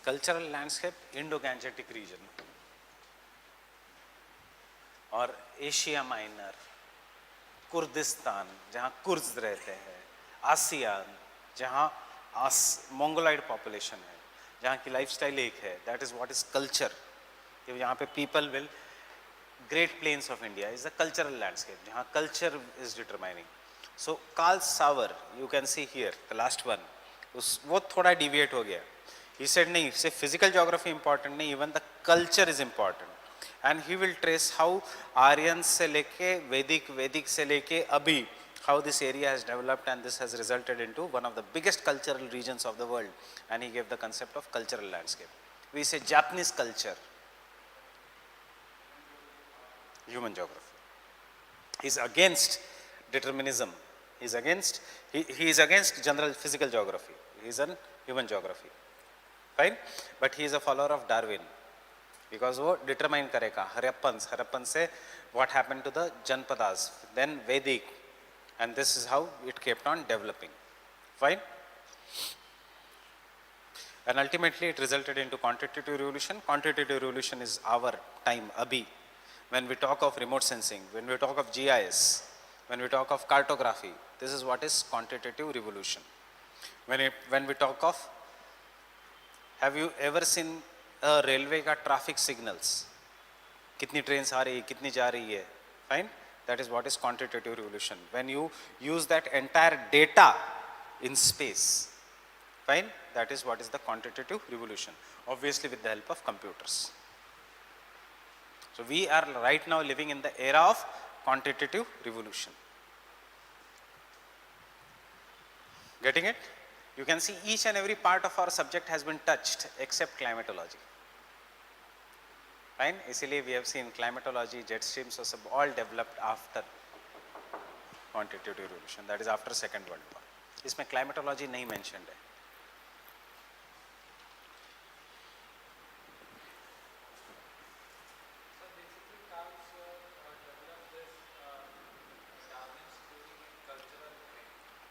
Cultural landscape, Indo-Gangetic region और Asia minor, Kurdistan जहाँ कुर्ज रहते हैं, आसियान जहाँ मंगोलाइड पॉपुलेशन है, जहाँ की लाइफस्टाइल एक है, that is what is culture. यहाँ पे people will, great plains of India is the cultural landscape जहाँ culture is determining. So Carl Sauer you can see here the last one, वो थोड़ा डिविएट हो गया. ही सेड नहीं, सिर्फ physical geography important नहीं, even the culture is important. And he will trace how Aryan से लेके वैदिक, वैदिक से लेके अभी, how this area has developed, and this has resulted into one of the biggest cultural regions of the world. And he gave the concept of cultural landscape. We say Japanese culture, human geography. He is against determinism. He is against general physical geography. He is an human geography. Fine? But he is a follower of Darwin. Because वो determine करेगा हरप्पन से what happened to the Janpadas, then Vedic, and this is how it kept on developing. Fine? And ultimately it resulted into quantitative revolution. Quantitative revolution is our time, abhi. When we talk of remote sensing, when we talk of GIS, when we talk of cartography, this is what is quantitative revolution. When we talk of, have you ever seen a railway का traffic signals? कितनी trains आ रही है, कितनी जा रही है? Fine? That is what is quantitative revolution. When you use that entire data in space, fine? That is what is the quantitative revolution. Obviously with the help of computers. So we are right now living in the era of quantitative revolution. Getting it? You can see each and every part of our subject has been touched except climatology. Fine? इसीलिए we have seen climatology, jet streams, सब all developed after quantitative revolution. That is after Second World War. इसमें climatology नहीं mentioned है.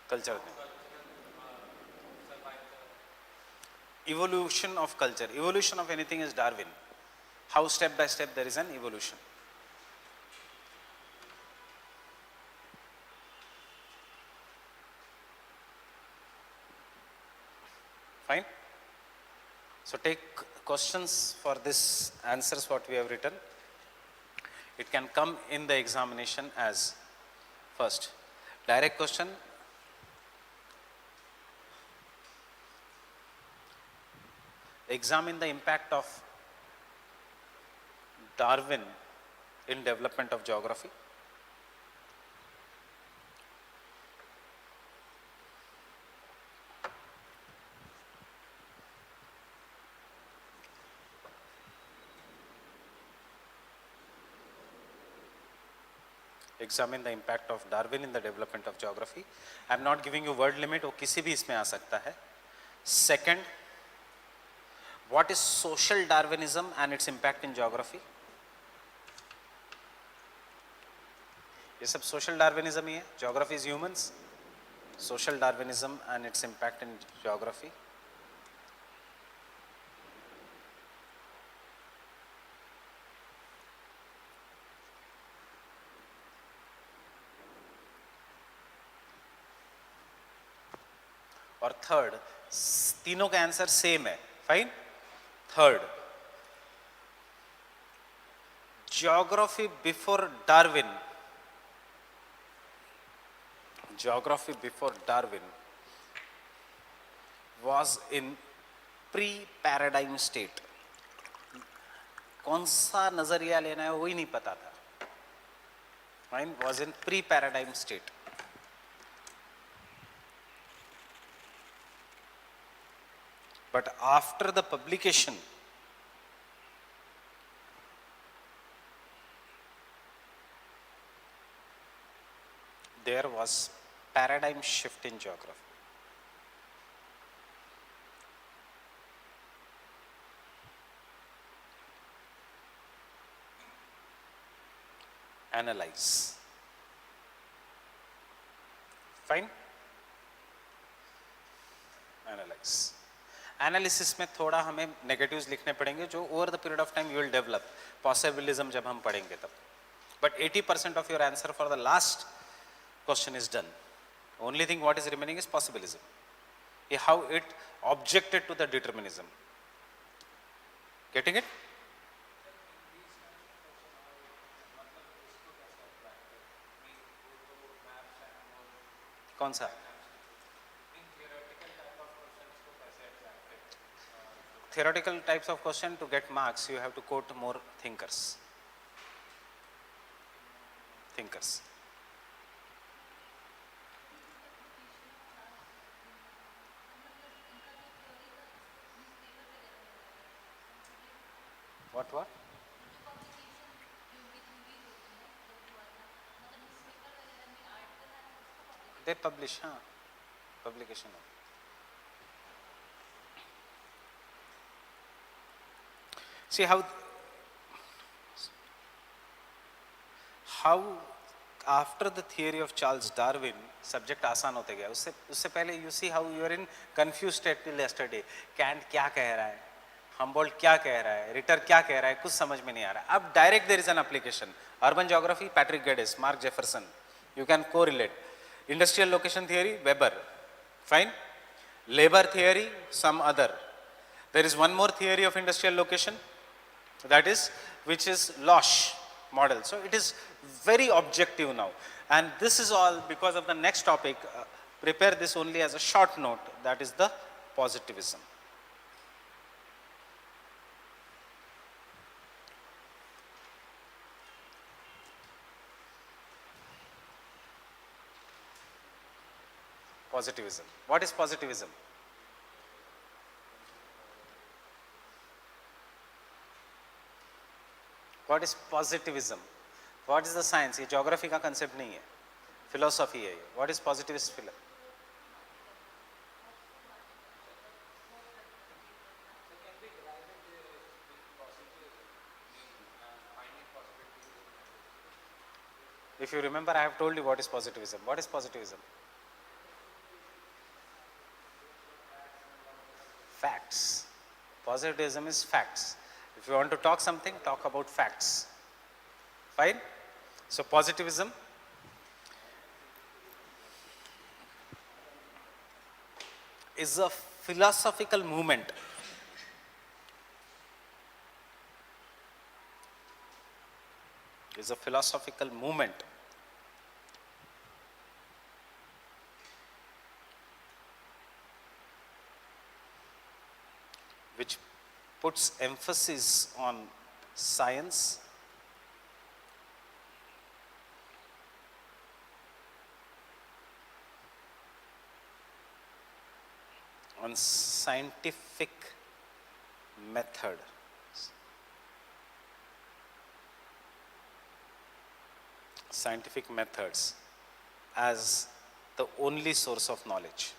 Culture. Evolution of culture. Evolution of anything is Darwin. How step by step there is an evolution. Fine? So take questions for this answers what we have written. It can come in the examination as first direct question. Examine the impact of Darwin in development of geography. Examine the impact of Darwin in the development of geography. I am not giving you word limit, वो किसी भी इसमें आ सकता है. Second, what is social Darwinism and its impact in geography? ये सब social Darwinism ही है. Geography is humans. Social Darwinism and its impact in geography. और थर्ड, तीनों का आंसर सेम है. Fine. Third, geography before Darwin. Geography before Darwin was in pre-paradigm state. कौन सा नजरिया लेना है वही नहीं पता था. Fine, was in pre-paradigm state. But after the publication, there was paradigm shift in geography. Analyze. Fine? Analyze. Analysis में थोड़ा हमें नेगेटिव्स लिखने पड़ेंगे जो over the period of time you will develop, possibilism जब हम पढ़ेंगे तब. But 80% of your answer for the last question is done. Only thing what is remaining is possibilism. How it objected to the determinism. Getting it? कौन सा? Theoretical types of question, to get marks you have to quote more thinkers. What? They publish, publication. See how after the theory of Charles Darwin subject आसान होते गया. उससे पहले you see how you are in confused state till yesterday. Kant क्या कह रहा है, Humboldt क्या कह रहा है, Ritter क्या कह रहा है, कुछ समझ में नहीं आ रहा है. अब direct there is an application. Urban geography, Patrick Geddes, Mark Jefferson. You can correlate. Industrial location theory, Weber. Fine. Labor theory, some other. There is one more theory of industrial location, that is, which is Losch model. So it is very objective now, and this is all because of the next topic. Prepare this only as a short note, that is the positivism. Positivism. What is positivism? What is positivism? What is the science? ये geography का concept नहीं है, philosophy है ये. What is positivist philosophy? If you remember, I have told you what is positivism. What is positivism? Facts. Positivism is facts. If you want to talk something, talk about facts. Fine? So positivism is a philosophical movement which puts emphasis on science, on scientific method. Scientific methods as the only source of knowledge.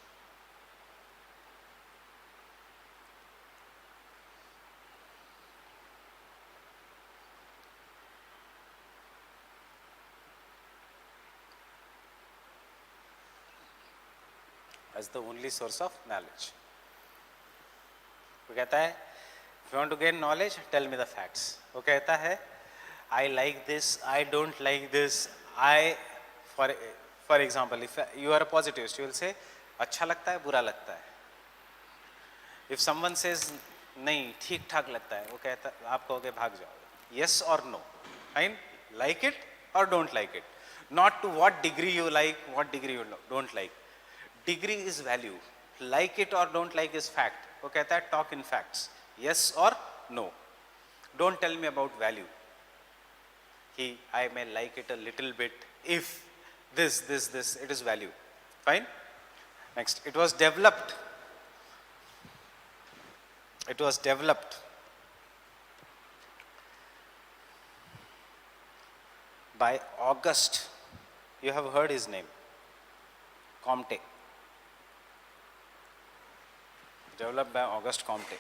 As the only source of knowledge. वो कहता है, if you want to gain knowledge, tell me the facts. वो कहता है, I like this, I don't like this. For example, if you are a positivist, you will say, अच्छा लगता है, बुरा लगता है. If someone says, नहीं, ठीक ठाक लगता है, वो कहता, आप कहोगे भाग जाओगे. Yes or no? Fine? Like it or don't like it? Not to what degree you like, what degree you don't like. Degree is value. Like it or don't like is fact. वो कहता है, talk in facts. Yes or no? Don't tell me about value. I may like it a little bit if this, it is value. Fine? Next, it was developed by Auguste. You have heard his name, Comte. Developed by Auguste Comte.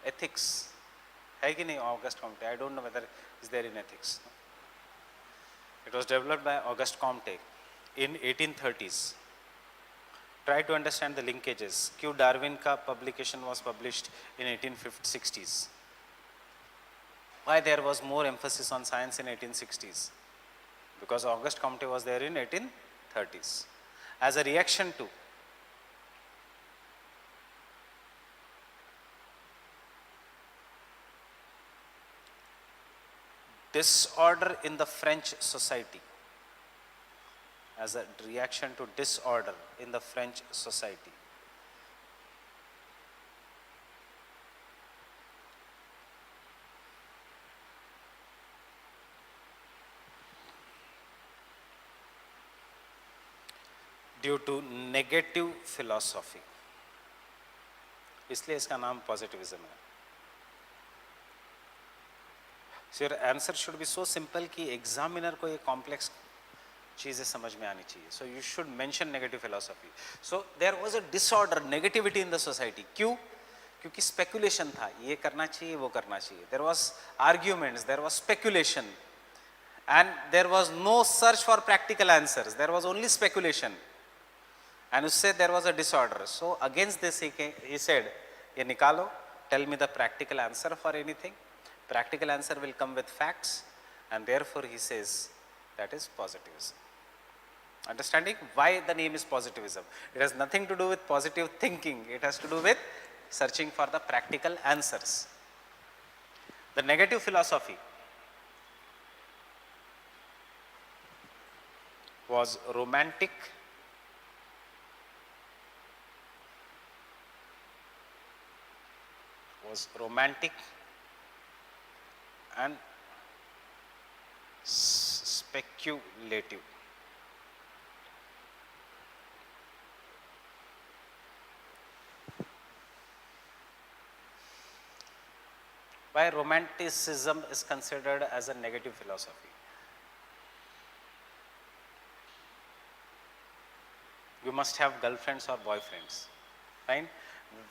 Ethics. है कि नहीं Auguste Comte? I don't know whether is there in ethics. It was developed by Auguste Comte. in 1830s. Try to understand the linkages. Q Darwin ka publication was published in 1860s. Why there was more emphasis on science in 1860s? Because Auguste Comte was there in 1830s. As a reaction to disorder in the French society, as a reaction to disorder in the French society, due to negative philosophy, इसलिए इसका नाम positivism है. So your answer should be so simple कि examiner को ये complex चीज़ें समझ में आनी चाहिए. So you should mention negative philosophy. So there was a disorder, negativity in the society. क्यों? क्योंकि speculation था, ये करना चाहिए, वो करना चाहिए. There was arguments, there was speculation, and there was no search for practical answers. There was only speculation, and उससे there was a disorder. So against this he said, ये निकालो, tell me the practical answer for anything. Practical answer will come with facts, and therefore he says that is positivism. Understanding why the name is positivism? It has nothing to do with positive thinking. It has to do with searching for the practical answers. The negative philosophy was romantic, and speculative. Why romanticism is considered as a negative philosophy? You must have girlfriends or boyfriends, fine?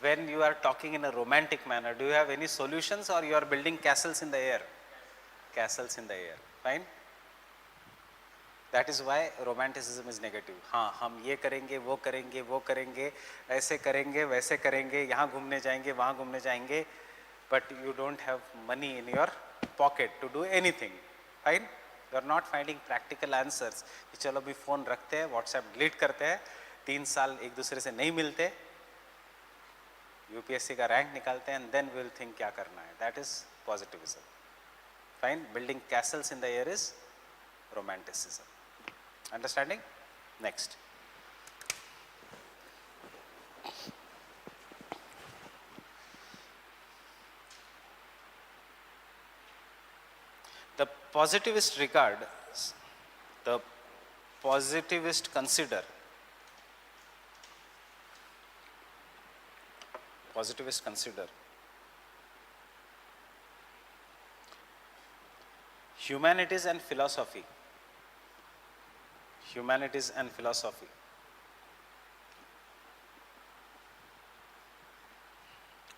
When you are talking in a romantic manner, do you have any solutions, or you are building castles in the air? Castles in the air, fine? That is why romanticism is negative. हाँ, हम ये करेंगे, वो करेंगे, वो करेंगे, ऐसे करेंगे, वैसे करेंगे, यहाँ घूमने जाएंगे, वहाँ घूमने जाएंगे, but you don't have money in your pocket to do anything, fine? You are not finding practical answers. कि चलो भी phone रखते हैं, WhatsApp delete करते हैं, 3 साल एक दूसरे से नहीं मिलते, UPSC का rank निकालते हैं, and then we will think क्या करना है. That is positivism. Fine? Building castles in the air is romanticism. Understanding? Next. The positivist regard, the positivist consider, humanities and philosophy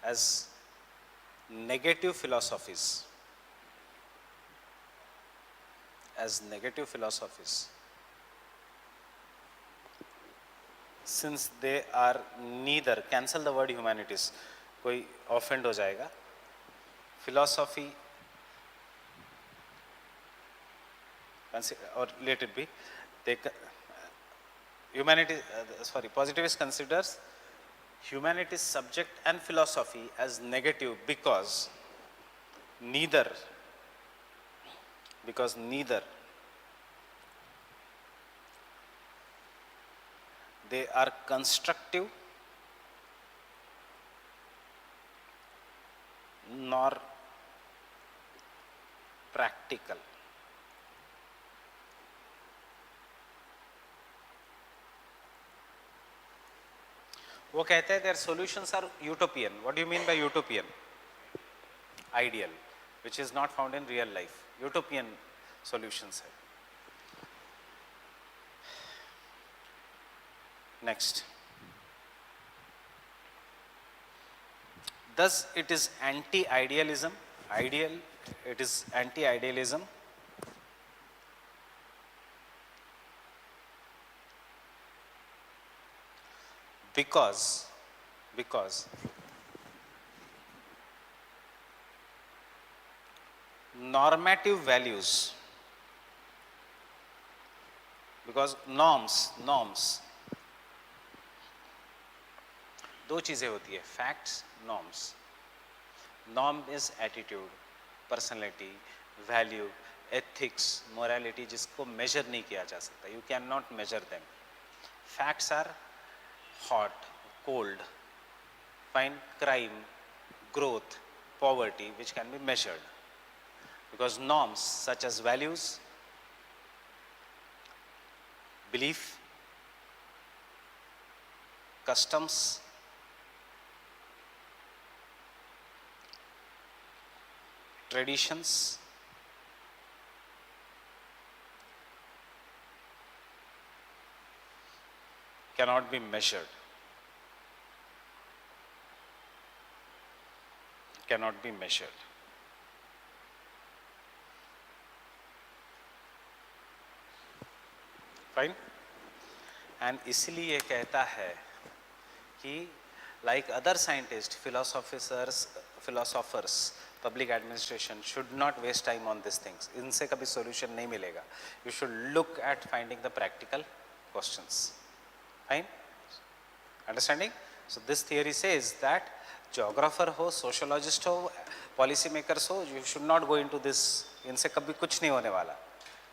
as negative philosophies, since they are neither, cancel the word humanities, कोई offend हो जाएगा, philosophy, or let it be, positivist considers humanities subject and philosophy as negative because neither they are constructive nor practical. वो कहते हैं their solutions are utopian. What do you mean by utopian? Ideal, which is not found in real life. Utopian solutions है. Next. Thus it is anti-idealism. It is anti-idealism. because normative values, because norms दो चीजें होती है, facts, norms. Norm is attitude, personality, value, ethics, morality, जिसको measure नहीं किया जा सकता. You cannot measure them. Facts are hot, cold, fine, crime, growth, poverty, which can be measured. Because norms such as values, belief, customs, traditions, cannot be measured, cannot be measured. Fine? And इसलिए कहता है कि like other scientists, philosophers, public administration should not waste time on these things. इनसे कभी solution नहीं मिलेगा. You should look at finding the practical questions. Fine? Understanding? So this theory says that geographer हो, sociologist हो, policy makers हो, you should not go into this. इनसे कभी कुछ नहीं होने वाला.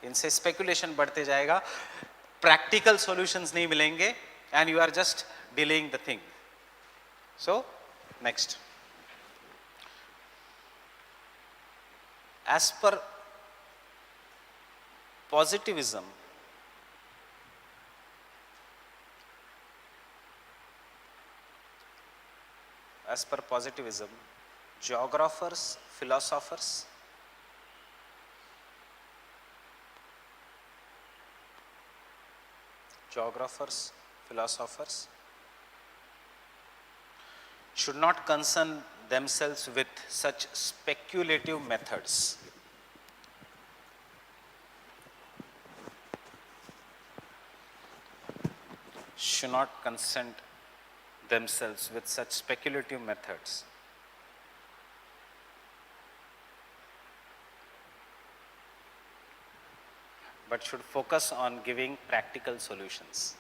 इनसे speculation बढ़ते जाएगा. Practical solutions नहीं मिलेंगे, and you are just delaying the thing. So, next. As per positivism, geographers, philosophers, should not concern themselves with such speculative methods. Should not concern themselves with such speculative methods. But should focus on giving practical solutions.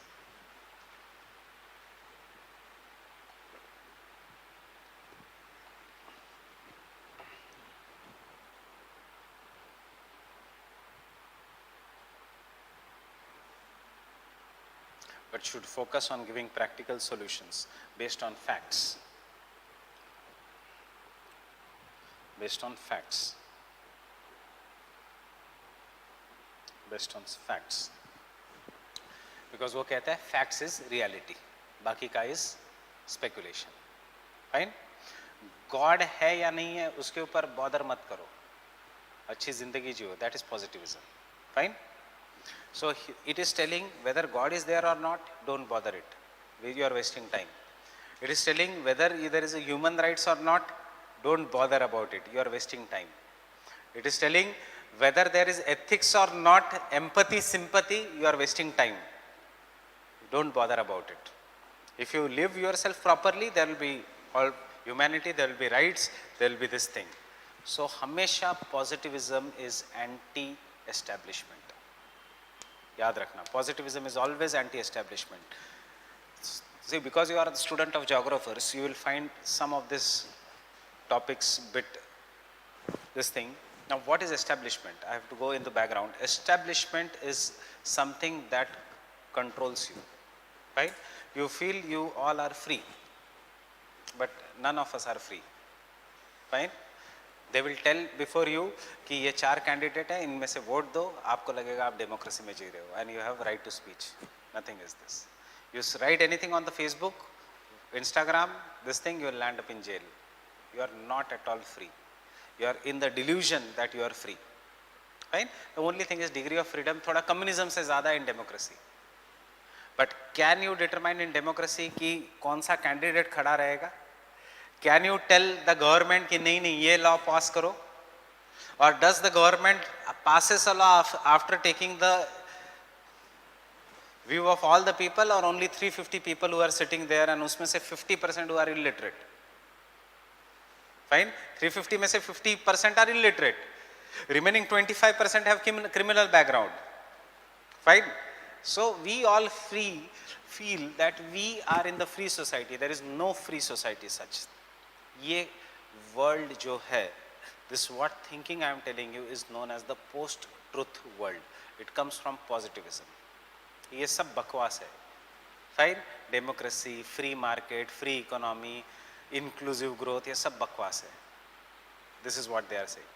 But should focus on giving practical solutions based on facts. Based on facts. Based on facts. Because वो कहता है facts is reality, बाकी का is speculation. Fine? God है या नहीं है उसके ऊपर bother मत करो, अच्छी जिंदगी जियो. That is positivism. Fine? So it is telling whether God is there or not, don't bother it. You are wasting time. It is telling whether there is a human rights or not, don't bother about it. You are wasting time. It is telling whether there is ethics or not, empathy, sympathy, you are wasting time. Don't bother about it. If you live yourself properly, there will be all humanity, there will be rights, there will be this thing. So हमेशा positivism is anti-establishment. याद रखना, positivism is always anti-establishment. See, because you are a student of geographers, you will find some of these topics bit this thing. Now, what is establishment? I have to go in the background. Establishment is something that controls you, right? You feel you all are free, but none of us are free, fine? They will tell before you कि ये 4 candidate हैं, इनमें से vote दो, आपको लगेगा आप democracy में जी रहे हो, and you have right to speech. Nothing is this. You write anything on the Facebook, Instagram, this thing, you will land up in jail. You are not at all free. You are in the delusion that you are free. Right? The only thing is degree of freedom थोड़ा communism से ज़्यादा in democracy. But can you determine in democracy कि कौन सा candidate खड़ा रहेगा? Can you tell the government कि नहीं नहीं ये law pass करो? Or does the government passes a law after taking the View of all the people or only 350 people who are sitting there and उसमें से 50% who are illiterate. Fine, 350 में से 50% are illiterate. Remaining 25% have criminal background. Fine. So we all feel that we are in the free society. There is no free society such. ये world जो है, this what thinking I am telling you is known as the post-truth world. It comes from positivism. ये सब बकवास है. Fine. Democracy, free market, free economy, inclusive growth, ये सब बकवास है. This is what they are saying.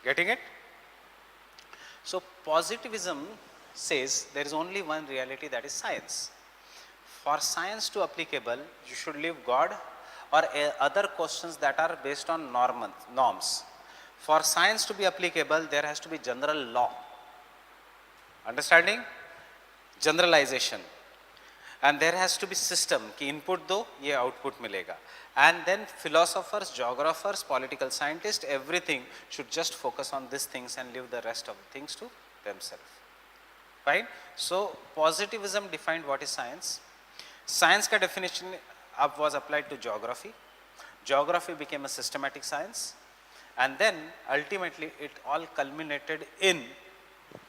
Getting it? So positivism says there is only one reality, that is science. For science to applicable, you should leave God or other questions that are based on norms. For science to be applicable, there has to be general law. Understanding? Generalization. And there has to be system कि input दो ये output मिलेगा. And then philosophers, geographers, political scientists, everything should just focus on these things and leave the rest of the things to themselves. Right? So positivism defined what is science. Science का definition अब was applied to geography. Geography became a systematic science, and then ultimately it all culminated in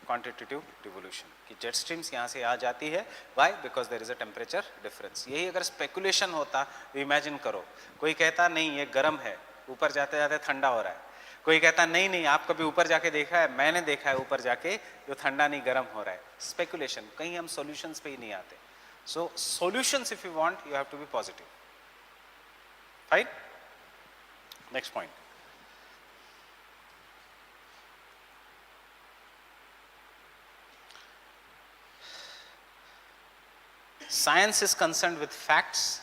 quantitative devolution. कि jet streams यहाँ से यहाँ जाती है, why? Because there is a temperature difference. यही अगर speculation होता, imagine करो, कोई कहता नहीं ये गर्म है, ऊपर जाते जाते ठंडा हो रहा है, कोई कहता नहीं नहीं आप कभी ऊपर जाके देखा है, मैंने देखा है ऊपर जाके जो ठंडा नहीं गर्म हो रहा है. Speculation, कहीं हम solutions पे ही नहीं आते. So solutions if you want, you have to be positive. Fine? Next point. Science is concerned with facts.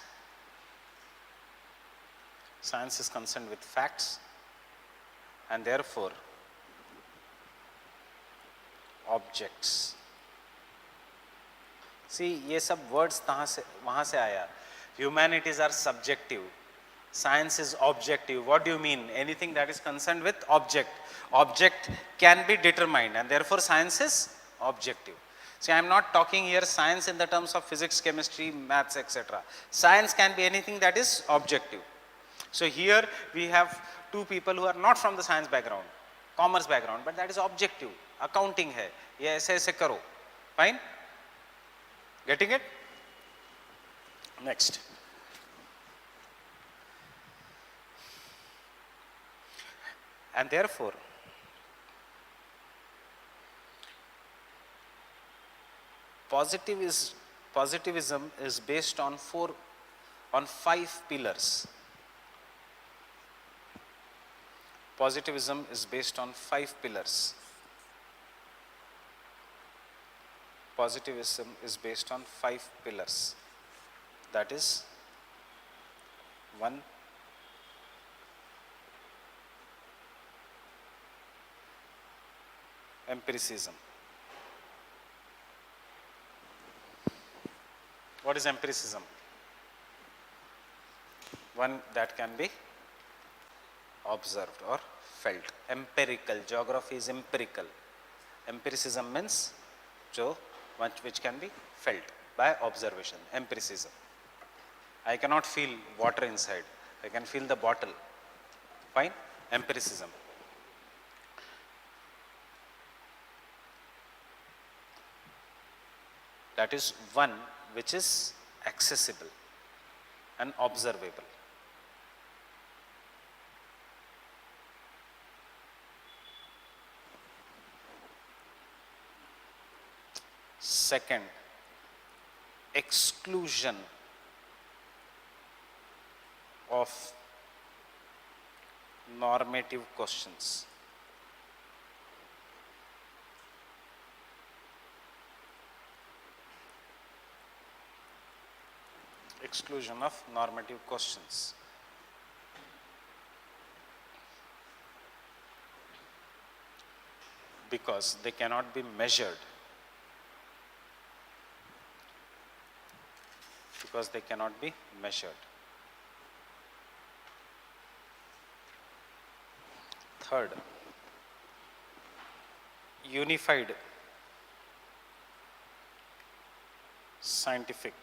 Science is concerned with facts, and therefore objects. See, ये सब words वहाँ से आया. Humanities are subjective. Science is objective. What do you mean? Anything that is concerned with object. Object can be determined, and therefore science is objective. See, I am not talking here science in the terms of physics, chemistry, maths, etc. Science can be anything that is objective. So here we have two people who are not from the science background, commerce background, but that is objective. Accounting है, ये ऐसे ऐसे करो. Fine? Getting it? Next. And therefore, positivism is based on 5 pillars. Positivism is based on 5 pillars. Positivism is based on 5 pillars. That is, 1, empiricism. What is empiricism? One that can be observed or felt. Empirical. Geography is empirical. Empiricism means which can be felt by observation. Empiricism. I cannot feel water inside. I can feel the bottle. Fine? Empiricism. That is one which is accessible and observable. Second, exclusion of normative questions. Exclusion of normative questions. Because they cannot be measured. Because they cannot be measured. Third, unified scientific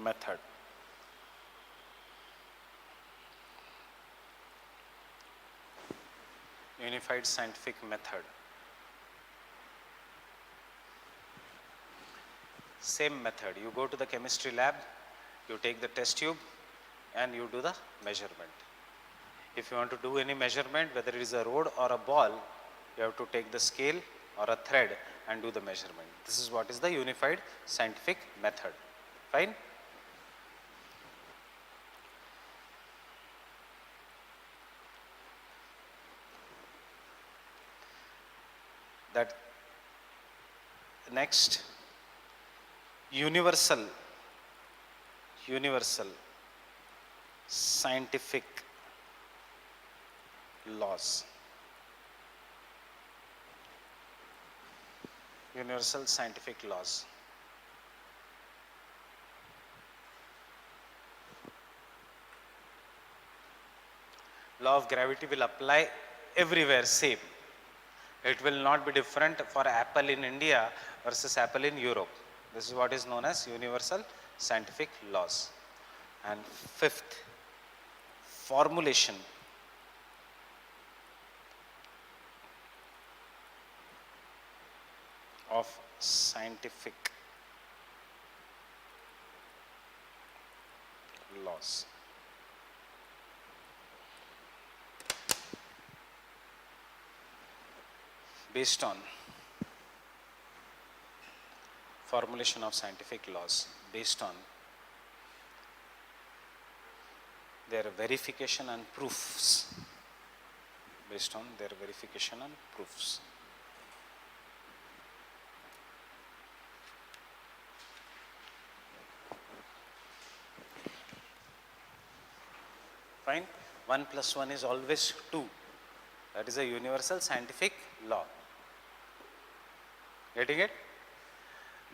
method. Unified scientific method. Same method. You go to the chemistry lab, you take the test tube and you do the measurement. If you want to do any measurement, whether it is a rod or a ball, you have to take the scale or a thread and do the measurement. This is what is the unified scientific method. Fine? That next, universal scientific laws. Universal scientific laws. Law of gravity will apply everywhere same. It will not be different for apple in India versus apple in Europe. This is what is known as universal scientific laws. And fifth, formulation of scientific laws. Based on formulation of scientific laws, based on their verification and proofs. Based on their verification and proofs. Fine? 1 plus 1 is always 2. That is a universal scientific law. Getting it?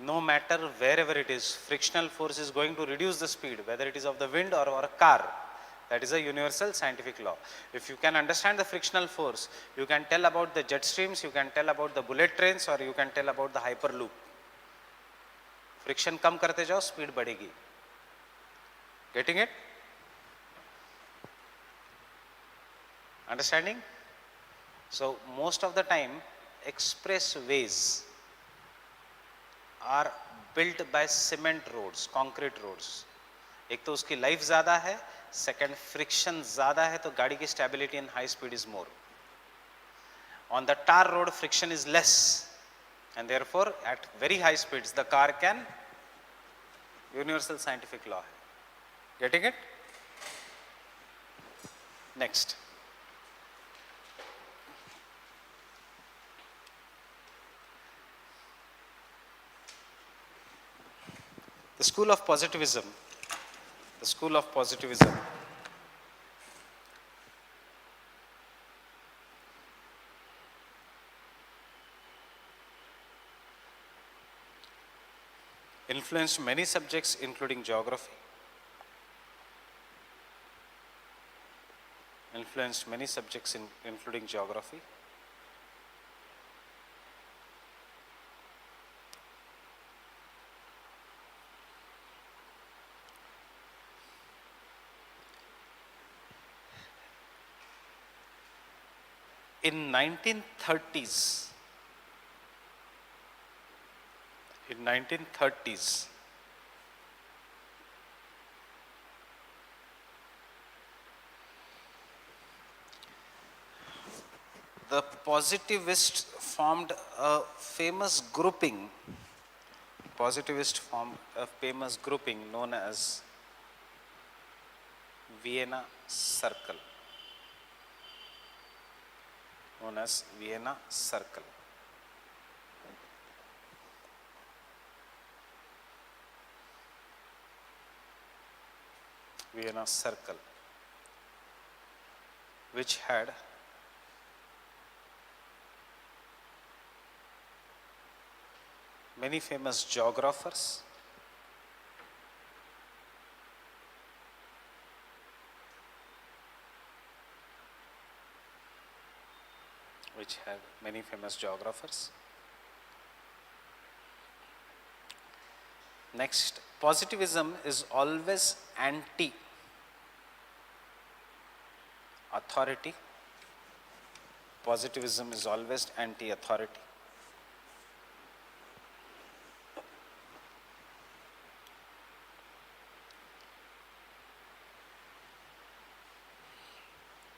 No matter wherever it is, frictional force is going to reduce the speed, whether it is of the wind or a car. That is a universal scientific law. If you can understand the frictional force, you can tell about the jet streams, you can tell about the bullet trains, or you can tell about the hyperloop. Friction कम करते जाओ, speed बढ़ेगी. Getting it? Understanding? So most of the time, expressways are built by cement roads, concrete roads. एक तो उसकी life ज़्यादा है, second friction ज़्यादा है तो गाड़ी की stability in high speed is more. On the tar road, friction is less, and therefore at very high speeds the car can. Universal scientific law है. Getting it? Next. The school of positivism. The school of positivism influenced many subjects including geography. Influenced many subjects including geography. In 1930s, the positivists formed a famous grouping. Positivists formed a famous grouping known as Vienna Circle. Known as Vienna Circle. Vienna Circle, which had many famous geographers, Next, positivism is always anti-authority. Positivism is always anti-authority.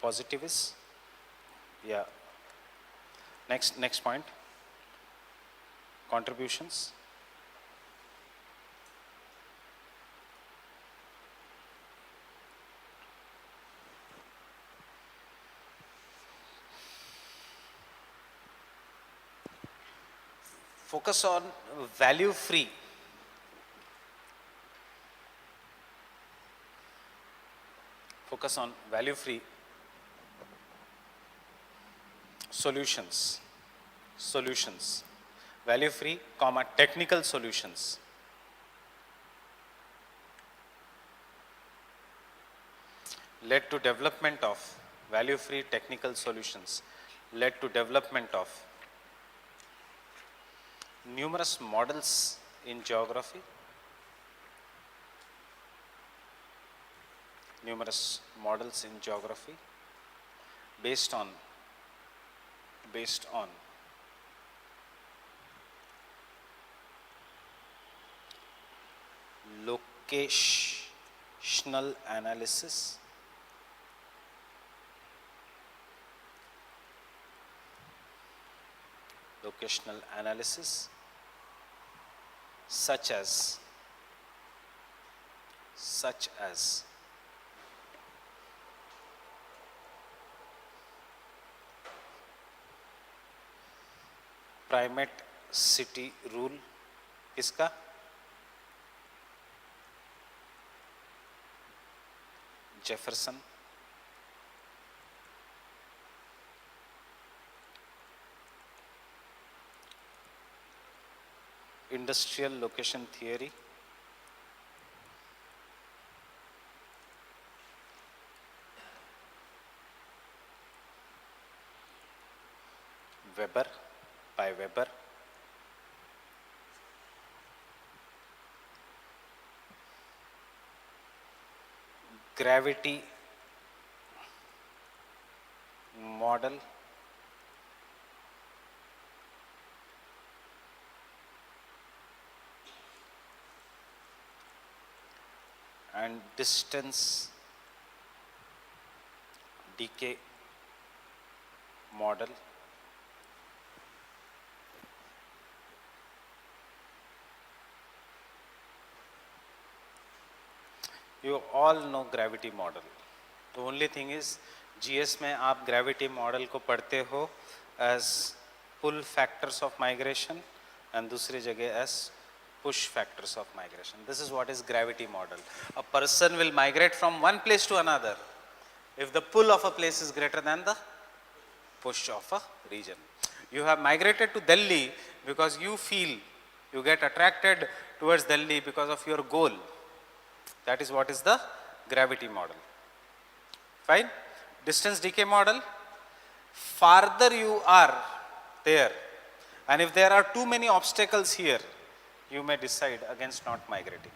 Positivist, yeah. Next point, contributions. Focus on value free. Focus on value free solutions. Value free, comma, technical solutions. Led to development of value free technical solutions. Led to development of numerous models in geography. Numerous models in geography based on locational analysis, such as primate city rule. किसका? Jefferson. Industrial location theory. Weber, by Weber. Gravity model, and distance decay model. You all know gravity model. The only thing is GS में आप gravity model को पढ़ते हो as pull factors of migration and दूसरी जगह as push factors of migration. This is what is gravity model. A person will migrate from one place to another if the pull of a place is greater than the push of a region. You have migrated to Delhi because you feel you get attracted towards Delhi because of your goal. That is what is the gravity model. Fine. Distance decay model. Farther you are there, and if there are too many obstacles here, you may decide against not migrating.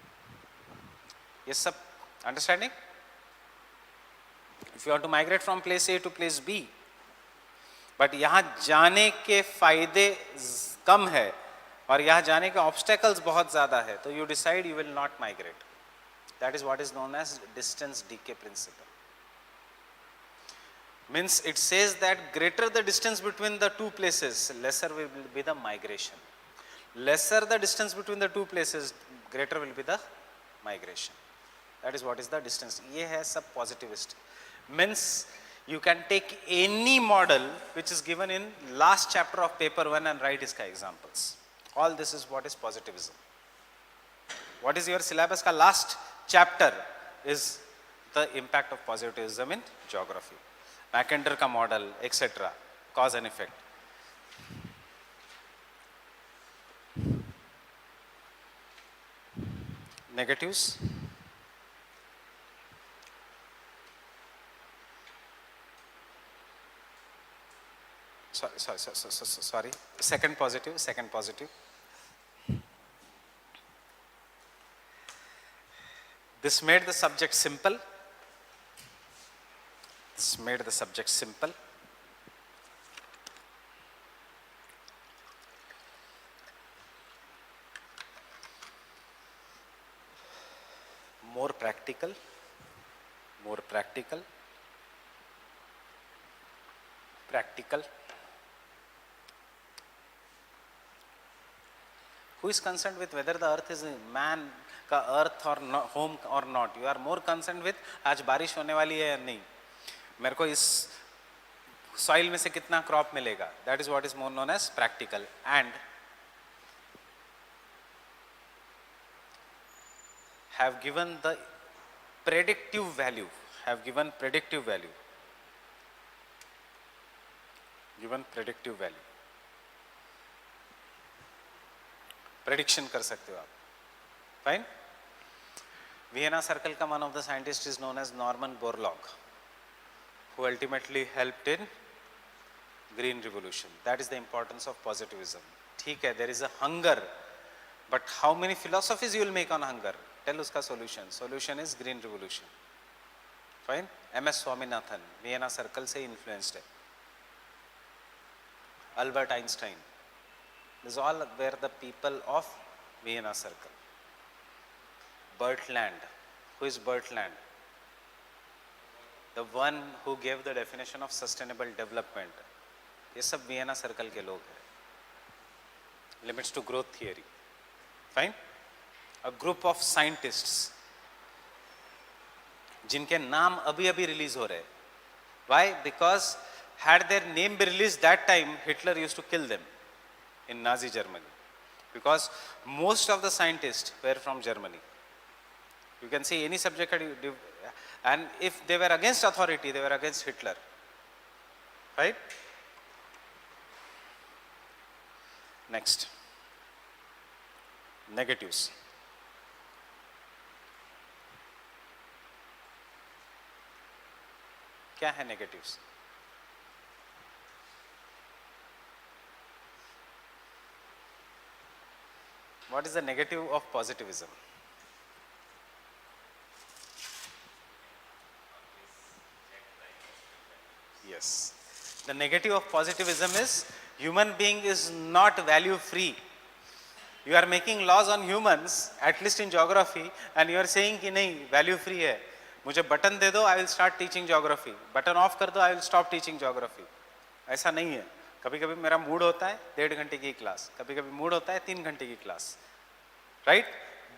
Yes, sir. Understanding? If you want to migrate from place A to place B, but यहाँ जाने के फायदे कम है और यहाँ जाने के obstacles बहुत ज़्यादा है, तो you decide you will not migrate. That is what is known as distance decay principle. Means it says that greater the distance between the two places, lesser will be the migration. Lesser the distance between the two places, greater will be the migration. That is what is the distance. ये है सब positivist. Means you can take any model which is given in last chapter of paper 1 and write इसका examples. All this is what is positivism. What is your syllabus का last chapter is the impact of positivism in geography. Mackinder का model, etc. Cause and effect. Negatives. Sorry. Second positive. This made the subject simple. This made the subject simple. More practical, more practical, practical. Who is concerned with whether the earth is man का earth or no, home or not? You are more concerned with आज बारिश होने वाली है या नहीं, मेरे को इस soil में से कितना crop मिलेगा. That is what is more known as practical. And have given the predictive value, have given predictive value, given predictive value. Prediction कर सकते हो आप. Fine. Vienna Circle का one of the scientists is known as Norman Borlaug, who ultimately helped in Green Revolution. That is the importance of positivism. ठीक है, there is a hunger, but how many philosophies you will make on hunger? Tell उसका solution. Solution is Green Revolution. Fine. MS Swaminathan, Vienna Circle से influenced है. Albert Einstein. This all were the people of Vienna Circle. Bertland. Who is Bertland? The one who gave the definition of sustainable development. ये सब Vienna Circle के लोग हैं. Limits to growth theory. Fine. A group of scientists जिनके नाम अभी अभी release हो रहे. Why? Because had their name be released that time, Hitler used to kill them in Nazi Germany, because most of the scientists were from Germany. You can see any subject, and if they were against authority, they were against Hitler. Right? Next. Negatives. क्या है negatives? What is the negative of positivism? Yes. The negative of positivism is human being is not value free. You are making laws on humans, at least in geography, and you are saying कि नहीं value free है. मुझे button दे दो, I will start teaching geography. Button of कर दो, I will stop teaching geography. ऐसा नहीं है. कभी कभी मेरा मूड होता है 1.5 घंटे की क्लास, कभी कभी मूड होता है 3 घंटे की class. Right?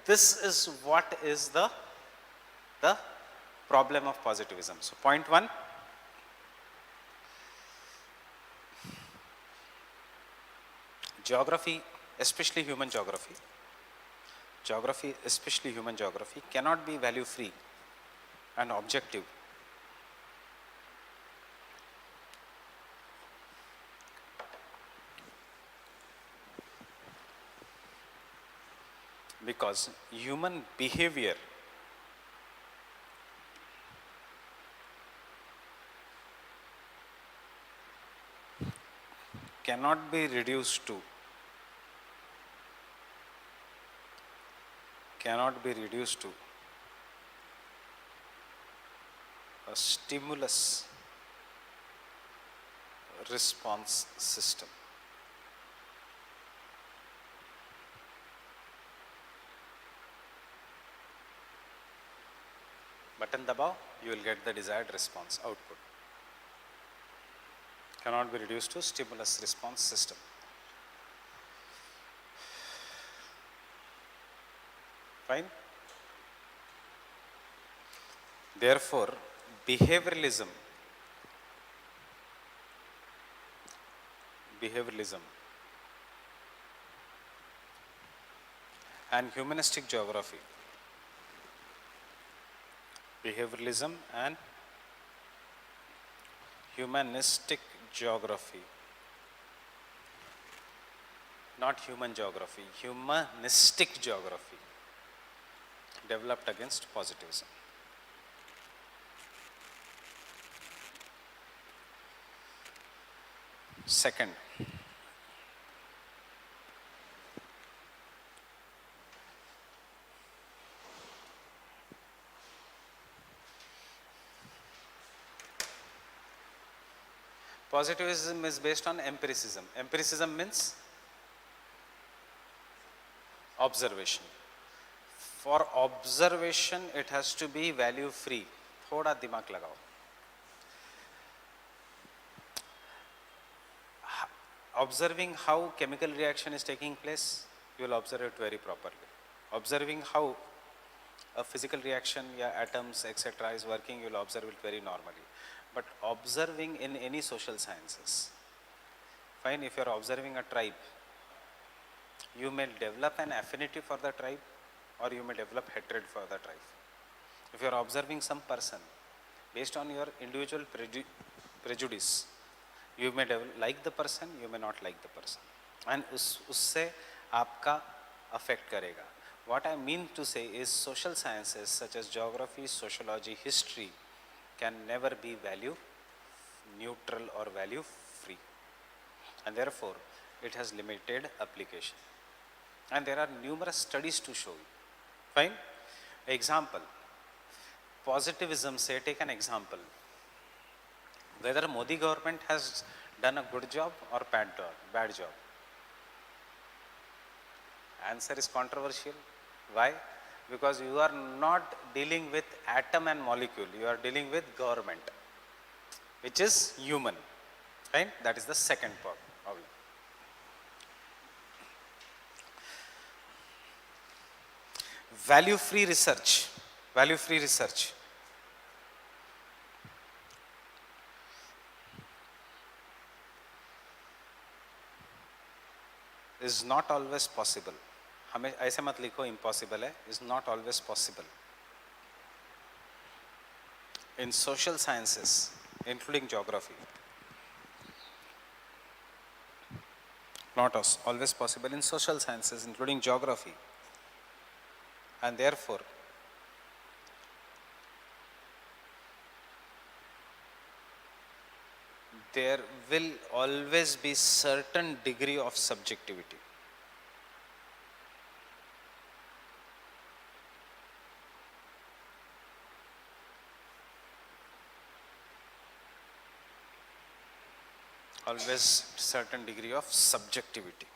This is what is the problem of positivism. So point 1. Geography, especially human geography, especially human geography, cannot be value free and objective. Because human behavior cannot be reduced to a stimulus response system. Button dabao, you will get the desired response output. Cannot be reduced to stimulus response system. Fine. Therefore, behavioralism and humanistic geography, behavioralism and humanistic geography, not human geography, humanistic geography, developed against positivism. Second, Positivism is based on empiricism. Empiricism means observation. For observation, it has to be value free. थोड़ा दिमाग लगाओ. Observing how chemical reaction is taking place, you will observe it very properly. Observing how a physical reaction, yeah, atoms, etc. is working, you will observe it very normally. But observing in any social sciences, fine, if you are observing a tribe, you may develop an affinity for the tribe or you may develop hatred for the tribe. If you are observing some person, based on your individual prejudice, you may like the person, you may not like the person. And usse aapka affect karega. What I mean to say is social sciences such as geography, sociology, history can never be value neutral or value free. And therefore, it has limited application. And there are numerous studies to show you. Fine? Example. Positivism, say, take an example. Whether Modi government has done a good job or bad job. Answer is controversial. Why? Because you are not dealing with atom and molecule, you are dealing with government, which is human. Right? That is the second problem. Value-free research. Value-free research. Is not always possible. हमें ऐसे मत लिखो impossible है, is not always possible. In social sciences, including geography, not always possible in social sciences, including geography. And therefore, there will always be certain degree of subjectivity. Always certain degree of subjectivity.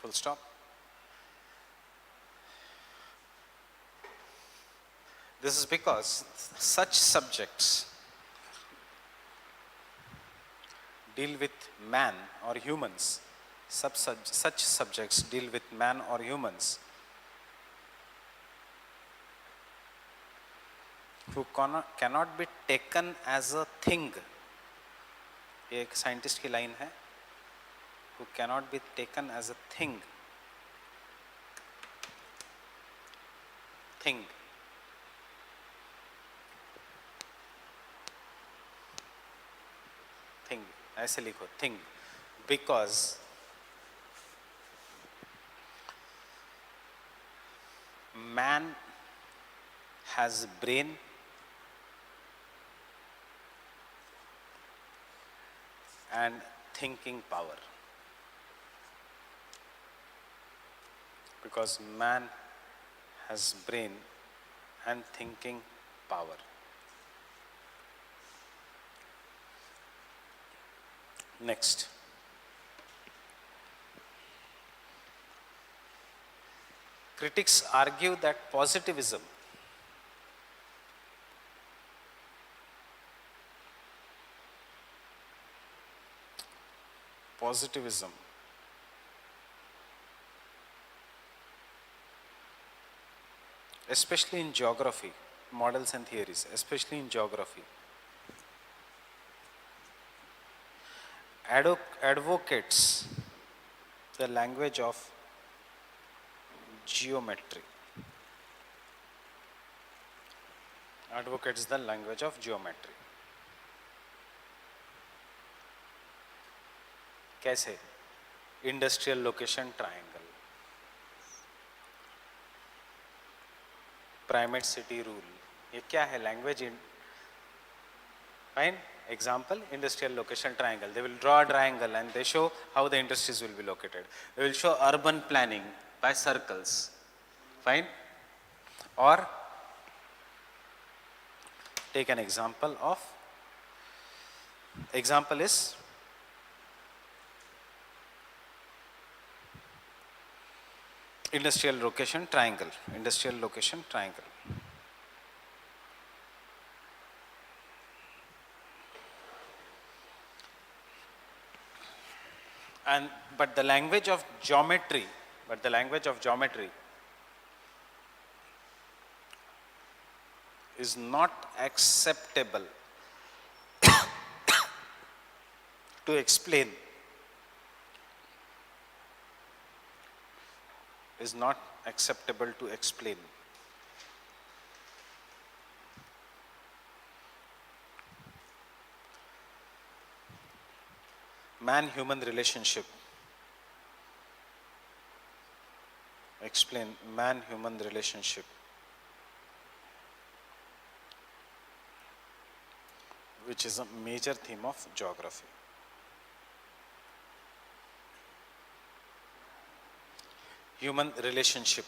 Full stop. This is because such subjects deal with man or humans. Such subjects deal with man or humans who cannot be taken as a thing. एक scientist की line है, who cannot be taken as a thing. ऐसे लिखो thing, because man has brain, and thinking power. Because man has brain and thinking power. Next. Critics argue that positivism especially in geography, models and theories, especially in geography, advocates the language of geometry. Advocates the language of geometry. कैसे? Industrial location triangle, primate city rule. ये क्या है? Language in fine. Example, industrial location triangle. They will draw a triangle and they show how the industries will be located. They will show urban planning by circles. Fine. Or take an example is industrial location triangle. But the language of geometry is not acceptable to explain, man-human relationship. Explain man-human relationship, which is a major theme of geography. Human relationship,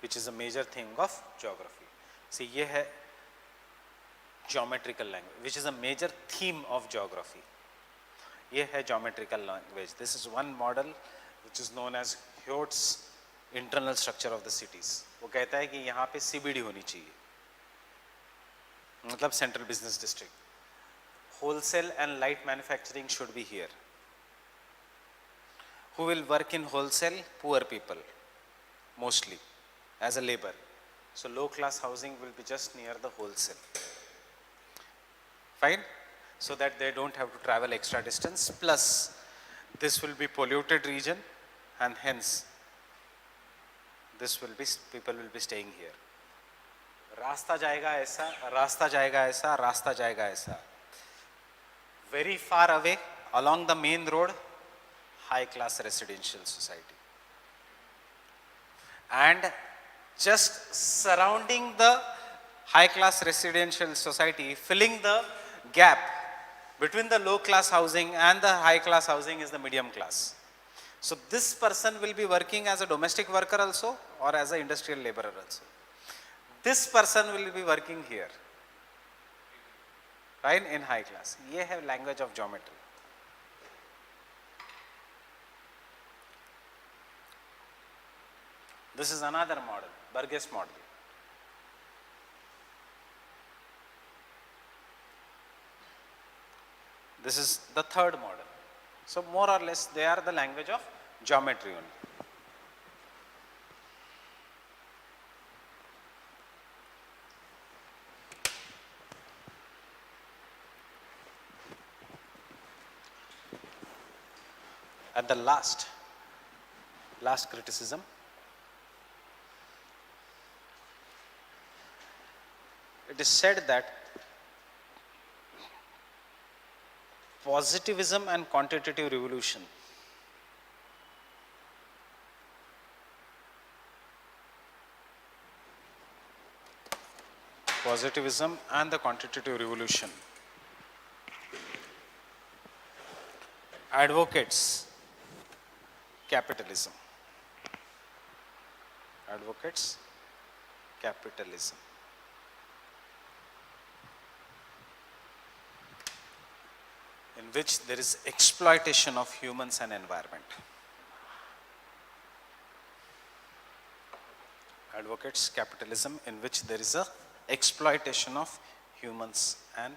which is a major theme of geography. See, ये है geometrical language, which is a major theme of geography. ये है geometrical language. This is one model which is known as Hyote's internal structure of the cities. वो कहता है कि यहाँ पे CBD होनी चाहिए, मतलब central business district. Wholesale and light manufacturing should be here. Who will work in wholesale? Poor people, mostly, as a labor. So low class housing will be just near the wholesale. Fine? So that they don't have to travel extra distance. Plus, this will be polluted region, and hence, people will be staying here. रास्ता जाएगा ऐसा. Very far away, along the main road, high class residential society. And just surrounding the high class residential society, filling the gap between the low class housing and the high class housing is the medium class. So this person will be working as a domestic worker also, or as an industrial laborer also. This person will be working here, right, in high class. ये है language of geometry. This is another model, Burgess model. This is the third model. So more or less they are the language of geometry only. And the last criticism, it is said that positivism and quantitative revolution advocates capitalism. In which there is exploitation of humans and environment. Advocates capitalism in which there is a exploitation of humans and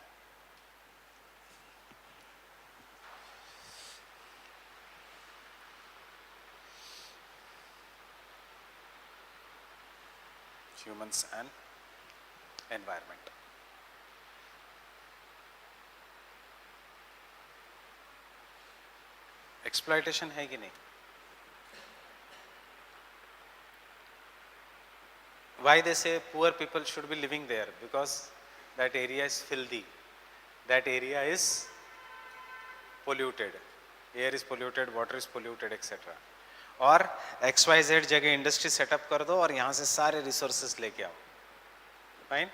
environment. Exploitation है कि नहीं? Why they say poor people should be living there? Because that area is filthy, that area is polluted, air is polluted, water is polluted, etc. और XYZ जगह industry setup कर दो और यहाँ से सारे रिसोर्सेस लेके आओ. Fine.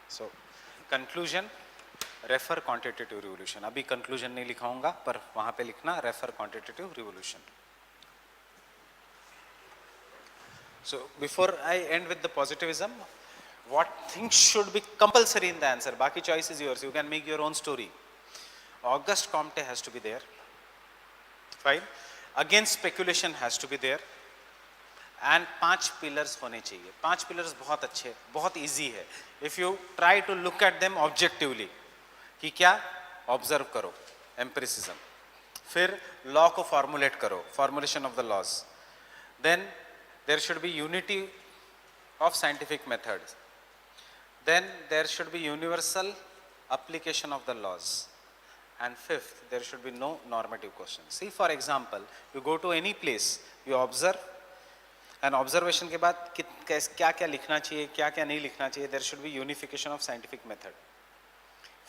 So conclusion, refer quantitative revolution. अभी कंक्लूजन नहीं लिखाऊंगा, पर वहाँ पे लिखना refer quantitative revolution. So before I end with the positivism, what things should be compulsory in the answer. Baki choice is yours. You can make your own story. August Comte has to be there. Fine. Against speculation has to be there. And 5 pillars होने चाहिए. 5 pillars बहुत अच्छे, बहुत easy है. If you try to look at them objectively, कि क्या observe करो, empiricism. फिर law को formulate करो, formulation of the laws. Then there should be unity of scientific methods. Then there should be universal application of the laws. And fifth, there should be no normative questions. See, for example, you go to any place, you observe, and observation के बाद क्या क्या लिखना चाहिए, क्या क्या नहीं लिखना चाहिए, there should be unification of scientific method.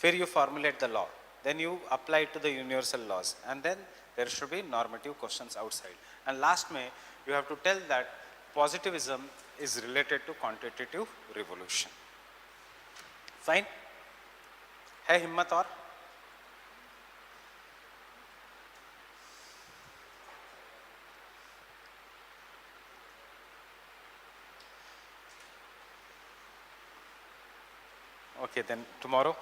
फिर you formulate the law, then you apply it to the universal laws, and then there should be normative questions outside. And last में, you have to tell that positivism is related to quantitative revolution. Fine? है हिम्मत और? Okay, then tomorrow.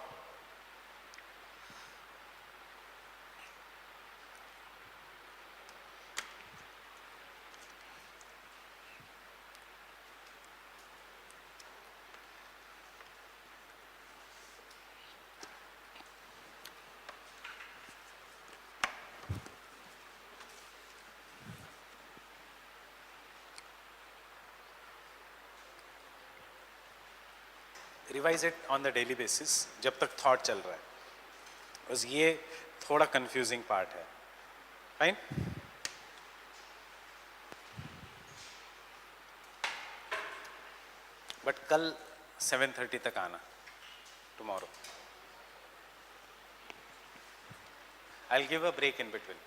Revise it on the daily basis जब तक thought चल रहा है, बस ये थोड़ा कंफ्यूजिंग पार्ट है. फाइन. बट कल 7:30 तक आना, tomorrow. I will give a break in between.